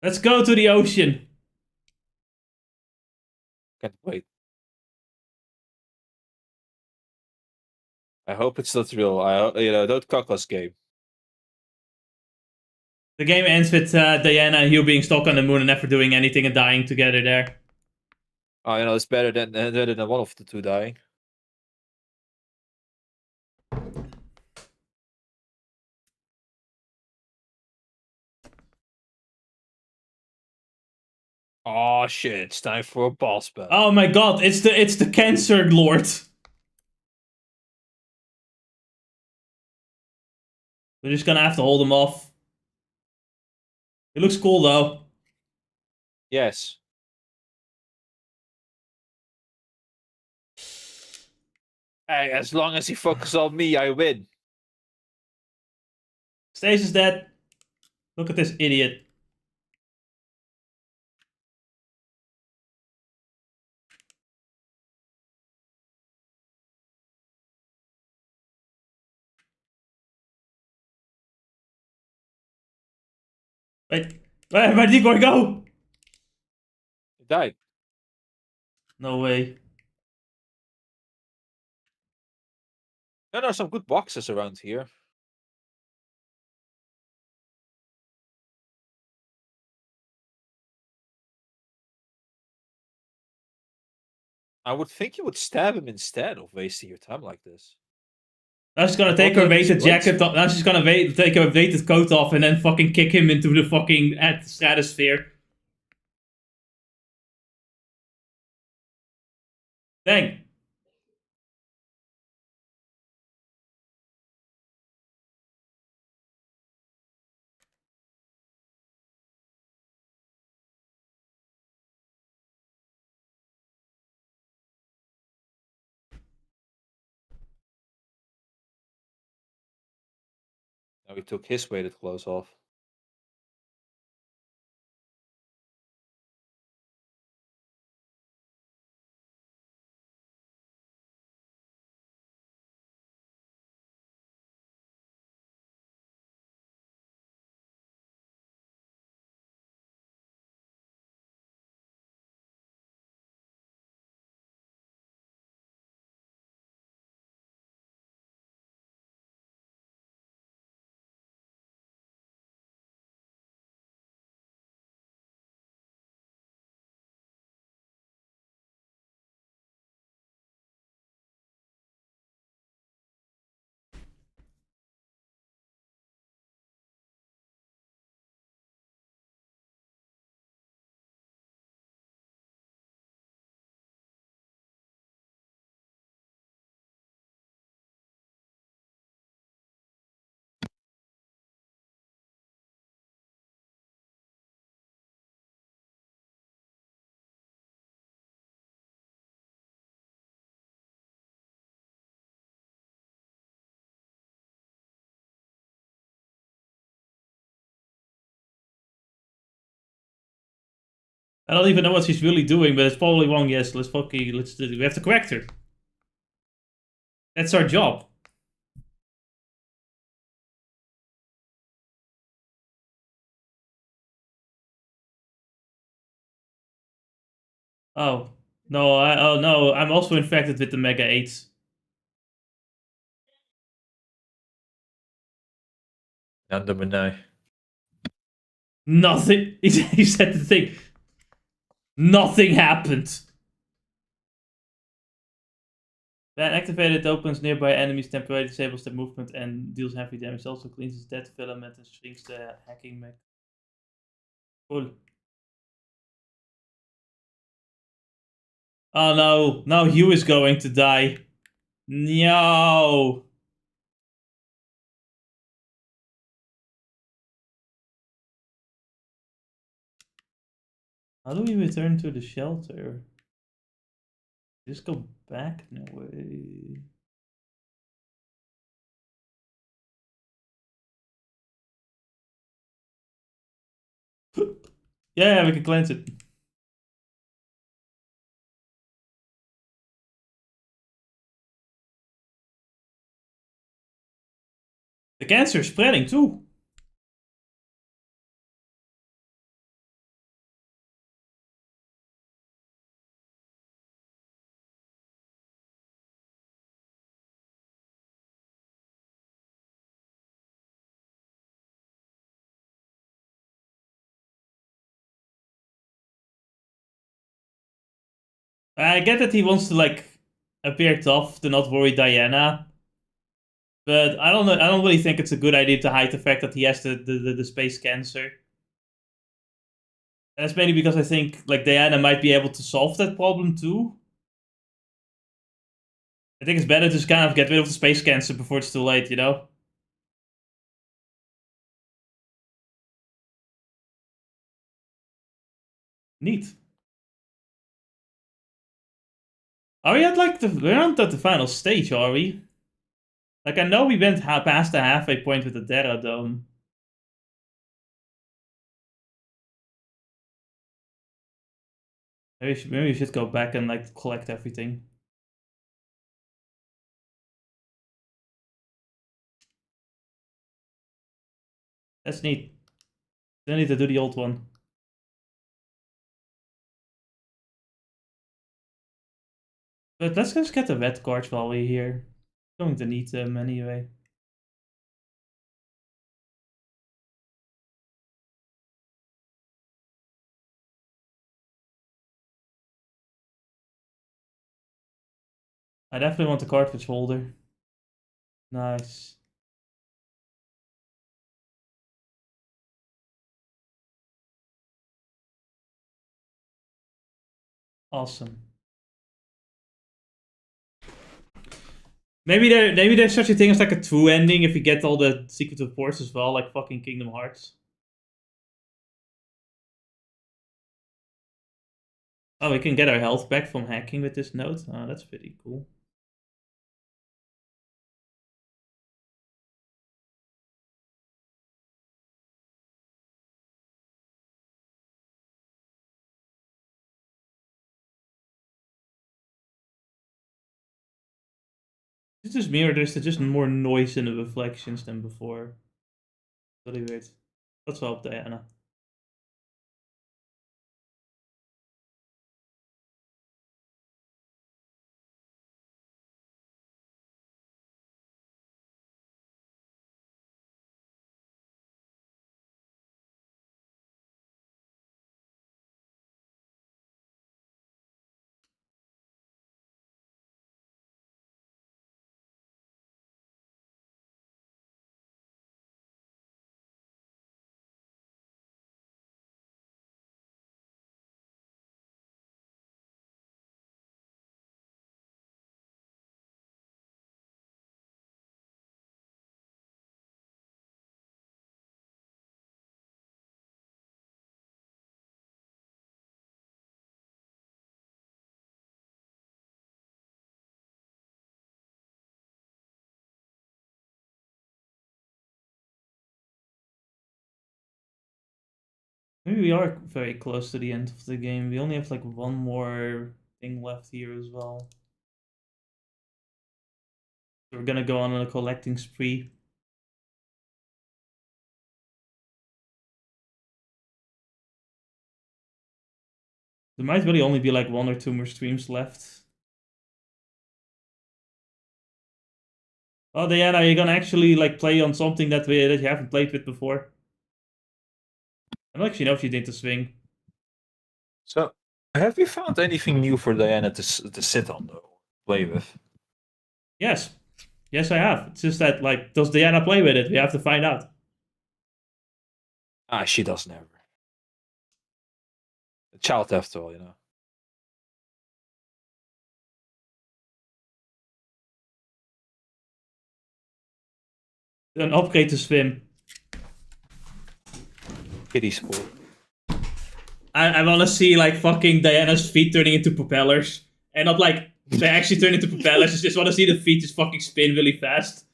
Let's go to the ocean. Can't wait. I hope it's not real. Don't cock us, game. The game ends with Diana and Hugh being stuck on the moon and never doing anything and dying together there. Oh, it's better than one of the two dying. Oh shit! It's time for a boss battle. Oh my god! It's the Cancer Lord. We're just gonna have to hold him off. It looks cool though. Yes. Hey, as long as he focuses on me, I win. Stasis dead. Look at this idiot. Wait, where did he go? He died. No way. There are some good boxes around here. I would think you would stab him instead of wasting your time like this. Now she's gonna take her weighted explodes. jacket off. Now she's gonna take her weighted coat off and then fucking kick him into the fucking stratosphere. Dang. Now he took his weighted clothes off. I don't even know what she's really doing, but it's probably wrong. Yes, let's do. We have to correct her. That's our job. Oh no! Oh no! I'm also infected with the Mega 8s. Number 9. Nothing. He said the thing. Nothing happened. When activated, it opens nearby enemies, temporarily disables their movement, and deals heavy damage. Also cleans its dead filament and shrinks the hacking mech. Cool. Oh no! Now Hugh is going to die. No. How do we return to the shelter? Just go back? No way. Yeah, we can cleanse it. The cancer is spreading too. I get that he wants to like appear tough to not worry Diana, but I don't know. I don't really think it's a good idea to hide the fact that he has the space cancer. And that's mainly because I think like Diana might be able to solve that problem too. I think it's better to just kind of get rid of the space cancer before it's too late, you know? Neat. Are we at like we're not at the final stage, are we? Like I know we went past the halfway point with the Terra Dome. Maybe we should go back and like collect everything. That's neat. Don't need to do the old one. But let's just get the red cards while we're here. Going to need them anyway. I definitely want the cartridge holder. Nice. Awesome. Maybe there's such a thing as like a true ending if you get all the secret reports as well, like fucking Kingdom Hearts. Oh, we can get our health back from hacking with this note. Oh, that's pretty cool. Is it just me or there's just more noise in the reflections than before? Really weird. Let's hope, Diana. Maybe we are very close to the end of the game. We only have like one more thing left here as well. So we're gonna go on a collecting spree. There might really only be like one or two more streams left. Oh, Diana, you're gonna actually like play on something that you haven't played with before. I don't actually know if you did the swing. So, have you found anything new for Diana to sit on though, play with? Yes, yes, I have. It's just that like, does Diana play with it? We have to find out. Ah, she does never. A child after all, you know. An upgrade to swim. Kiddie sport. I want to see like fucking Diana's feet turning into propellers, and not like they actually turn into propellers. I just want to see the feet just fucking spin really fast.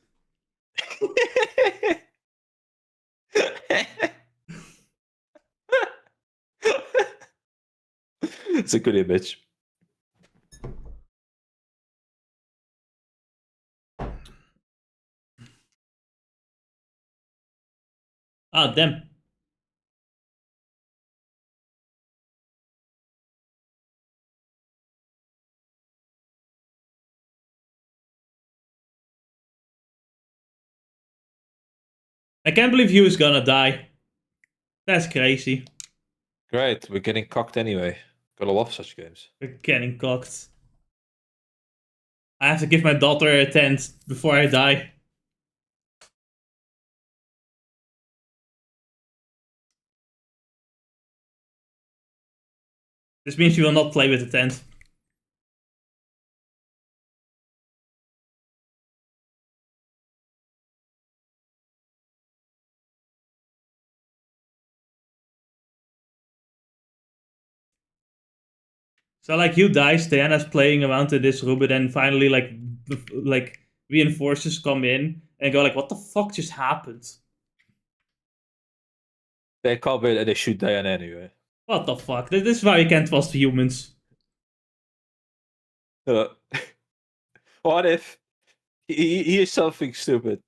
It's a good image. Ah, damn. I can't believe Hugh is gonna die. That's crazy. Great, we're getting cocked anyway. Gotta love such games. We're getting cocked. I have to give my daughter a tent before I die. This means you will not play with the tent. So like Hugh dies, Diana's playing around in this room, but then finally like reinforcers come in and go like, what the fuck just happened? They come in and they shoot Diana anyway. What the fuck? This is why we can't trust humans. Uh, what if here's something stupid?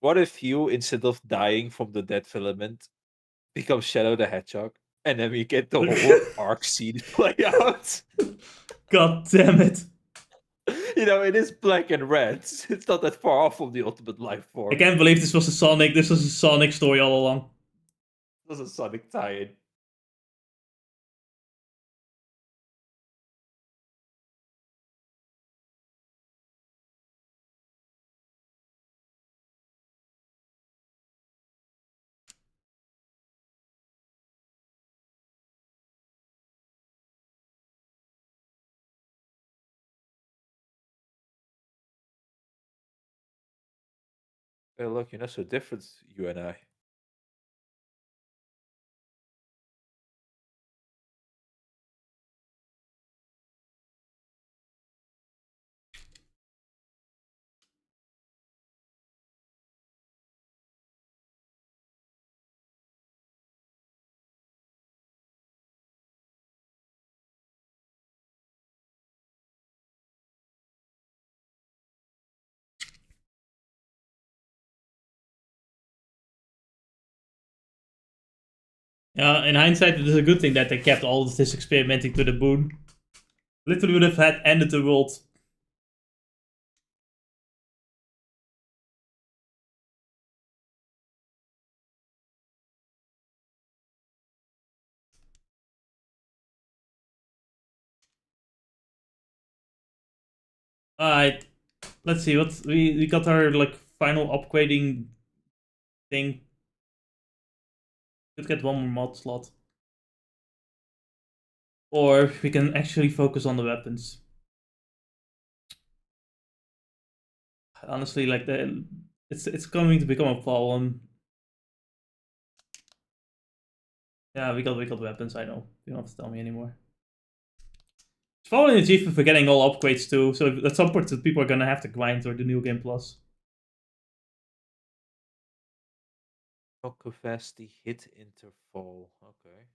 What if you, instead of dying from the dead filament, become Shadow the Hedgehog, and then we get the whole arc scene play out? God damn it. You know, it is black and red. It's not that far off from the ultimate life I form. can't believe this was a Sonic story all along. It was a Sonic tie-in. Hey, look, you're not so different, you and I. In hindsight, it is a good thing that they kept all of this experimenting to the boon. Literally would have had ended the world. Alright, let's see what we got our like final upgrading thing. Could get one more mod slot. Or we can actually focus on the weapons. Honestly, like it's going to become a problem. Yeah, we got weapons, I know. You don't have to tell me anymore. It's probably an achievement for getting all upgrades too, so at some point people are gonna have to grind or the New Game Plus. Capacity hit interval. Okay.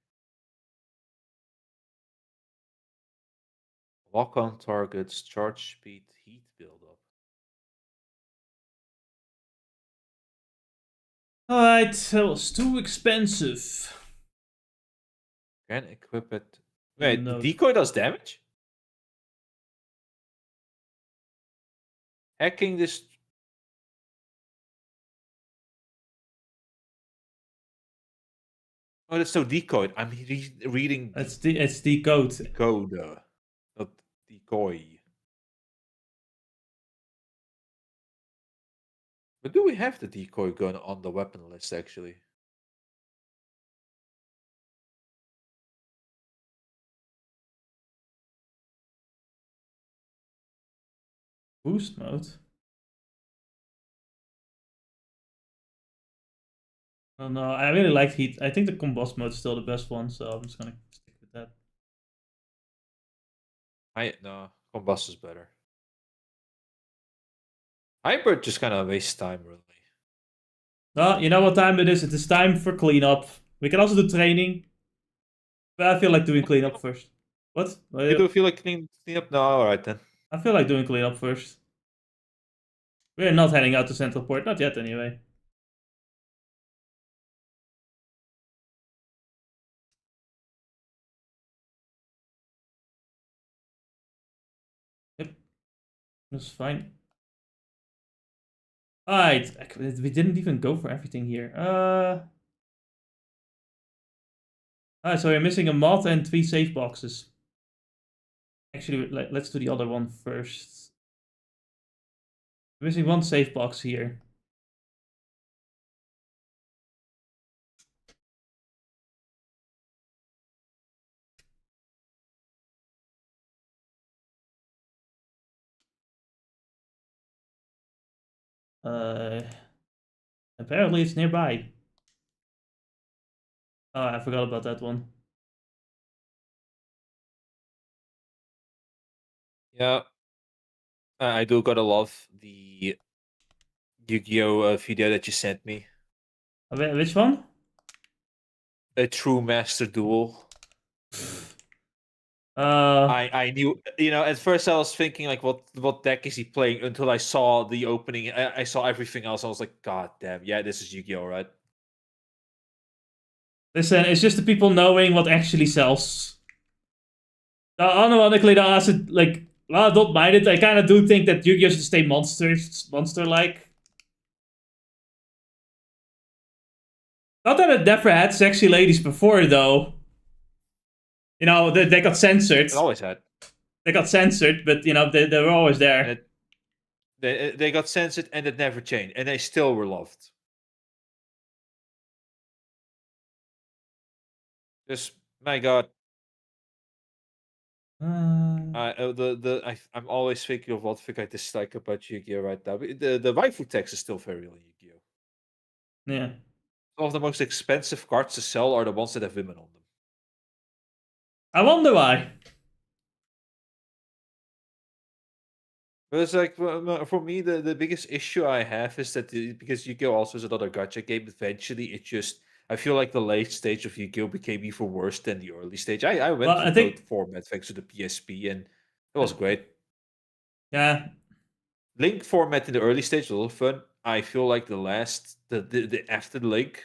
Lock on targets, charge speed, heat buildup. Alright, that was too expensive. Can equip it. Wait, the No. decoy does damage? Hacking this. Oh, that's so decoy. I'm reading It's decode. decoder, not decoy. But do we have the decoy gun on the weapon list actually? Boost mode. Oh no, I really liked Heat. I think the combust mode is still the best one, so I'm just gonna stick with that. No, combust is better. Hybrid just kind of wastes time, really. Well, you know what time it is? It is time for cleanup. We can also do training, but I feel like doing cleanup first. What? You do feel like clean up? No, all right then. I feel like doing cleanup first. We're not heading out to Central Port, not yet anyway. Yep, that's fine. Alright, we didn't even go for everything here. Alright, so we're missing a mod and 3 safe boxes. Actually, let's do the other one first. We're missing 1 safe box here. Uh, Apparently it's nearby. Oh, I forgot about that one. Yeah, I do gotta love the Yu-Gi-Oh video that you sent me. Which one? A true master duel. Uh, I knew, at first I was thinking like what deck is he playing until I saw the opening. I saw everything else. I was like, God damn, yeah, this is Yu-Gi-Oh, right? Listen, it's just the people knowing what actually sells. Unironically, though, as it, like, well, I don't mind it. I kind of do think that Yu-Gi-Oh should stay monster-like. Not that it never had sexy ladies before, though. You know, they got censored. It always had. They got censored, but, you know, they were always And there. they got censored and it never changed. And they still were loved. Just, my God. I'm always thinking of what thing I dislike about Yu-Gi-Oh right now. The waifu text is still very real in Yu-Gi-Oh. Yeah. Some of the most expensive cards to sell are the ones that have women on them. I wonder why. But it's like for me, the biggest issue I have is that because Yu-Gi-Oh also is another gacha game. Eventually, it just I feel like the late stage of Yu-Gi-Oh became even worse than the early stage. I went Well, through I both think... format thanks to the PSP, and it was great. Yeah. Link format in the early stage was a little fun. I feel like the after the Link,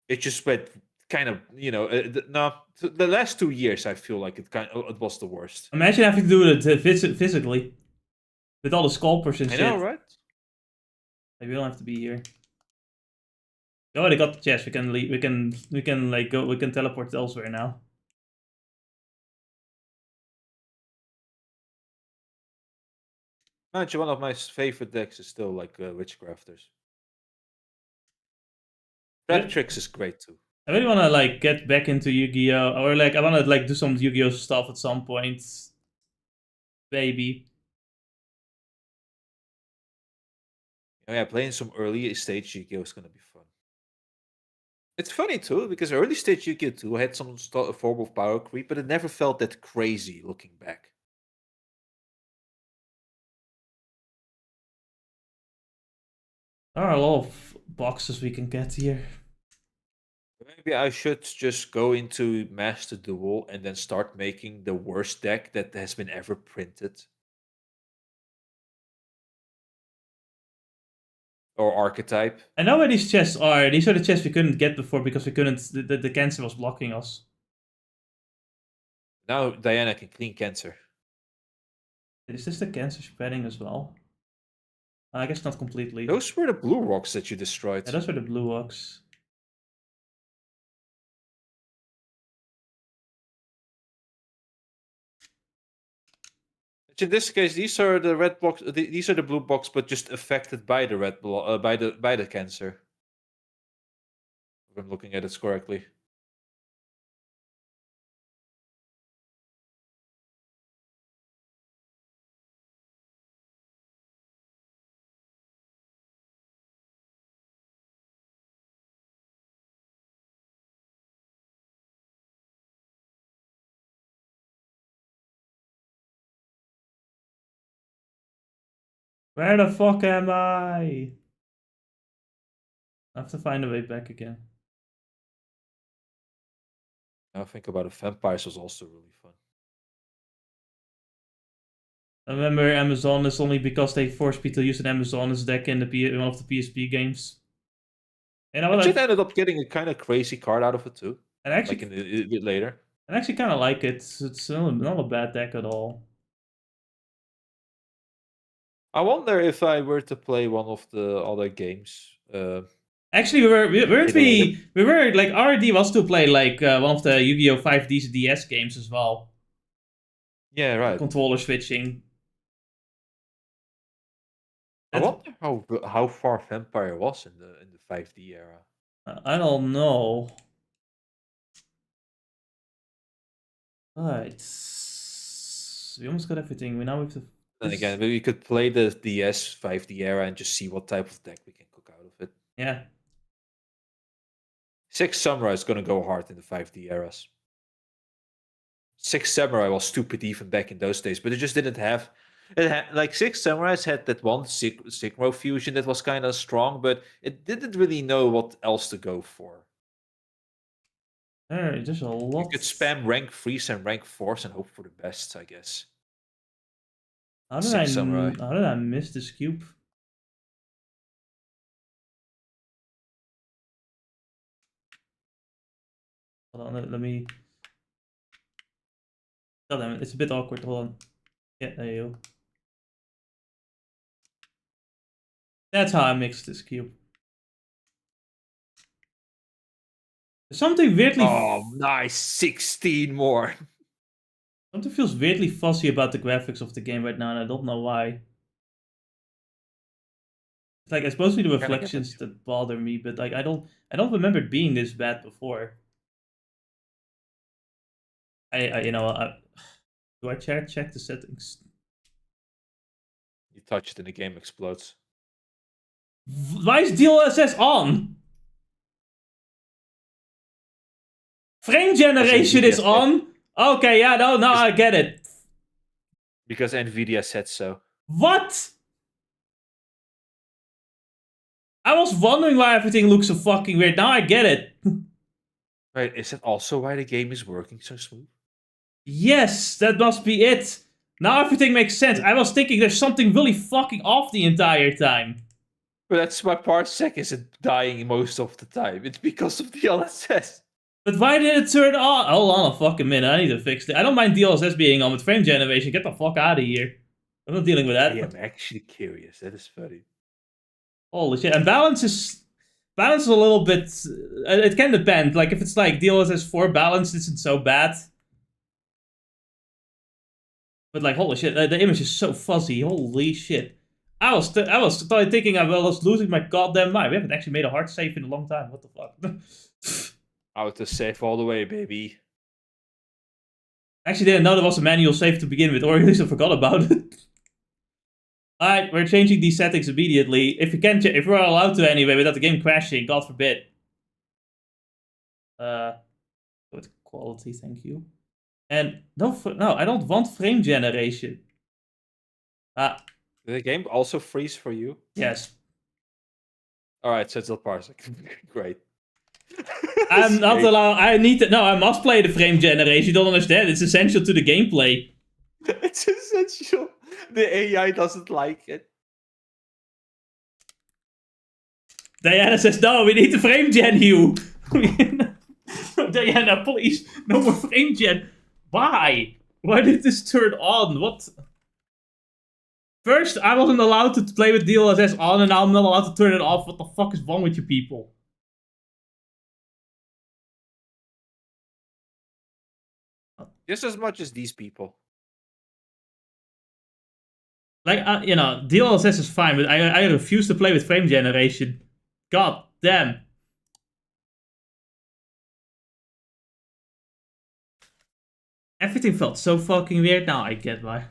it just went kind of the last 2 years I feel like it was the worst. Imagine having to do it physically. With all the scalpers and I know, shit. right? Like, we don't have to be here. Oh, they got the chest. We can leave. We can like go. We can teleport elsewhere now. Actually, one of my favorite decks is still like Witchcrafters. Trap I Tricks is great too. really want to like get back into Yu-Gi-Oh, or like I want to like do some Yu-Gi-Oh stuff at some point. Maybe. Oh, yeah, playing some early stage Yu-Gi-Oh is gonna be fun. It's funny too because early stage Yu-Gi-Oh 2 had some form of power creep, but it never felt that crazy looking back. There are a lot of boxes we can get here. Maybe I should just go into Master Duel and then start making the worst deck that has been ever printed. Or archetype. I know where these chests are. These are the chests we couldn't get before because we couldn't. The cancer was blocking us. Now Diana can clean cancer. Is this the cancer spreading as well? I guess not completely. Those were the blue rocks that you destroyed. Yeah, those were the blue rocks. In this case, these are the red blocks. These are the blue box, but just affected by the red by the cancer. If I'm looking at it correctly. Where the fuck am I? I have to find a way back again. Now think about it, vampires was also really fun. I remember Amazon is only because they forced me to use an Amazoness deck in one of the PSP games. And I Actually, ended up getting a kind of crazy card out of it too. Like actually, a bit later. I actually kind of like it. It's not a bad deck at all. I wonder if I were to play one of the other games. Actually, weren't Later. we were like RD was to play like one of the Yu-Gi-Oh 5D's DS games as well. Yeah, right. Controller switching. I That's, wonder how far Vampire was in the 5D era. I don't know. Alright. We almost got everything. We now have to. Then again, maybe we could play the DS 5D era and just see what type of deck we can cook out of it. Yeah. Six Samurai is gonna go hard in the 5D eras. Six Samurai was stupid even back in those days, but it just didn't have. Like Six Samurais had that one Sigma fusion that was kind of strong, but it didn't really know what else to go for. There's a You lot. could spam rank 3s and rank 4s and hope for the best, I guess. Six Samurai. How did I miss this cube? Hold on, let me. God damn it, it's a bit awkward. Hold on. Yeah, there you go. That's how I mixed this cube. There's something weirdly. Oh, nice. 16 more. Something feels weirdly fuzzy about the graphics of the game right now, and I don't know why. It's like it's mostly the reflections that bother me, but like I don't remember it being this bad before. Do I check the settings? You touch it and the game explodes. Why is DLSS on? Frame generation is on. Okay, yeah, no, I get it. Because Nvidia said so. What? I was wondering why everything looks so fucking weird. Now I get it. Right, is that also why the game is working so smooth? Yes, that must be it. Now everything makes sense. I was thinking there's something really fucking off the entire time. But that's why Parsec isn't dying most of the time. It's because of the DLSS. But why did it turn on? Hold on a fucking minute. I need to fix it. I don't mind DLSS being on with frame generation. Get the fuck out of here. I'm not dealing with that. I am actually curious. That is funny. Holy shit. And balance is a little bit. It can depend. Like if it's like DLSS 4 balance isn't so bad. But like holy shit, the image is so fuzzy. Holy shit. I was thinking I was losing my goddamn mind. We haven't actually made a hard save in a long time. What the fuck? Auto save all the way, baby. Actually didn't know there was a manual save to begin with, or at least I forgot about it. Alright, we're changing these settings immediately. If we're allowed to anyway, without the game crashing, God forbid. Good quality, thank you. And no, I don't want frame generation. Did the game also freeze for you? Yes. Alright, so it's not Parsec. Great. I'm not allowed. I need to. No, I must play the frame generation. You don't understand. It's essential to the gameplay. It's essential. The AI doesn't like it. Diana says, no, we need the frame gen, Hugh. Diana, please, no more frame gen. Why? Why did this turn on? What? First, I wasn't allowed to play with DLSS on, and now I'm not allowed to turn it off. What the fuck is wrong with you people? Just as much as these people. Like, DLSS is fine, but I refuse to play with frame generation. God damn. Everything felt so fucking weird. Now I get why.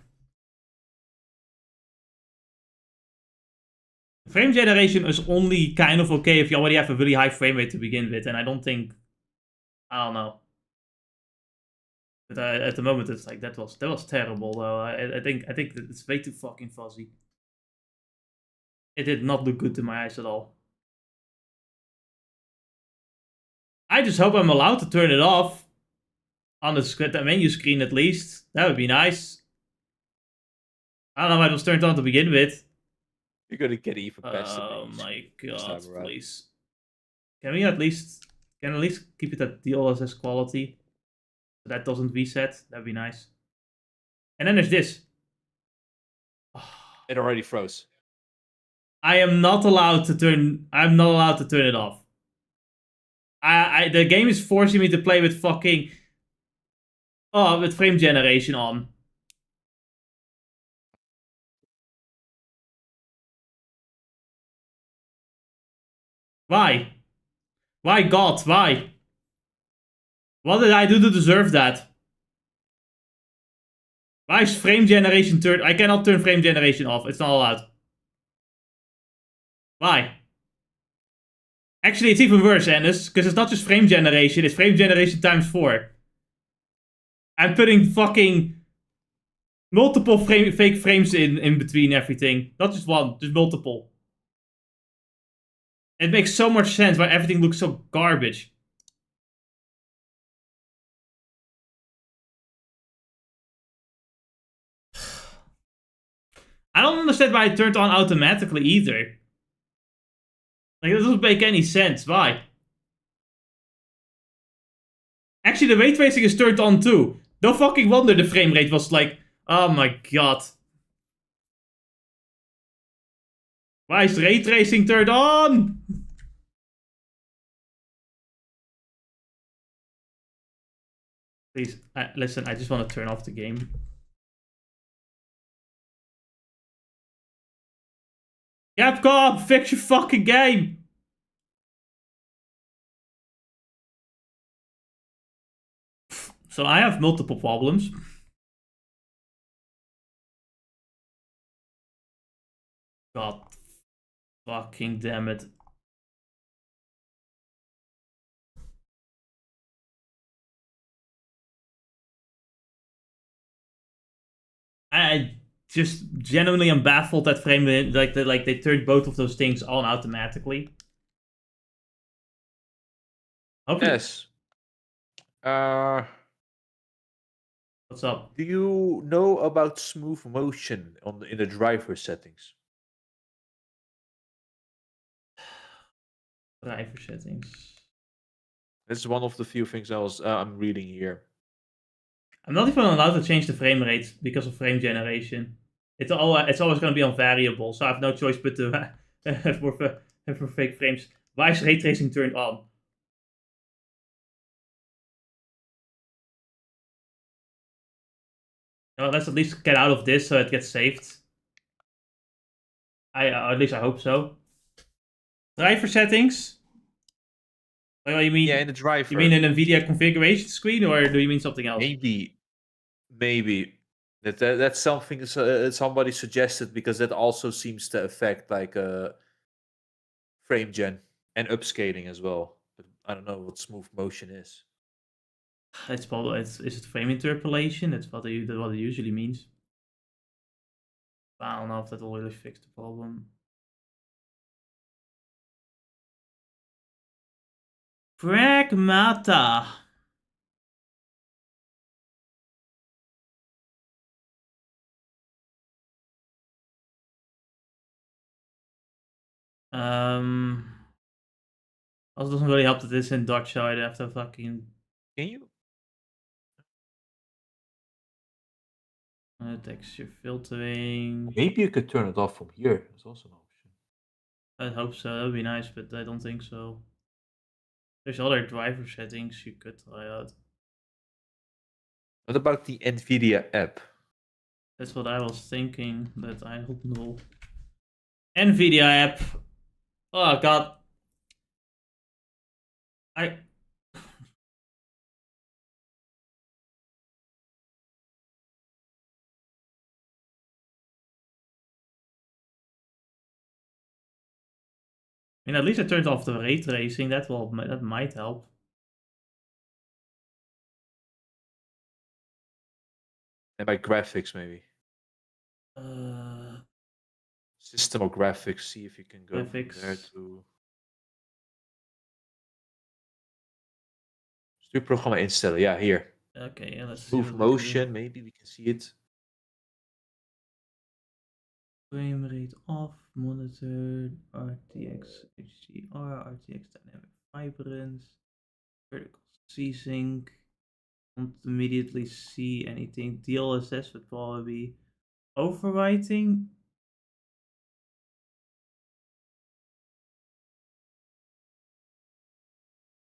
Frame generation is only kind of okay if you already have a really high frame rate to begin with, and I don't think... I don't know. But at the moment, it's like, that was terrible, though. I think that it's way too fucking fuzzy. It did not look good to my eyes at all. I just hope I'm allowed to turn it off on the menu screen at least. That would be nice. I don't know why it was turned on to begin with. You're gonna get even past Oh my god, time around. please. Can we at least keep it at DLSS quality? So that doesn't reset. That'd be nice. And then there's this. It already froze. I'm not allowed to turn it off. The game is forcing me to play with fucking with frame generation on. Why? Why God? Why? What did I do to deserve that? Why is frame generation turned? I cannot turn frame generation off. It's not allowed. Why? Actually, it's even worse, Ennis, because it's not just frame generation, it's frame generation times 4. I'm putting fucking multiple fake frames in between everything. Not just one, just multiple. It makes so much sense why everything looks so garbage. I don't understand why it turned on automatically either. Like, it doesn't make any sense. Why? Actually, the ray tracing is turned on too. No fucking wonder the frame rate was like, oh my god. Why is ray tracing turned on? Please, listen, I just want to turn off the game. Capcom, fix your fucking game! So I have multiple problems. God fucking damn it. I just genuinely am baffled that frame like they turned both of those things on automatically. Hopefully. Yes. What's up? Do you know about smooth motion in the driver settings? Driver settings. This is one of the few things I'm reading here. I'm not even allowed to change the frame rate because of frame generation. It's always going to be on variable, so I have no choice but to for fake frames. Why is ray tracing turned on? Well, let's at least get out of this so it gets saved. At least I hope so. Driver settings. Oh, you mean? Yeah, in the driver. You mean an NVIDIA configuration screen, or do you mean something else? Maybe that's something somebody suggested, because that also seems to affect like frame gen and upscaling as well. But I don't know what smooth motion is. It's probably is it frame interpolation? That's what it usually means. I don't know if that will really fix the problem. Pragmata. Also doesn't really help that this in Dutch, so I'd have to fucking. Can you? Texture filtering. Maybe you could turn it off from here. It's also an option. I hope so. That would be nice, but I don't think so. There's other driver settings you could try out. What about the NVIDIA app? That's what I was thinking, but I don't know. NVIDIA app. Oh god. I mean, at least I turned off the ray tracing. That might help. And by graphics, maybe. System or graphics. See if you can go from there Graphics. to. Stuurprogramma instellen. Yeah, here. Okay, yeah, let's see Smooth what we can do. motion. Maybe we can see it. Frame rate off, monitor, RTX HDR, RTX dynamic vibrance, vertical C-sync. Don't immediately see anything. DLSS would probably be overwriting.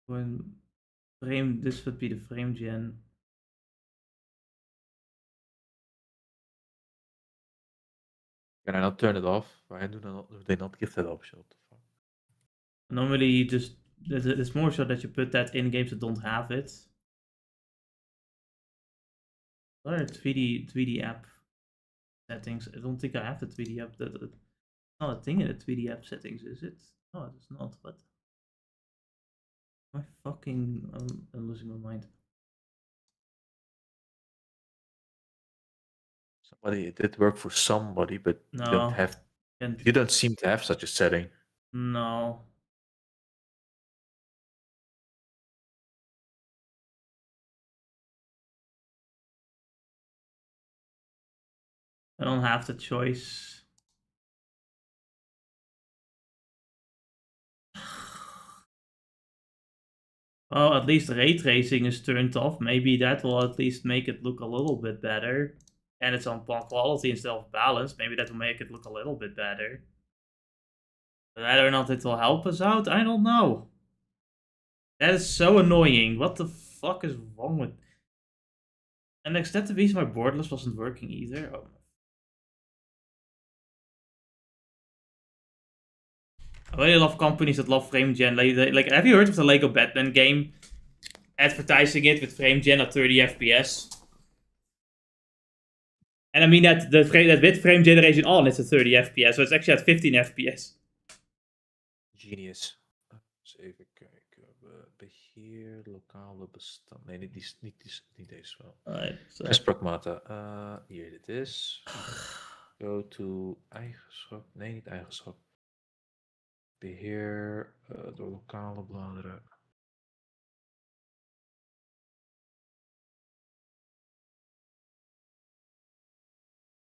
When frame, this would be the frame gen. Can I not turn it off? Why do they not give that option? What the fuck? Normally, you just it's more so that you put that in games that don't have it. What are 3D app settings? I don't think I have the 3D app. That's not a thing in the 3D app settings, is it? No, it's not. What? My fucking, I'm losing my mind. Somebody, it did work for somebody, but No, you don't have. can't. You don't seem to have such a setting. No. I don't have the choice. Well, at least ray tracing is turned off. Maybe that will at least make it look a little bit better. And it's on quality instead of balance. Maybe that will make it look a little bit better. But whether or not it will help us out, I don't know. That is so annoying. What the fuck is wrong with... And like, that's the reason why borderless wasn't working either. Oh. I really love companies that love frame gen. Like, have you heard of the Lego Batman game? Advertising it with frame gen at 30 FPS. And I mean that with frame generation on, it's at 30 FPS, so it's actually at 15 FPS. Genius. Eens even kijken. Beheer, lokale bestand. Nee, niet deze wel. Alright, so. Is Pragmata. Hier, dit is. Go to eigenschap. Nee, niet eigenschap. Beheer door lokale bladeren.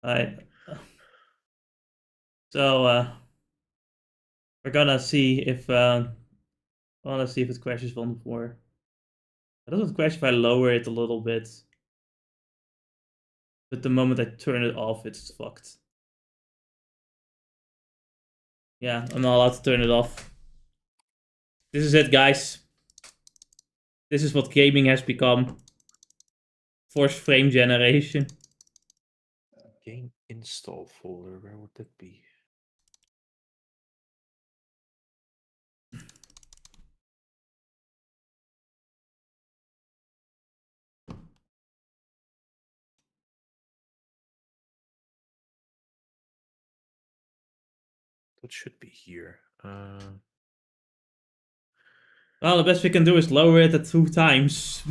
Alright. So we're gonna see if it crashes one before. It doesn't crash if I lower it a little bit. But the moment I turn it off, it's fucked. Yeah, I'm not allowed to turn it off. This is it, guys. This is what gaming has become. Forced frame generation. Game install folder, where would that be? That should be here. Well, the best we can do is lower it at 2 times.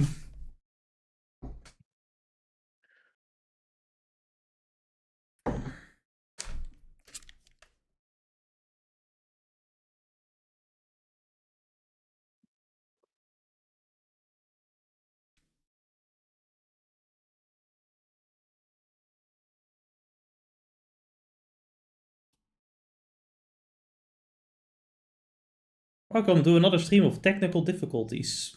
Welcome to another stream of technical difficulties.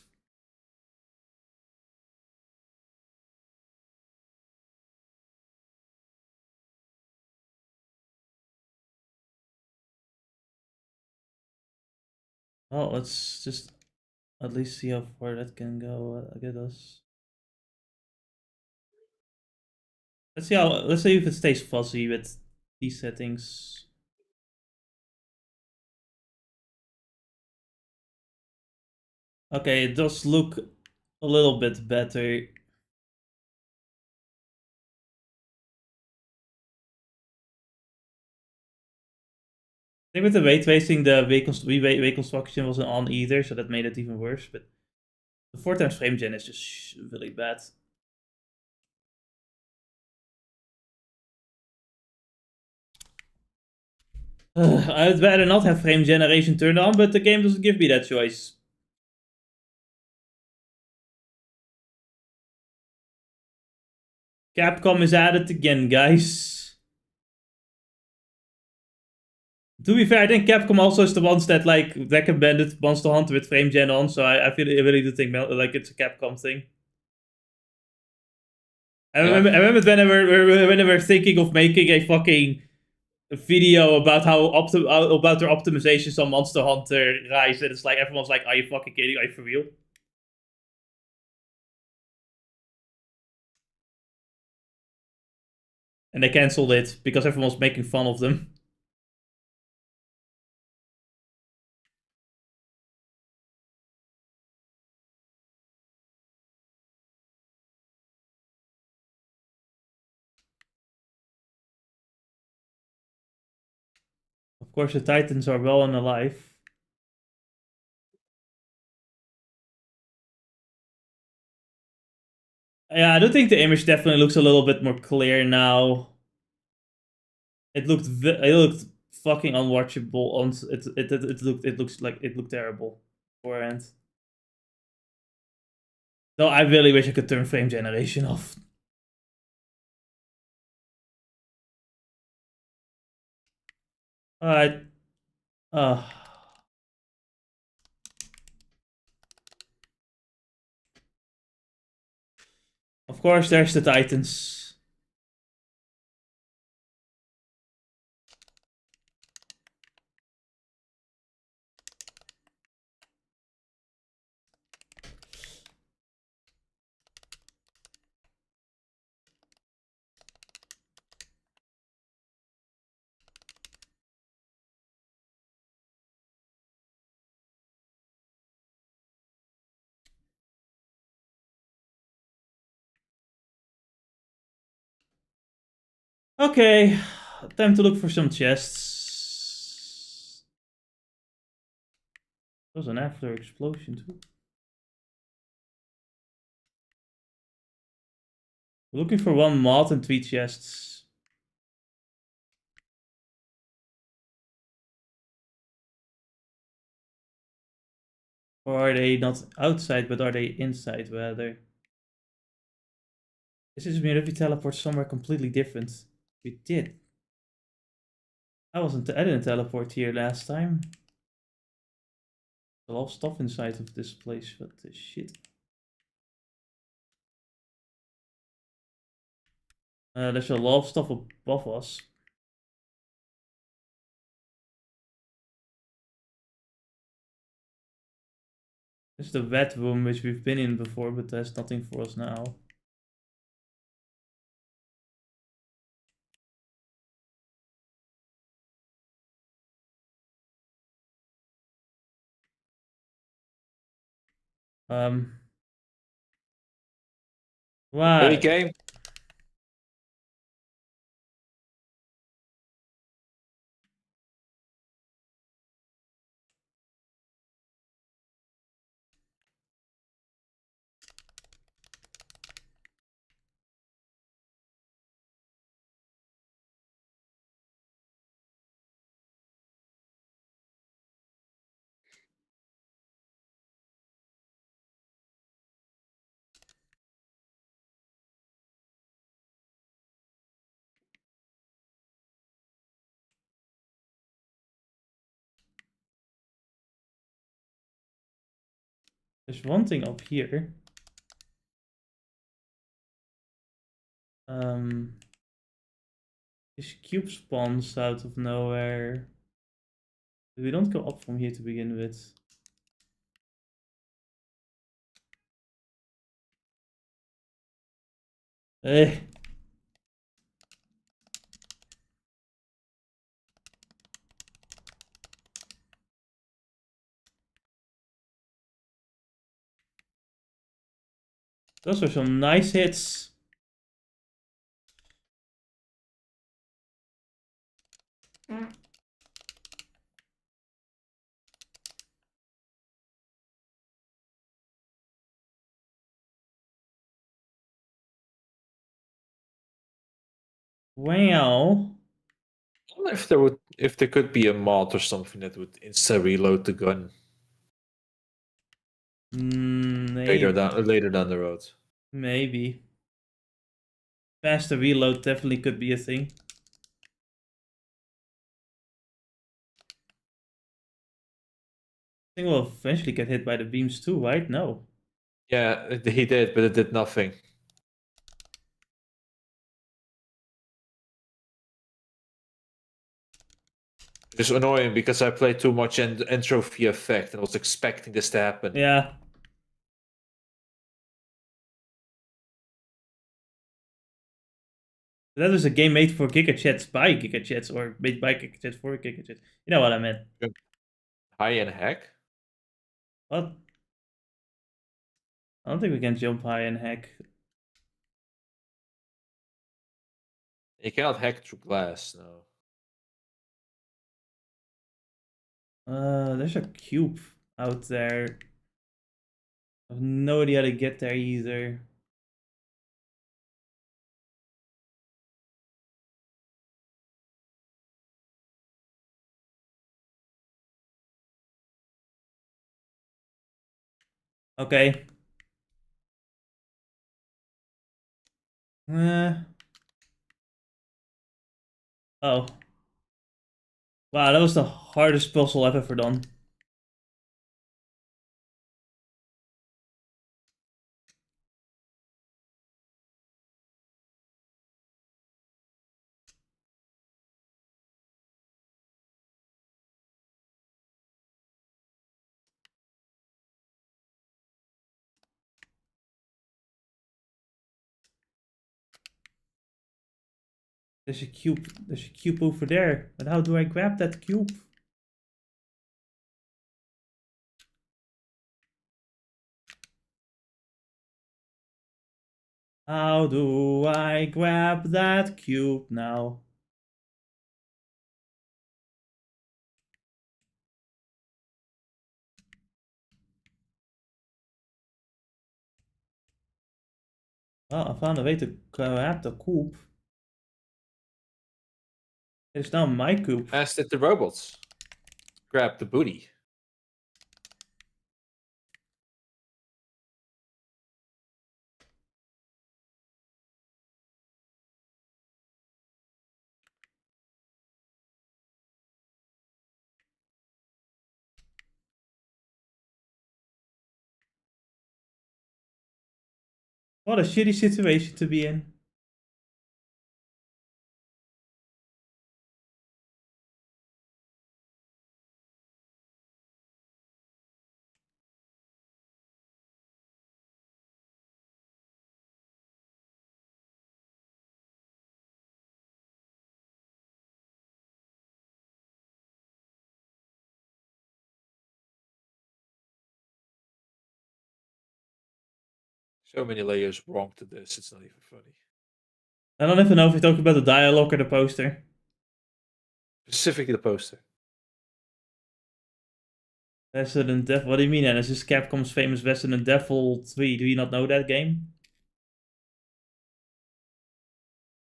Well, let's just at least see how far that can go get us. Let's see if it stays fuzzy with these settings. Okay, it does look a little bit better. I think with the ray tracing, the way construction wasn't on either, so that made it even worse. But the 4 times frame gen is just really bad. I'd rather not have frame generation turned on, but the game doesn't give me that choice. Capcom is at it again, guys. To be fair, I think Capcom also is the ones that like recommended Monster Hunter with frame gen on, so I feel I really do think like it's a Capcom thing. I remember, Yeah. I remember when they were thinking of making a fucking video about how about their optimizations on Monster Hunter Rise, and it's like everyone's like, "Are you fucking kidding? Are you for real?" And they cancelled it because everyone was making fun of them. Of course, the Titans are well and alive. Yeah, I do think the image definitely looks a little bit more clear now. It looked fucking unwatchable. It looked terrible beforehand. No, I really wish I could turn frame generation off. Alright. Uh, of course, there's the Titans. Okay, time to look for some chests. There was an after explosion too. We're looking for one mod and 3 chests. Or are they not outside, but are they inside rather? This is me if we teleport somewhere completely different. We did. I didn't teleport here last time. A lot of stuff inside of this place. What the shit? There's a lot of stuff above us. This is the vet room which we've been in before, but there's nothing for us now. Hey, Why? game. There's one thing up here. This cube spawns out of nowhere. We don't go up from here to begin with. Eh. Those are some nice hits. Well. I wonder if there would If there could be a mod or something that would insta reload the gun Maybe. later down the road. Maybe. Faster reload definitely could be a thing. I think we'll eventually get hit by the beams too, right? No. Yeah, he did, but it did nothing. It's annoying because I played too much entropy effect and was expecting this to happen. Yeah. That was a game made for GigaChats by GigaChats, or made by GigaChats for GigaChats. You know what I meant. High and hack? What? I don't think we can jump high and hack. You cannot hack through glass, no. There's a cube out there. I have no idea how to get there either. Okay. Oh. Wow, that was the hardest puzzle I've ever done. There's a cube. There's a cube over there. But how do I grab that cube? How do I grab that cube now? Oh, I found a way to grab the cube. It's now my cube. As did the robots. Grab the booty. What a shitty situation to be in. So many layers wrong to this, it's not even funny. I don't even know if we talked about the dialogue or the poster. Specifically the poster. Resident Devil. What do you mean? And this is Capcom's famous Resident Devil 3. Do you not know that game?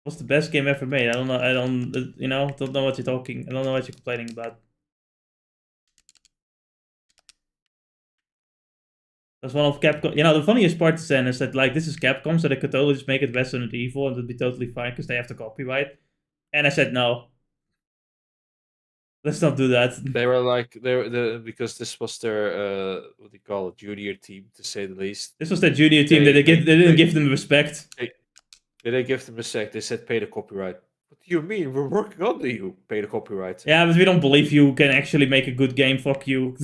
What's the best game ever made? I don't know. I don't. Don't know what you're talking. I don't know what you're complaining about. That's one of Capcom. The funniest part then is that like this is Capcom, so they could totally just make it Resident Evil and it'd be totally fine because they have the copyright. And I said no. Let's not do that. They were like because this was their what do you call it, junior team to say the least. This was their junior team. They didn't give them respect. They didn't give them respect. They said pay the copyright. What do you mean? We're working under you. Pay the copyright. Yeah, but we don't believe you can actually make a good game. Fuck you.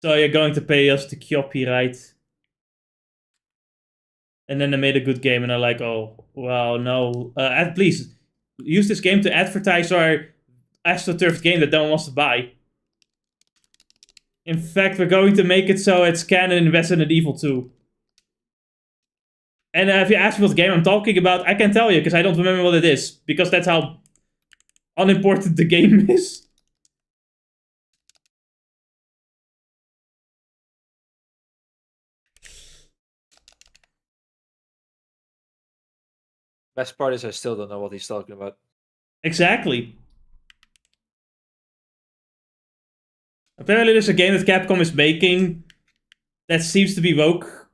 So you're going to pay us the copyright. And then they made a good game, and they're like, oh, well, no. Please, use this game to advertise our AstroTurf game that no one wants to buy. In fact, we're going to make it so it's canon in Resident Evil 2. And if you ask me what game I'm talking about, I can tell you, because I don't remember what it is. Because that's how unimportant the game is. Best part is I still don't know what he's talking about. Exactly. Apparently there's a game that Capcom is making that seems to be woke.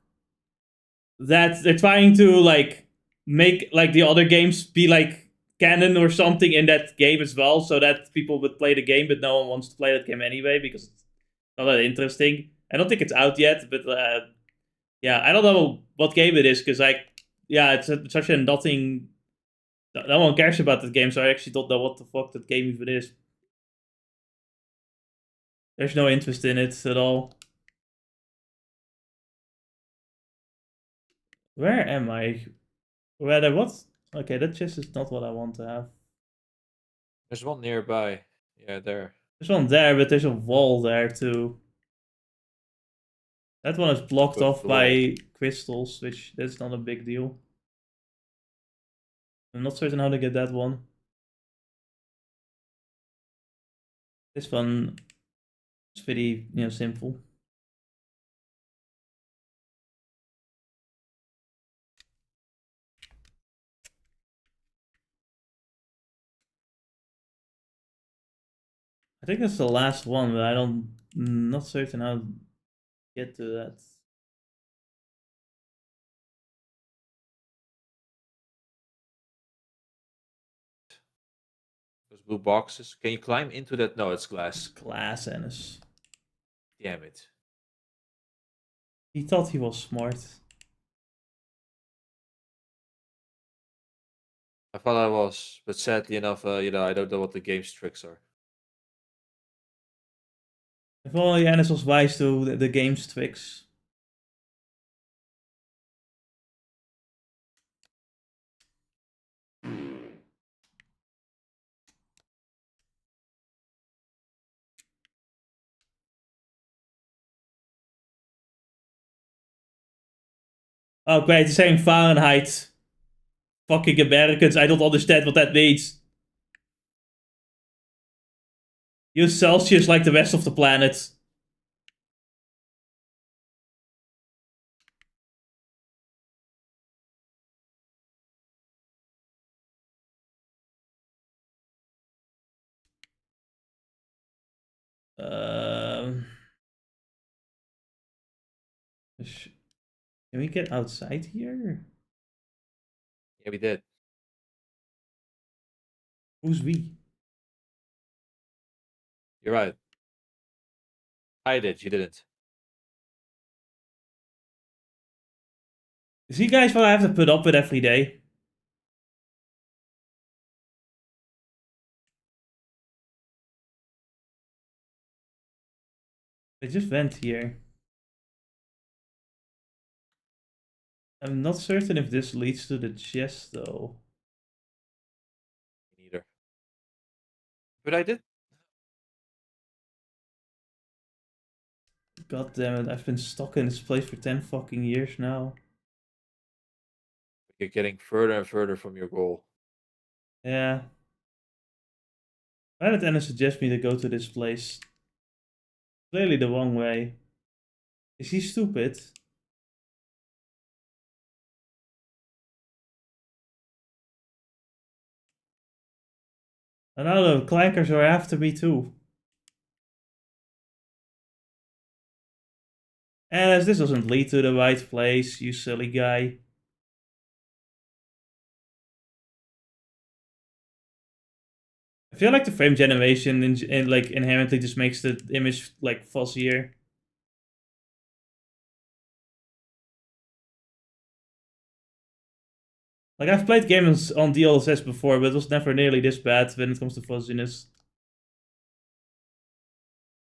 That they're trying to like make like the other games be like canon or something in that game as well, so that people would play the game, but no one wants to play that game anyway because it's not that interesting. I don't think it's out yet, but yeah, I don't know what game it is because like yeah, it's such a nothing. No one cares about that game, so I actually don't know what the fuck that game even is. There's no interest in it at all. Where am I? Where there what? Okay, that chest is not what I want to have. There's one nearby. Yeah, there. There's one there, but there's a wall there too. That one is blocked With off the wall. by crystals, which that's not a big deal. I'm not certain how to get that one. This one is pretty, simple. I think that's the last one, but not certain how to get to that. Those blue boxes. Can you climb into that? No, it's glass. Glass Ennis. Damn it. He thought he was smart. I thought I was, but sadly enough, I don't know what the game's tricks are. If only Ennis was wise to the game's tricks. Oh, great, he's saying Fahrenheit. Fucking Americans, I don't understand what that means. Use Celsius like the rest of the planet. Um, can we get outside here? Yeah, we did. Who's we? You're right. I did. You didn't. See, guys, what I have to put up with every day. I just went here. I'm not certain if this leads to the chest, though. Neither. But I did. God damn it, I've been stuck in this place for 10 fucking years now. You're getting further and further from your goal. Yeah. Why did Anna suggest me to go to this place? Clearly the wrong way. Is he stupid? I don't know, clankers are after me too. And as this doesn't lead to the right place, you silly guy. I feel like the frame generation like inherently just makes the image like fuzzier. Like I've played games on DLSS before, but it was never nearly this bad when it comes to fuzziness.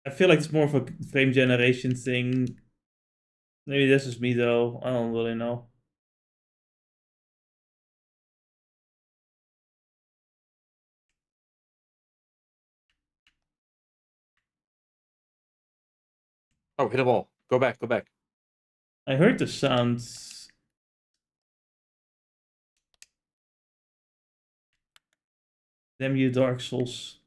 I feel like it's more of a frame generation thing. Maybe this is me though. I don't really know. Oh, hit a wall. Go back. Go back. I heard the sounds. Damn you, Dark Souls.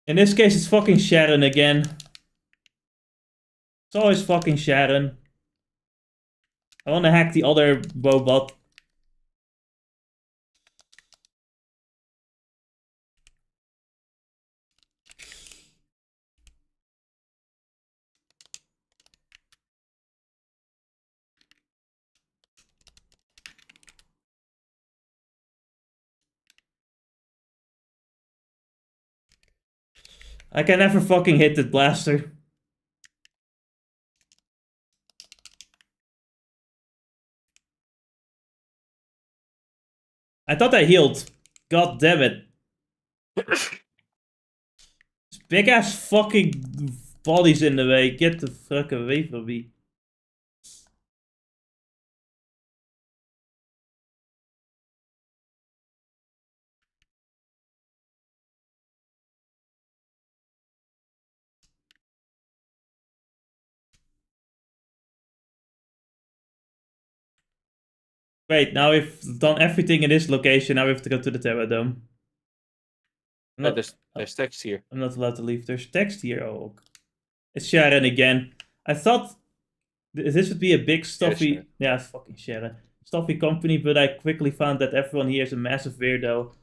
In this case, it's fucking Sharon again. It's always fucking Sharon. I want to hack the other robot. I can never fucking hit that blaster. I thought I healed. God damn it. This big ass fucking body's in the way. Get the fuck away from me. Wait, now we've done everything in this location. Now we have to go to the Terra Dome. There's text here. I'm not allowed to leave. There's text here. Oh, it's Sharon again. I thought this would be a big stuffy, yeah, fucking Sharon, stuffy company, but I quickly found that everyone here is a massive weirdo.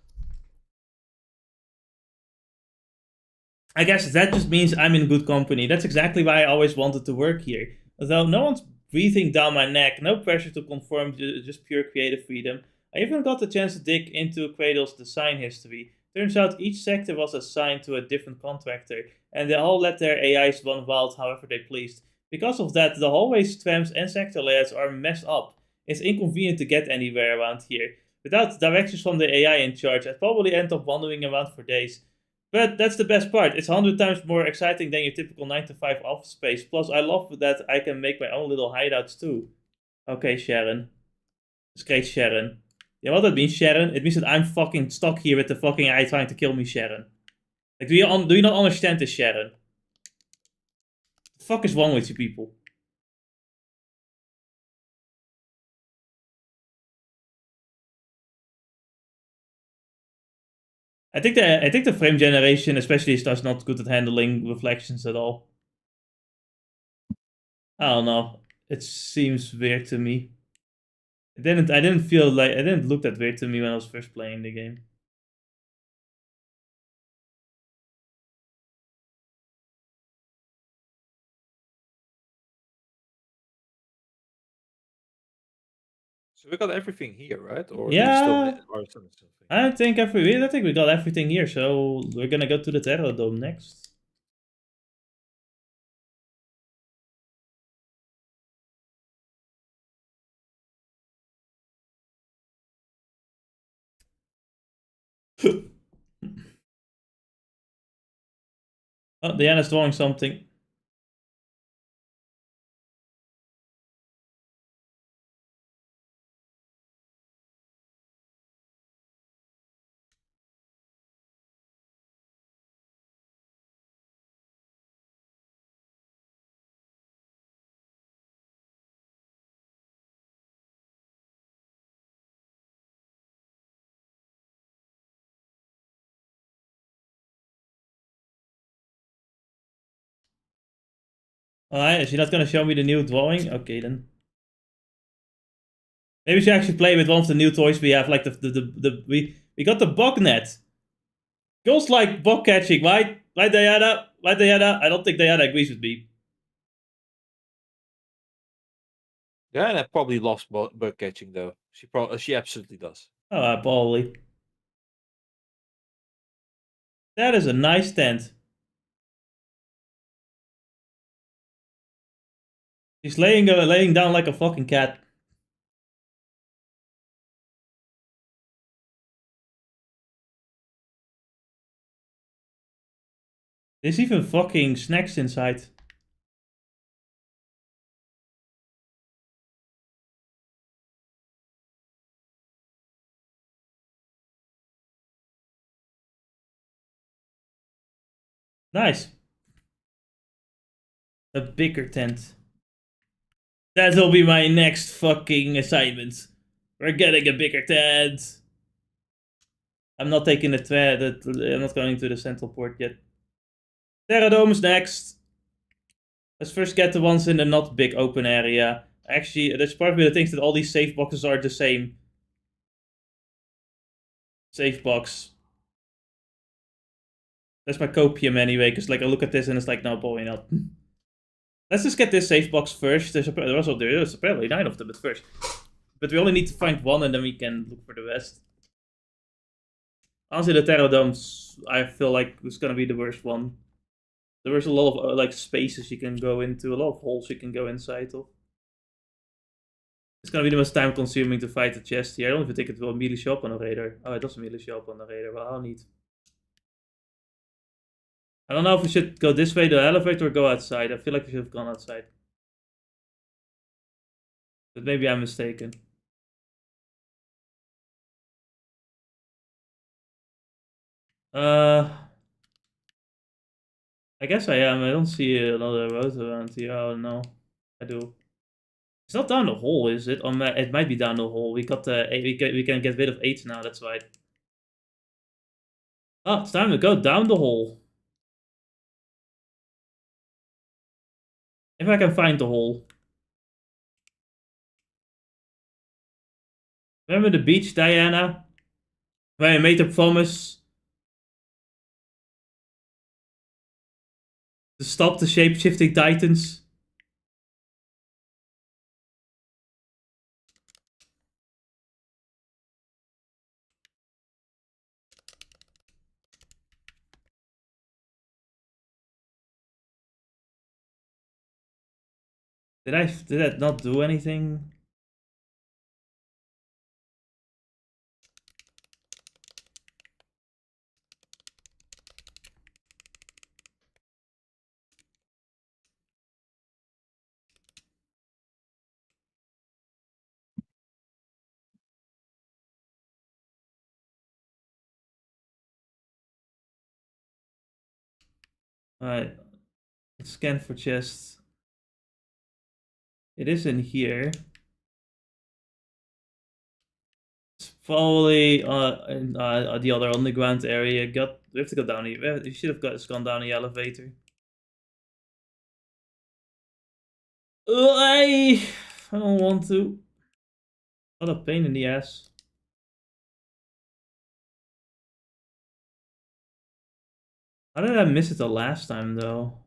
I guess that just means I'm in good company. That's exactly why I always wanted to work here. Although no one's breathing down my neck, no pressure to conform, just pure creative freedom. I even got the chance to dig into Cradle's design history. Turns out each sector was assigned to a different contractor, and they all let their AIs run wild however they pleased. Because of that, the hallways, trams, and sector layouts are messed up. It's inconvenient to get anywhere around here. Without directions from the AI in charge, I'd probably end up wandering around for days. But that's the best part. It's 100 times more exciting than your typical 9 to 5 office space. Plus, I love that I can make my own little hideouts too. Okay, Sharon. It's great, Sharon. You know what that means, Sharon? It means that I'm fucking stuck here with the fucking AI trying to kill me, Sharon. Like, do you not understand this, Sharon? What the fuck is wrong with you people? I think the frame generation, especially, is not good at handling reflections at all. I don't know. It seems weird to me. I didn't feel like it didn't look that weird to me when I was first playing the game. So we got everything here, right? Or Yeah. or something. I think we got everything here, so we're gonna go to the Terror Dome next. Oh, Diana's drawing something. Alright, is she not gonna show me the new drawing? Okay then. Maybe she actually play with one of the new toys we have, like we got the bug net. Girls like bug catching, right? Right, Diana? Right, Diana? I don't think Diana agrees with me. Yeah, and I probably lost bug catching though. She absolutely does. Oh, probably. That is a nice tent. She's laying down like a fucking cat. There's even fucking snacks inside. Nice. A bigger tent. That'll be my next fucking assignment. We're getting a bigger tent. I'm not taking I'm not going to the central port yet. Terradome is next. Let's first get the ones in the not big open area. Actually, there's probably the things that all these safe boxes are the same. Safe box. That's my copium anyway, because like I look at this and it's like, no, probably not. Let's just get this safe box first. There's apparently 9 of them at first. But we only need to find one and then we can look for the rest. Honestly, the Terradome, I feel like, is gonna be the worst one. There's a lot of like spaces you can go into, a lot of holes you can go inside of. It's gonna be the most time consuming to fight the chest here. I don't even think it will immediately show up on the radar. Oh, it does immediately show up on the radar. Well, I'll need. I don't know if we should go this way, the elevator, or go outside. I feel like we should have gone outside. But maybe I'm mistaken. I guess I am. I don't see another road around here. Oh no, I do. It's not down the hole, is it? It might be down the hole. We got the we can get rid of 8 now. That's right. Oh, it's time to go down the hole. If I can find the hole. Remember the beach, Diana? Where I made the promise to stop the shape-shifting titans? Did that not do anything? Alright. Let's scan for chests. It is in here. It's probably in the other underground area. We have to go down here. We should have gone down the elevator. I don't want to. What a pain in the ass. How did I miss it the last time though?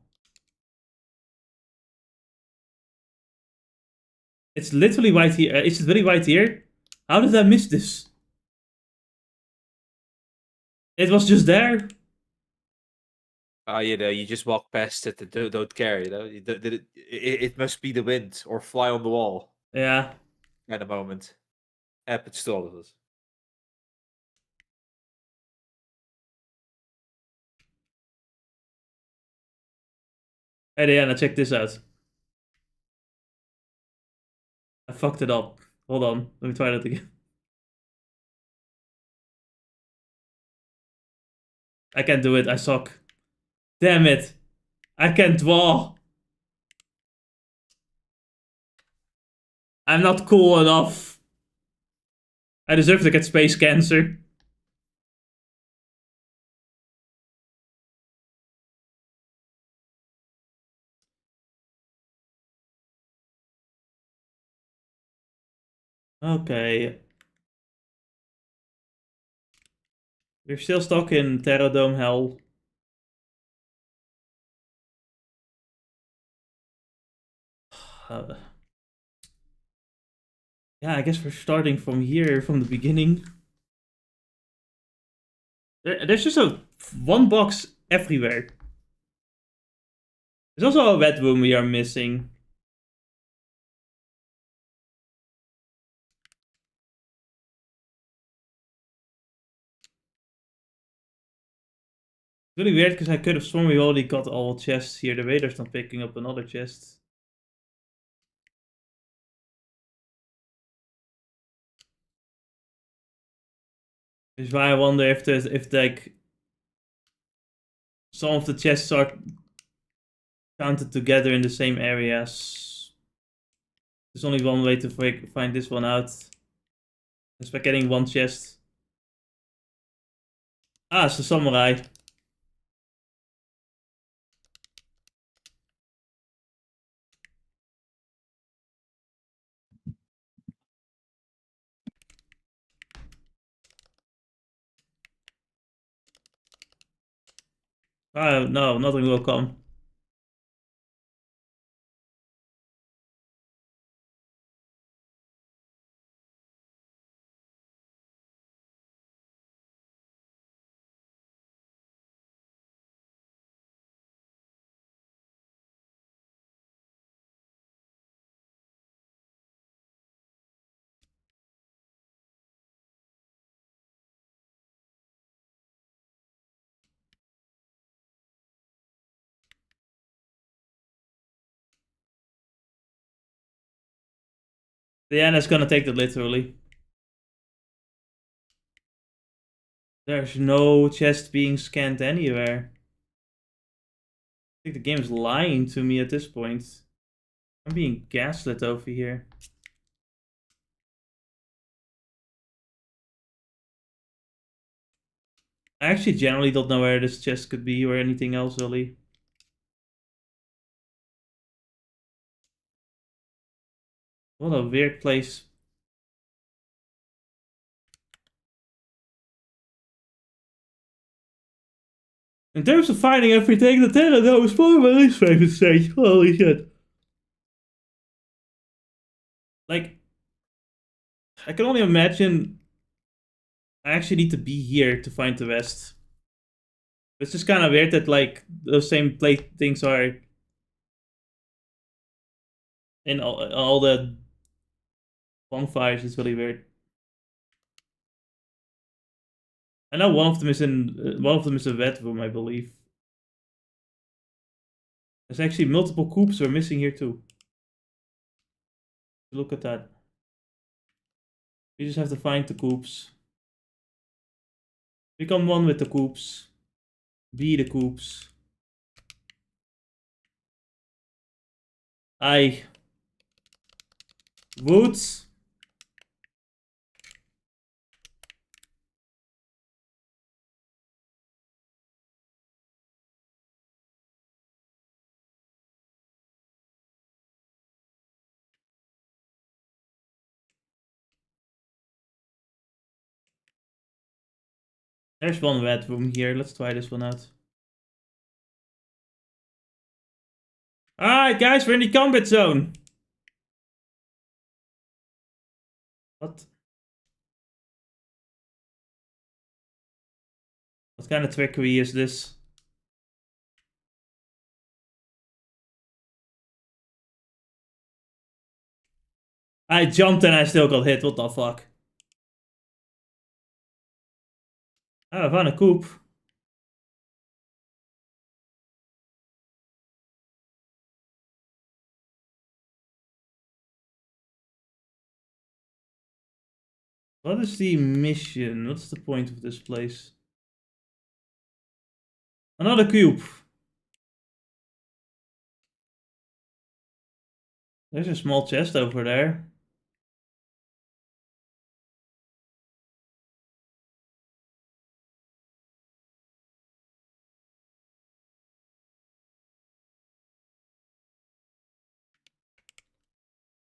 It's literally right here. Is it really right here? How did I miss this? It was just there. You just walk past it and don't care. It must be the wind or fly on the wall Yeah. at the moment. Happens to all of us. Hey Diana, check this out. I fucked it up. Hold on. Let me try that again. I can't do it. I suck. Damn it. I can't draw. I'm not cool enough. I deserve to get space cancer. Okay. We're still stuck in Terradome hell. Uh, yeah, I guess we're starting from here, from the beginning. There's just one box everywhere. There's also a red room we are missing. It's really weird because I could have sworn we already got all chests here. The radar's not picking up another chest. Which is why I wonder if like some of the chests are counted together in the same areas. There's only one way to find this one out. It's by getting one chest. Ah, it's the samurai. Ah, no, nothing will come. Yeah, that's gonna take that literally. There's no chest being scanned anywhere. I think the game's lying to me at this point. I'm being gaslit over here. I actually generally don't know where this chest could be or anything else really. What a weird place. In terms of finding everything, the Terra Dome is probably my least favorite stage. Holy shit. Like, I can only imagine I actually need to be here to find the rest. It's just kind of weird that, like, those same plate things are in all the bonfires. It's really weird. I know one of them is in one of them is a red room, I believe. There's actually multiple coops we're missing here too. Look at that. You just have to find the coops. Become one with the coops. Be the coops. I would. There's one red room here. Let's try this one out. Alright, guys, we're in the combat zone. What? What kind of trickery is this? I jumped and I still got hit. What the fuck? Oh, I found a coop. What is the mission? What's the point of this place? Another cube. There's a small chest over there.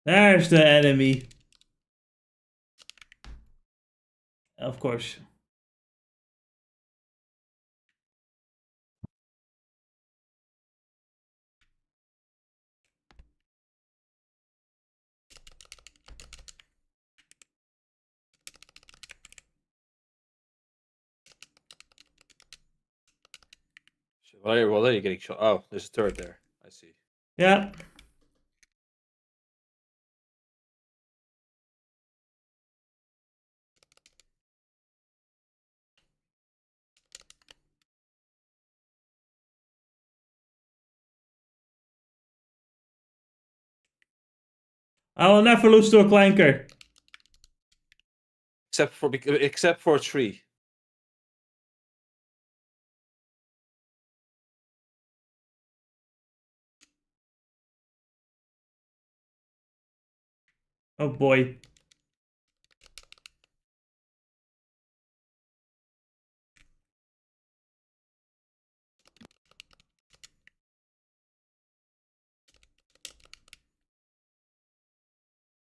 There's the enemy. Of course. Well, are you getting shot? Oh, there's a turret there. I see. Yeah. I will never lose to a clanker. Except for a tree. Oh boy.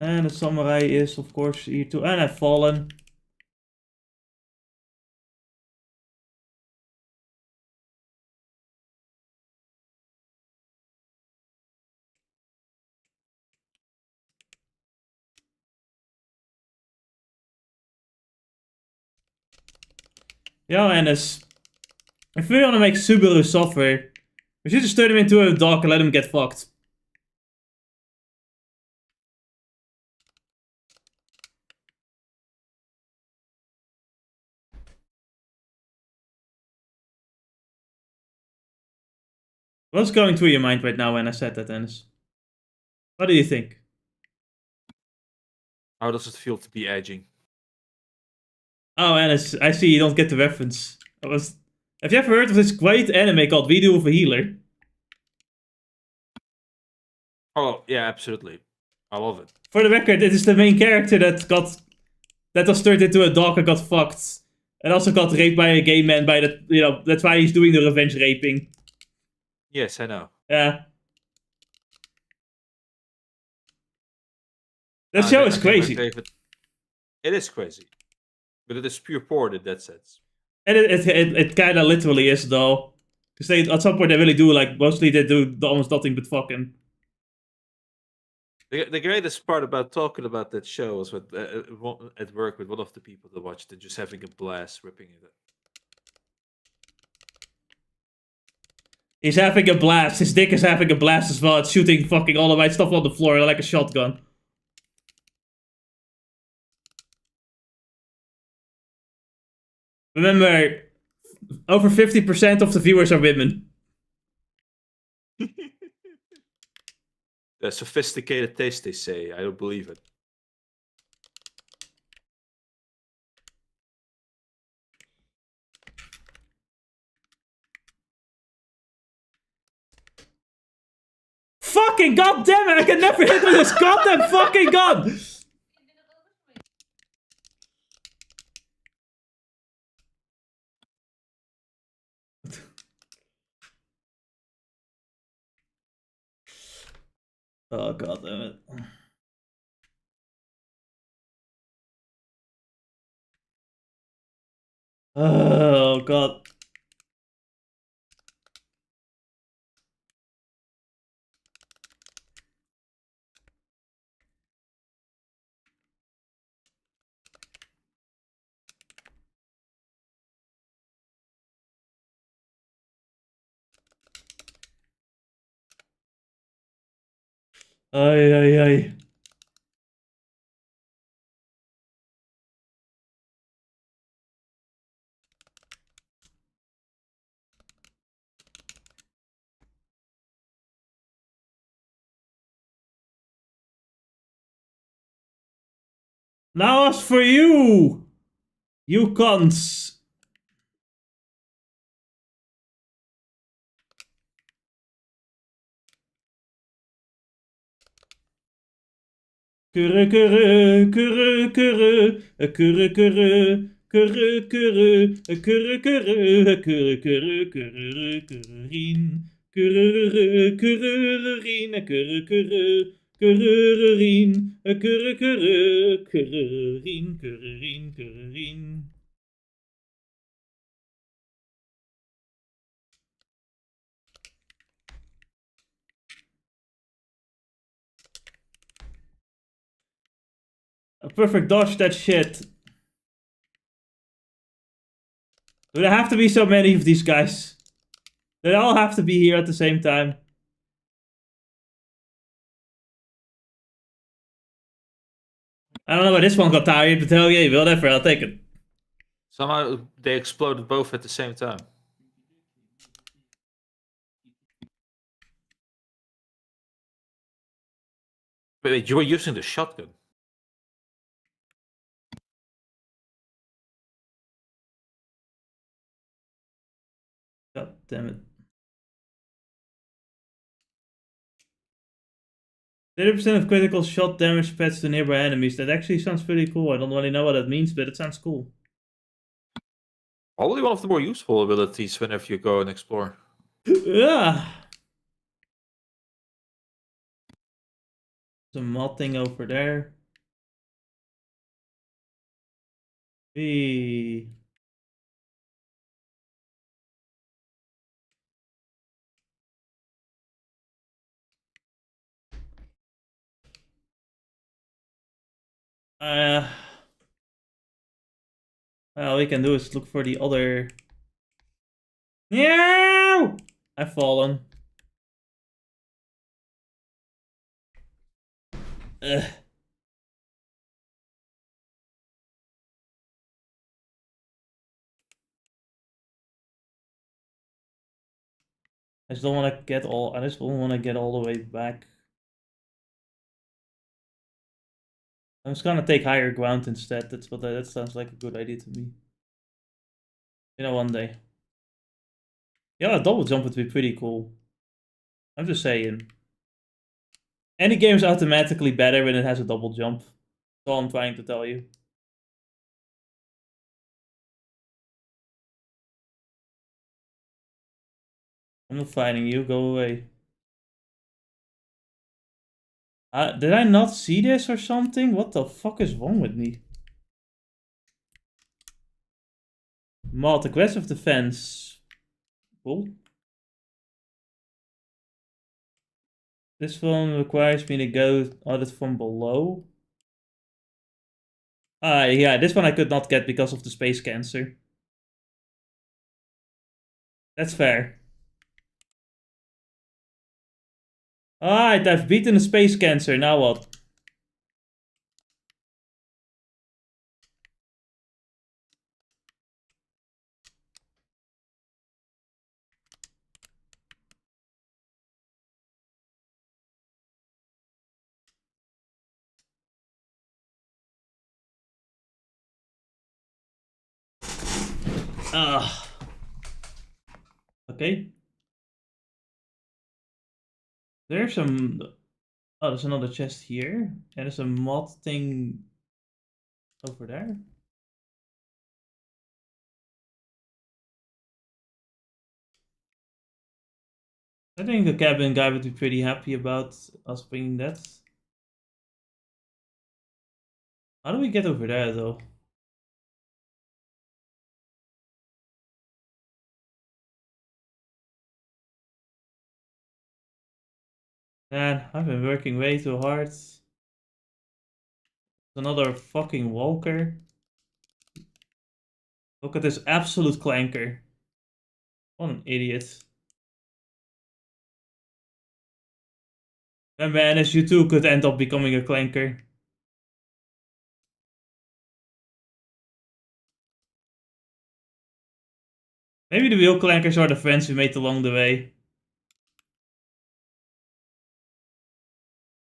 And the samurai is, of course, here too. And I've fallen. Yeah, and if we want to make Subaru suffer, we should just turn him into a dog and let him get fucked. What's going through your mind right now when I said that, Dennis? What do you think? How does it feel to be edging? Oh, and I see you don't get the reference. Have you ever heard of this great anime called We Do of a Healer? Oh yeah, absolutely. I love it. For the record, it is the main character that was turned into a dog and got fucked. And also got raped by a gay man by that, that's why he's doing the revenge raping. Yes, I know. Yeah. That show is I think my crazy. favorite. It is crazy, but it is pure porn in that sense. And it kind of literally is, though. Because they, at some point, they really do, like, mostly they do almost nothing but fucking. The greatest part about talking about that show was with at work with one of the people that watched it, just having a blast ripping it. He's having a blast. His dick is having a blast as well. It's shooting fucking all the white stuff on the floor like a shotgun. Remember, over 50% of the viewers are women. The sophisticated taste, they say. I don't believe it. Fucking goddamn it! I can never hit with this goddamn fucking gun! Oh god damn it. Oh god. Ay ay ay. Now as for you! You cunts! Kurre kurre kurre kurre kurre kurre kurre kurre kurre kurre kurre kurre kurre kurrerien kurre kurrerien kurre kurre kurrerien kurre kurre kurrerien kurrerien kurrerien. A perfect dodge that shit. Do there have to be so many of these guys? They all have to be here at the same time. I don't know why this one got tired, but hell yeah, whatever, I'll take it. Somehow they exploded both at the same time. Wait, you were using the shotgun. God damn it. 30% of critical shot damage spreads to nearby enemies. That actually sounds pretty cool. I don't really know what that means, but it sounds cool. Probably one of the more useful abilities whenever you go and explore. Yeah. Some mod thing over there. Hey. All we can do is look for the other. Meow! I've fallen. Ugh. I just don't want to get all. I just don't want to get all the way back. I'm just gonna take higher ground instead. That sounds like a good idea to me. One day. Yeah, a double jump would be pretty cool. I'm just saying. Any game is automatically better when it has a double jump. That's all I'm trying to tell you. I'm not fighting you. Go away. Did I not see this or something? What the fuck is wrong with me? Mod, aggressive defense. Cool. This one requires me to go audit from below. Yeah, this one I could not get because of the space cancer. That's fair. Alright, I've beaten the space cancer. Now what? Ah. Okay. There's some... Oh, there's another chest here. And there's a mod thing over there. I think the cabin guy would be pretty happy about us bringing that. How do we get over there, though? Man, I've been working way too hard. Another fucking walker. Look at this absolute clanker. What an idiot. And man, as you too could end up becoming a clanker. Maybe the real clankers are the friends we made along the way.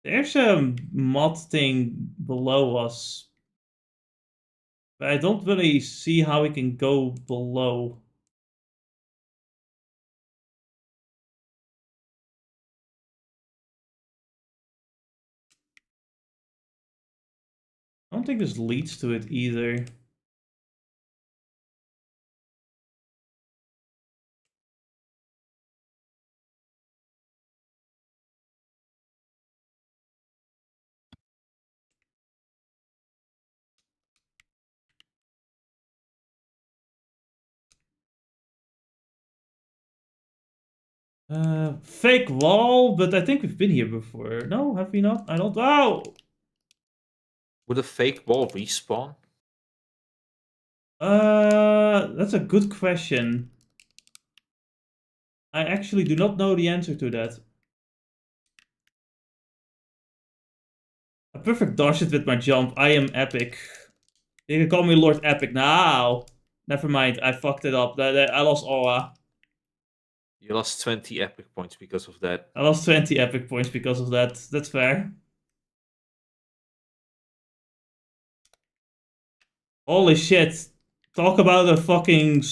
There's a mod thing below us. But I don't really see how we can go below. I don't think this leads to it either. Fake wall, but I think we've been here before. No, have we not? I don't know. Would a fake wall respawn? That's a good question. I actually do not know the answer to that. A perfect dodge it with my jump. I am epic. You can call me Lord Epic now. Never mind, I fucked it up. I lost aura. You lost 20 epic points because of that. I lost 20 epic points because of that. That's fair. Holy shit. Talk about a fucking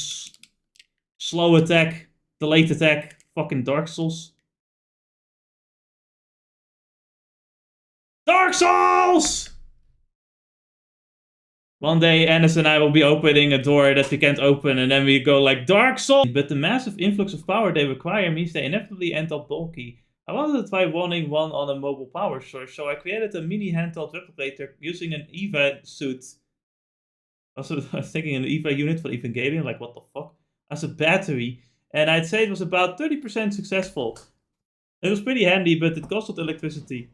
slow attack. Delayed attack. Fucking Dark Souls. Dark Souls! One day, Ennis and I will be opening a door that we can't open, and then we go like, Dark Souls! But the massive influx of power they require means they inevitably end up bulky. I wanted to try running one on a mobile power source, so I created a mini handheld replicator using an EVA suit. Also, I was thinking an EVA unit for Evangelion, like what the fuck? As a battery. And I'd say it was about 30% successful. It was pretty handy, but it costed electricity.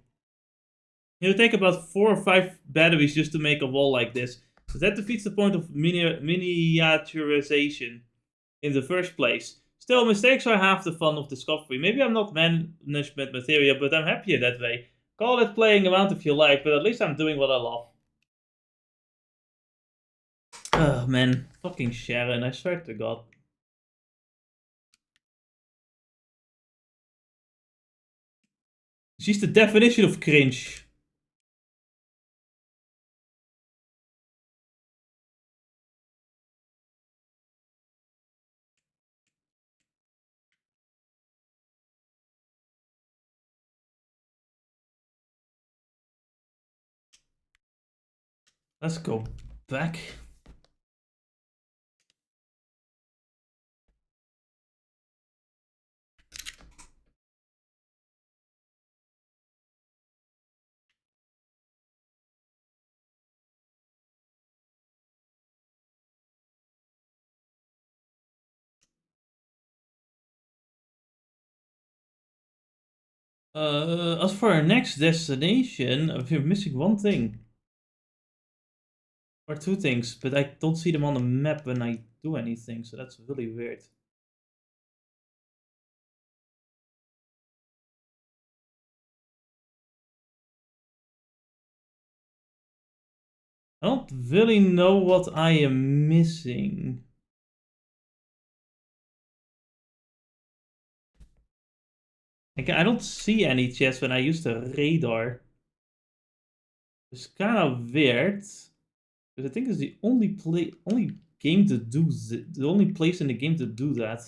It would take about 4 or 5 batteries just to make a wall like this. So that defeats the point of miniaturization in the first place. Still, mistakes are half the fun of discovery. Maybe I'm not management material, but I'm happier that way. Call it playing around if you like, but at least I'm doing what I love. Oh man, fucking Sharon, I swear to God. She's the definition of cringe. Let's go back. As for our next destination, we're missing one thing. Or two things, but I don't see them on the map when I do anything, so that's really weird. I don't really know what I am missing. I don't see any chests when I use the radar. It's kind of weird. Because I think it's the only game to do the only place in the game to do that.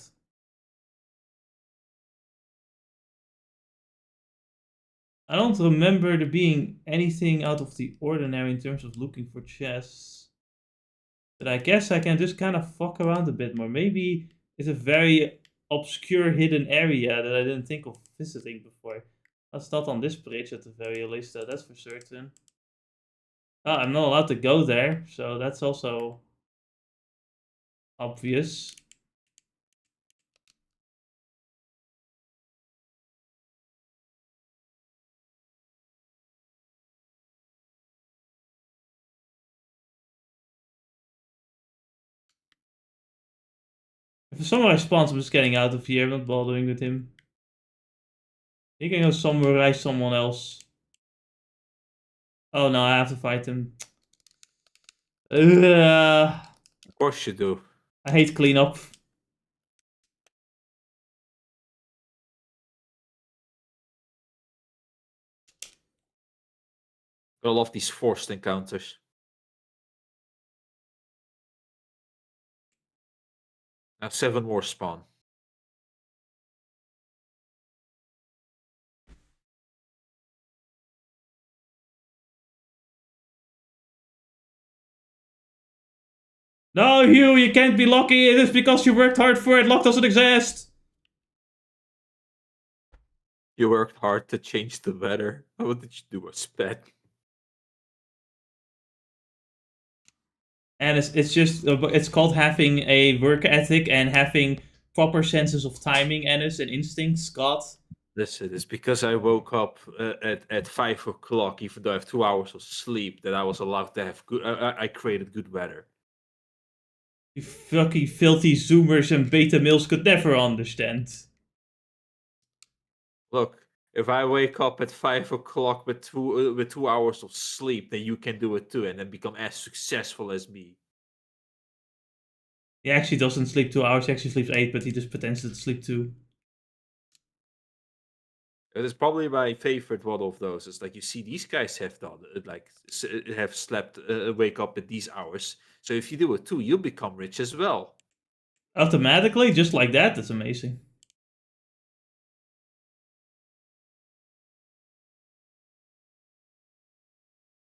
I don't remember there being anything out of the ordinary in terms of looking for chests. But I guess I can just kind of fuck around a bit more. Maybe it's a very obscure hidden area that I didn't think of visiting before. That's not on this bridge at the very least, though, that's for certain. Oh, I'm not allowed to go there, so that's also obvious. If someone responds, I'm just getting out of here. I'm not bothering with him. He can go summarize someone else. Oh no, I have to fight him. Of course you do. I hate cleanup. I love these forced encounters. Now 7 more spawn. No, Hugh, you can't be lucky. It is because you worked hard for it. Luck doesn't exist. You worked hard to change the weather. What did you do? A sped? And it's just it's called having a work ethic and having proper senses of timing, Ennis, and instincts. God. Listen, it's because I woke up at 5 o'clock, even though I have 2 hours of sleep, that I was allowed to have good. I created good weather. You fucking filthy zoomers and beta males could never understand. Look, if I wake up at 5 o'clock with 2 hours of sleep, then you can do it too, and then become as successful as me. He actually doesn't sleep 2 hours. He actually sleeps 8, but he just pretends to sleep 2. It is probably my favorite one of those. It's like you see these guys have done it, like have slept, wake up at these hours. So if you do it too, you'll become rich as well. Automatically, just like that. That's amazing.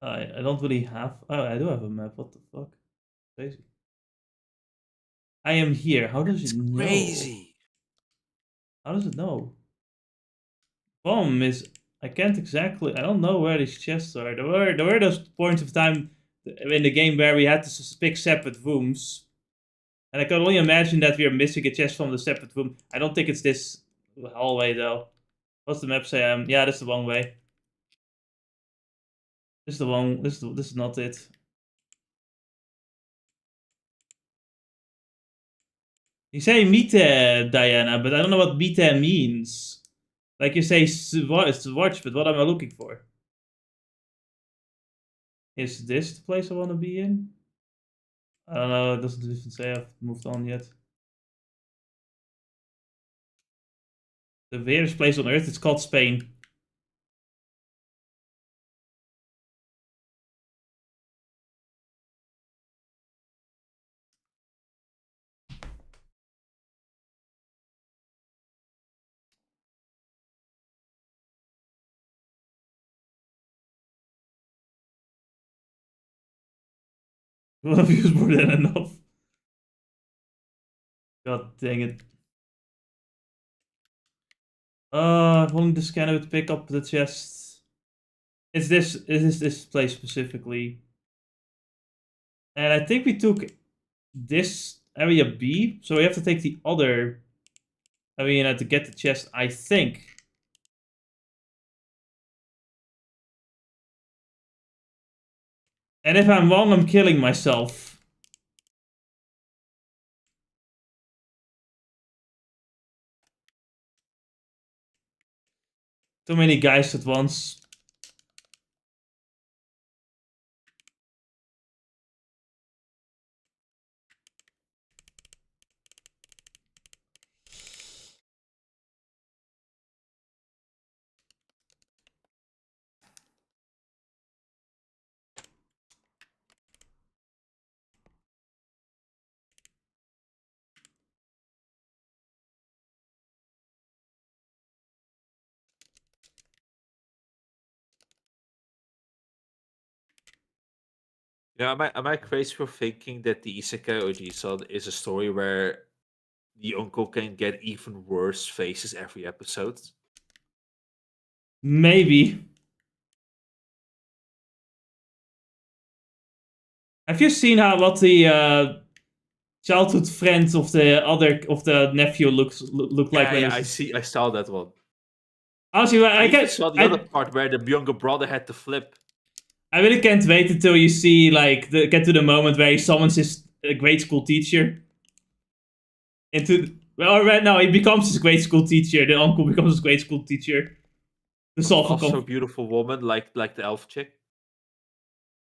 I don't really have. Oh, I do have a map. What the fuck? Crazy. I am here. How does It's it know? crazy. How does it know? Problem is, I can't exactly. I don't know where these chests are. There were those points of time in the game where we had to pick separate rooms, and I can only imagine that we are missing a chest from the separate room. I don't think it's this hallway though. What's the map say? Yeah, this is the wrong way. This is the wrong. This is not it. You say Mite, Diana, but I don't know what Mite means. Like you say watch, but what am I looking for? Is this the place I want to be in? I don't know, it doesn't even say I've moved on yet. The weirdest place on earth, it's called Spain. 12 views more than enough. God dang it. Wanting the scanner to pick up the chest. Is this place specifically? And I think we took this area B, so we have to take the other area to get the chest, I think. And if I'm wrong, I'm killing myself. Too many guys at once. Yeah, am I crazy for thinking that the Isekai Oji is a story where the uncle can get even worse faces every episode? Maybe. Have you seen what the childhood friend of the nephew look like Yeah, when he yeah, was? I saw that one. Honestly, I even saw the other part where the younger brother had to flip. I really can't wait until you see get to the moment where he summons his grade school teacher into. Well, right now he becomes his grade school teacher. The uncle becomes his grade school teacher to solve a Also, a beautiful woman like the elf chick.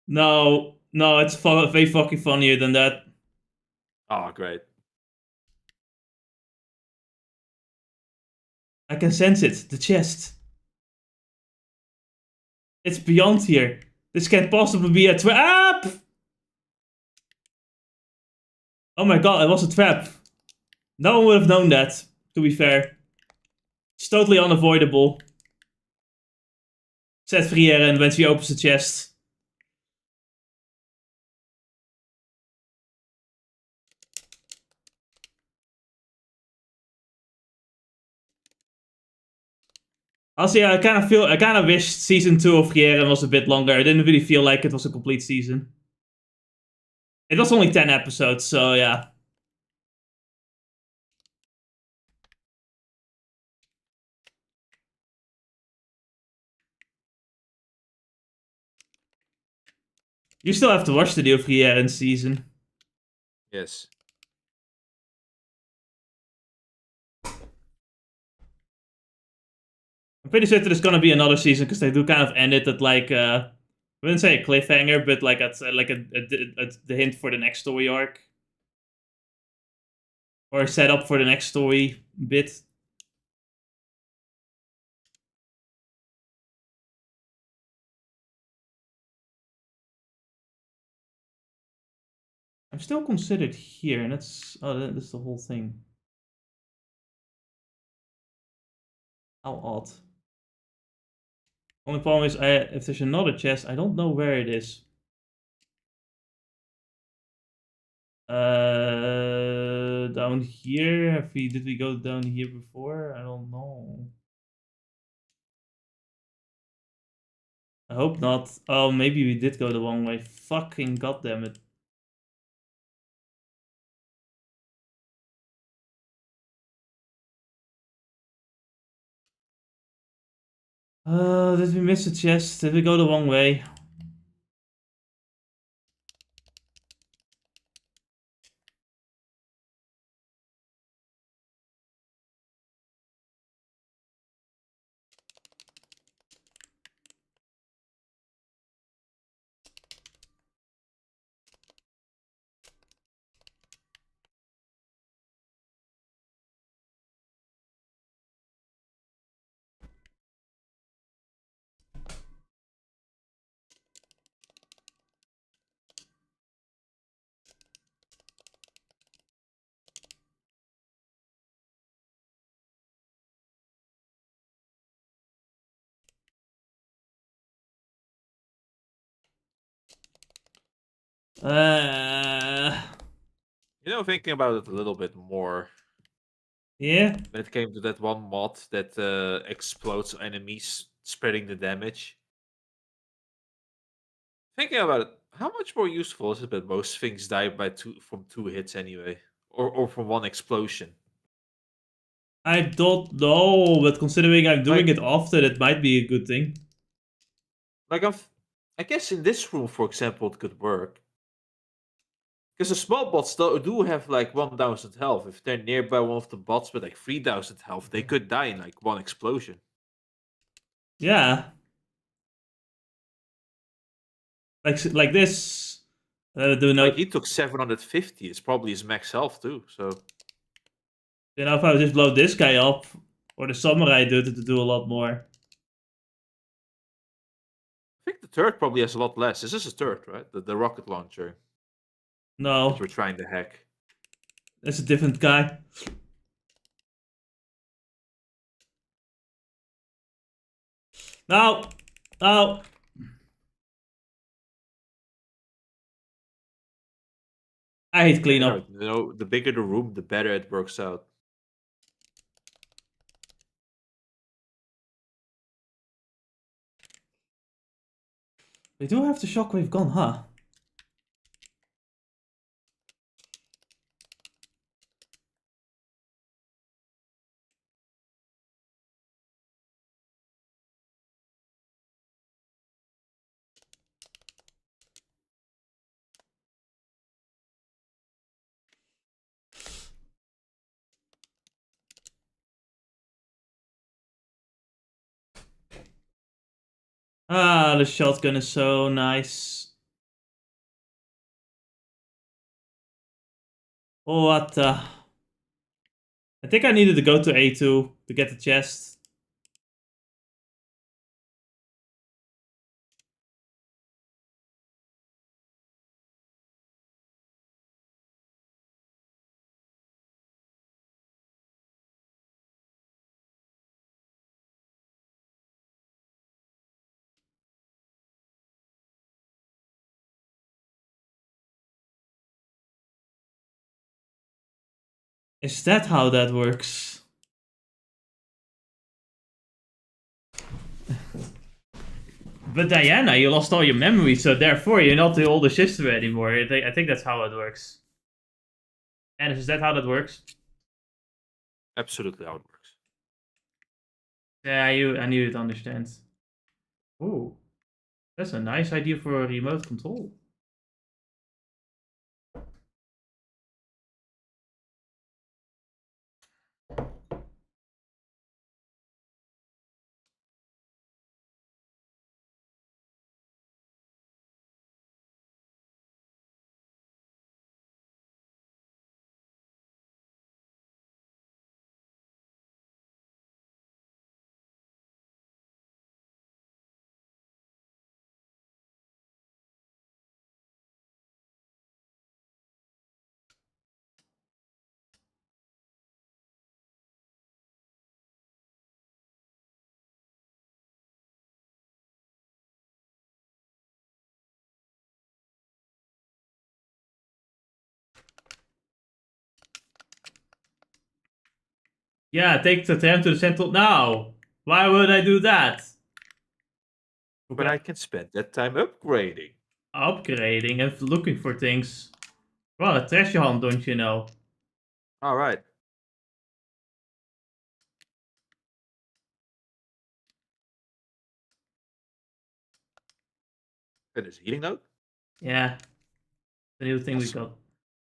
No, no, it's way fucking funnier than that. Oh, great. I can sense it. The chest. It's beyond here. This can't possibly be a trap. Oh my god, it was a trap. No one would have known that, to be fair. It's totally unavoidable. Said Frieren when she opens the chest. Also, yeah, I kind of wish season 2 of Frieren was a bit longer. I didn't really feel like it was a complete season. It was only 10 episodes, so yeah. You still have to watch the new Frieren season. Yes. I'm pretty certain there's gonna be another season because they do kind of end it at I wouldn't say a cliffhanger, but like at the hint for the next story arc or a setup for the next story bit. I'm still considered here, and that's the whole thing. How odd. Only problem is, if there's another chest, I don't know where it is. Down here. Did we go down here before? I don't know. I hope not. Oh, maybe we did go the wrong way. Fucking goddammit. Did we miss a chest? Did we go the wrong way? Thinking about it a little bit more, Yeah. when it came to that one mod that explodes enemies, spreading the damage. Thinking about it, how much more useful is it that most things die from 2 hits anyway, or from one explosion? I don't know, but considering I'm doing Like, it often, it might be a good thing. like I guess in this room, for example, it could work. Because the small bots do have like 1,000 health. If they're nearby one of the bots with like 3,000 health, they could die in like one explosion. Yeah. Like this. Do Like not. he took 750. It's probably his max health too. So If I would just blow this guy up, or the samurai dude to do a lot more. I think the turret probably has a lot less. This is a turret, right? The rocket launcher that No, you're trying to hack. that's a different guy. No, no. I hate No, cleanup. the bigger the room, the better it works out. We do have the shockwave gun, huh? Ah, the shotgun is so nice. What the? I think I needed to go to A2 to get the chest. Is that how that works? But Diana, you lost all your memories, so therefore you're not the older sister anymore. I think that's how it works. And is that how that works? Absolutely how it works. Yeah, I knew you'd understand. Ooh, that's a nice idea for a remote control. Yeah, take the tram to the central now. Why would I do that? But I Okay, can spend that time upgrading. upgrading and looking for things. Well, a treasure hunt, don't you know? All right. Finish healing node. Yeah, the new thing we Awesome. got.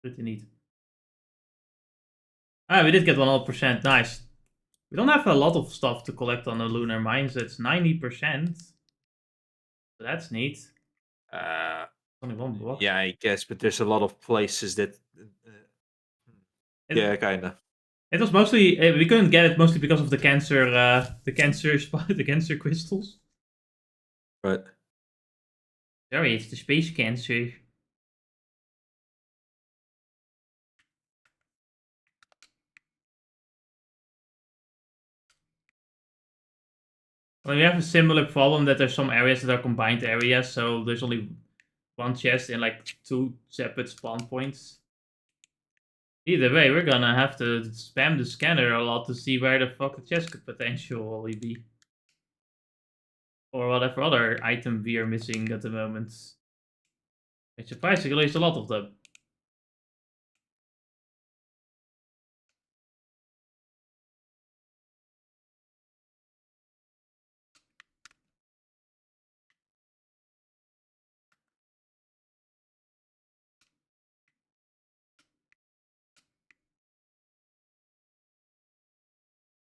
Pretty neat. Ah, we did get 100%. Nice. We don't have a lot of stuff to collect on the lunar mines. It's 90%. So that's neat. Uh, Only one block. yeah, I guess, but there's a lot of places that. It, Yeah, kinda. it was mostly we couldn't get it mostly because of the cancer, the cancer crystals. But Sorry, it's the space cancer. Well, we have a similar problem that there's some areas that are combined areas, so there's only one chest in like 2 separate spawn points. Either way, we're gonna have to spam the scanner a lot to see where the fuck the chest could potentially be. Or whatever other item we are missing at the moment. Which surprisingly is a lot of them.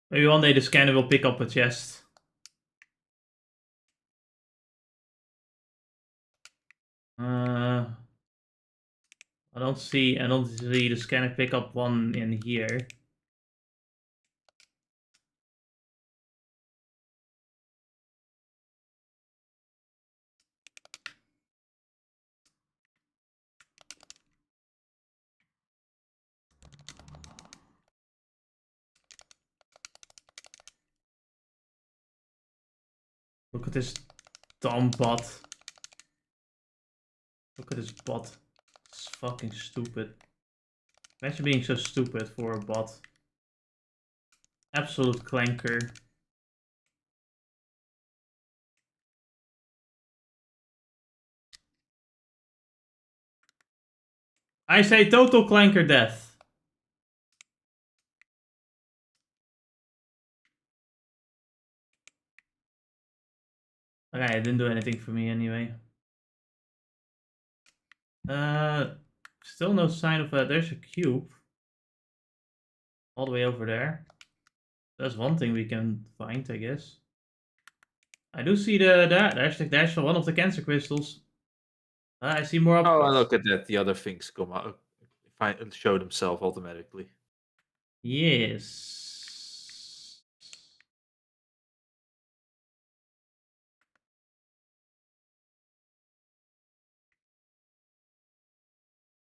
Maybe one day the scanner will pick up a chest. I don't see the scanner pick up one in here. Look at this dumb bot. Look at this bot. It's fucking stupid. Imagine being so stupid for a bot. Absolute clanker. I say total clanker death. Okay, it didn't do anything for me anyway. Still no sign of there's a cube. All the way over there. That's one thing we can find, I guess. I do see there's one of the cancer crystals. I see more Oh, and upwards. look at that. The other things come out, show themselves automatically. Yes.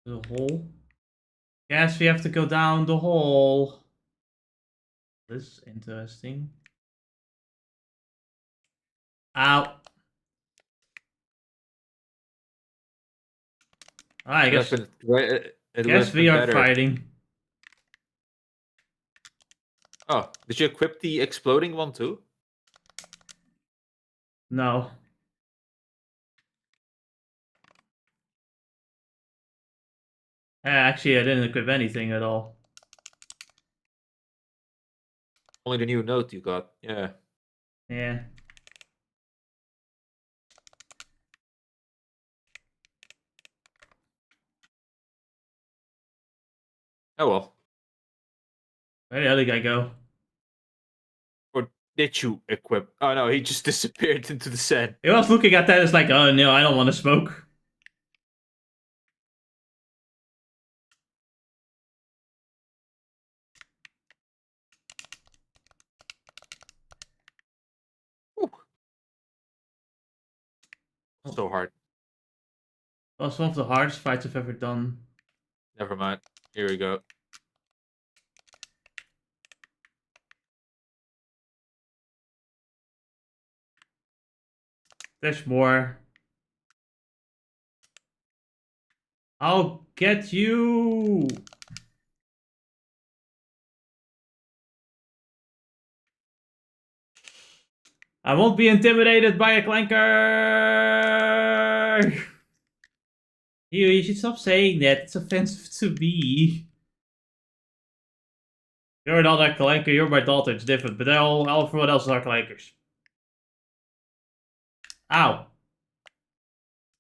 The hole. Yes, we have to go down the hole. This is interesting. Ow. I guess It would have we been are better. fighting. Oh, did you equip the exploding one too? No. Actually, I didn't equip anything at all. Only the new note you got. Yeah. Yeah. Oh well. Where did the other guy go? Or did you equip? Oh no, he just disappeared into the sand. He was looking at that. It's like, oh no, I don't want to smoke. Ooh. So hard. That was one of the hardest fights I've ever done. Never mind. Here we go. There's more. I'll get you. I won't be intimidated by a clanker. You should stop saying that. It's offensive to me. You're not a clanker. You're my daughter. It's different. But all everyone else are clankers. Ow.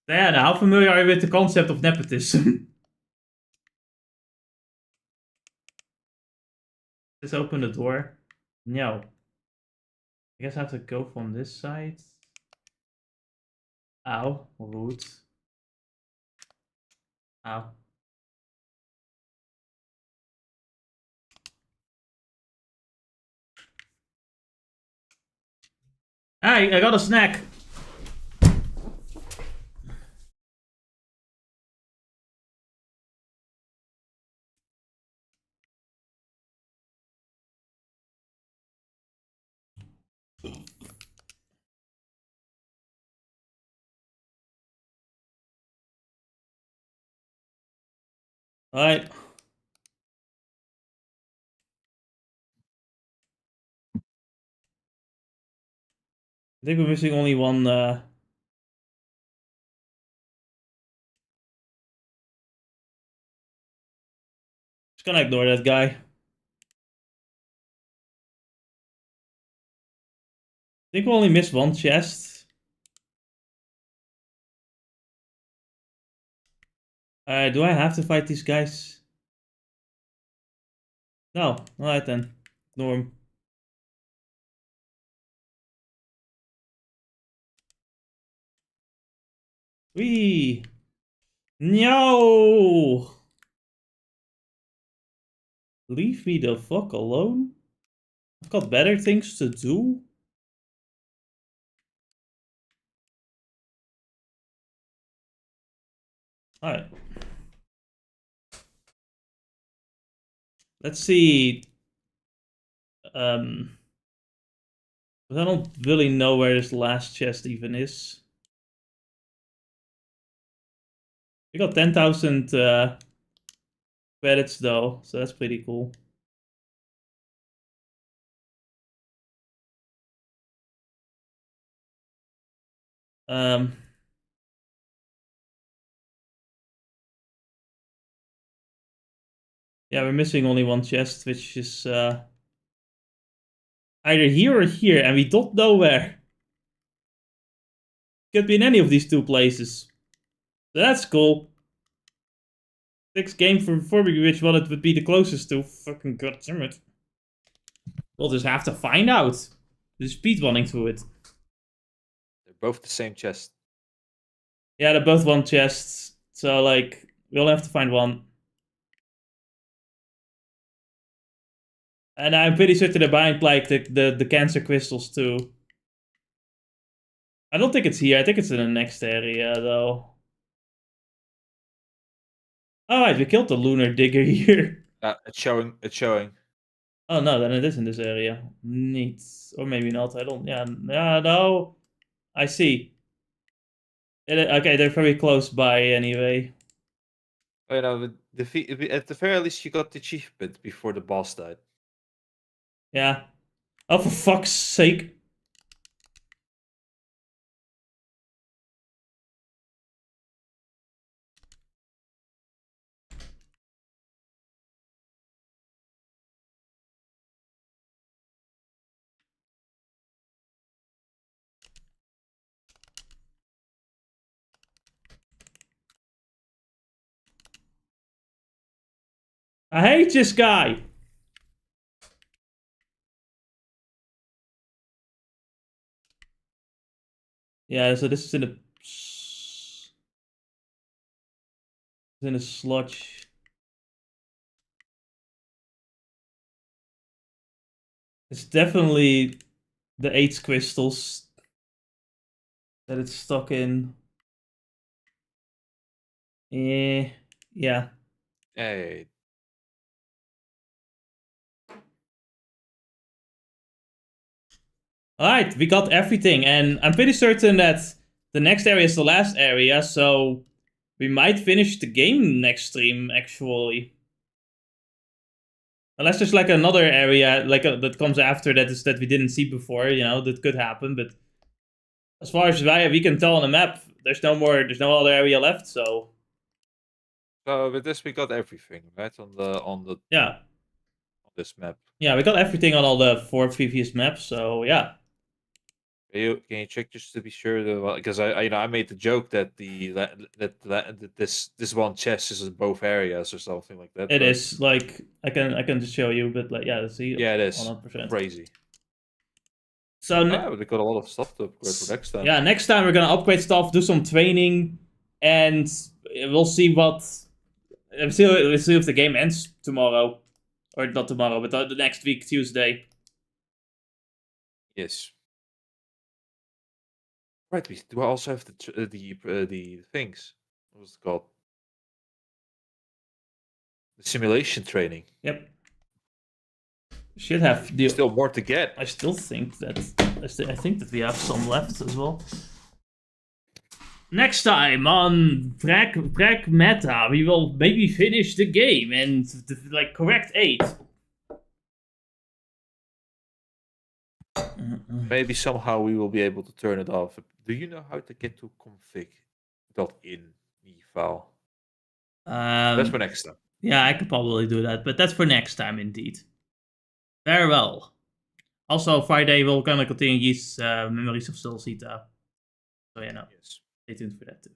Diana, how familiar are you with the concept of nepotism? Just open the door. No. I guess I have to go from this side. Ow. Rude. Ow. Hey, I got a snack. Alright. I think we're missing only one. Just gonna ignore that guy. I think we only missed one chest. Do I have to fight these guys? No. Alright then. Ignore him. Wee! No! Leave me the fuck alone. I've got better things to do. Alright. Let's see. But I don't really know where this last chest even is. We got 10,000 credits though, so that's pretty cool. Yeah, we're missing only one chest, which is either here or here, and we don't know where. Could be in any of these two places. So that's cool. 6 game for informing which one it would be the closest to. Fucking goddammit. We'll just have to find out. Just speedrunning through it. They're both the same chest. Yeah, they're both one chest. So, like, we'll have to find one. And I'm pretty certain they're buying, like, the cancer crystals, too. I don't think it's here. I think it's in the next area, though. Alright, we killed the lunar digger here. It's showing. It's showing. Oh, no, then it is in this area. Neat. Or maybe not. I don't... Yeah, no. I see. Okay, they're very close by, anyway. Oh, you know, at the very least, you got the achievement before the boss died. Yeah. Oh, for fuck's sake. I hate this guy. Yeah, so this is in a sludge. It's definitely the 8 crystals that it's stuck in. Yeah. Hey. Alright, we got everything, and I'm pretty certain that the next area is the last area, so we might finish the game next stream, actually. Unless there's like another area like that comes after that we didn't see before, you know, that could happen, but as far as we can tell on the map, there's no other area left, so... So with this, we got everything, right? On this map. Yeah, we got everything on all the 4 previous maps, so yeah. Can you check just to be sure? Because I made the joke that this one chest is in both areas or something like that. It is like I can just show you, but like let's see. Yeah, it is 100%. crazy. So we got a lot of stuff to upgrade for next time. Yeah, next time we're gonna upgrade stuff, do some training, and we'll see what. We'll see if the game ends tomorrow, or not tomorrow, but the next week, Tuesday. Yes. Right. We do also have the things. What's it called? The simulation training. Yep. Should have still more to get. I still think that I think that we have some left as well. Next time on Pragmata, we will maybe finish the game and like correct 8. Maybe somehow we will be able to turn it off. Do you know how to get to config.in file? That's for next time. Yeah, I could probably do that, but that's for next time indeed. Very well. Also, Friday we're gonna continue Yeast's Memories of Soul Sita. So yeah, no. Yes. Stay tuned for that too.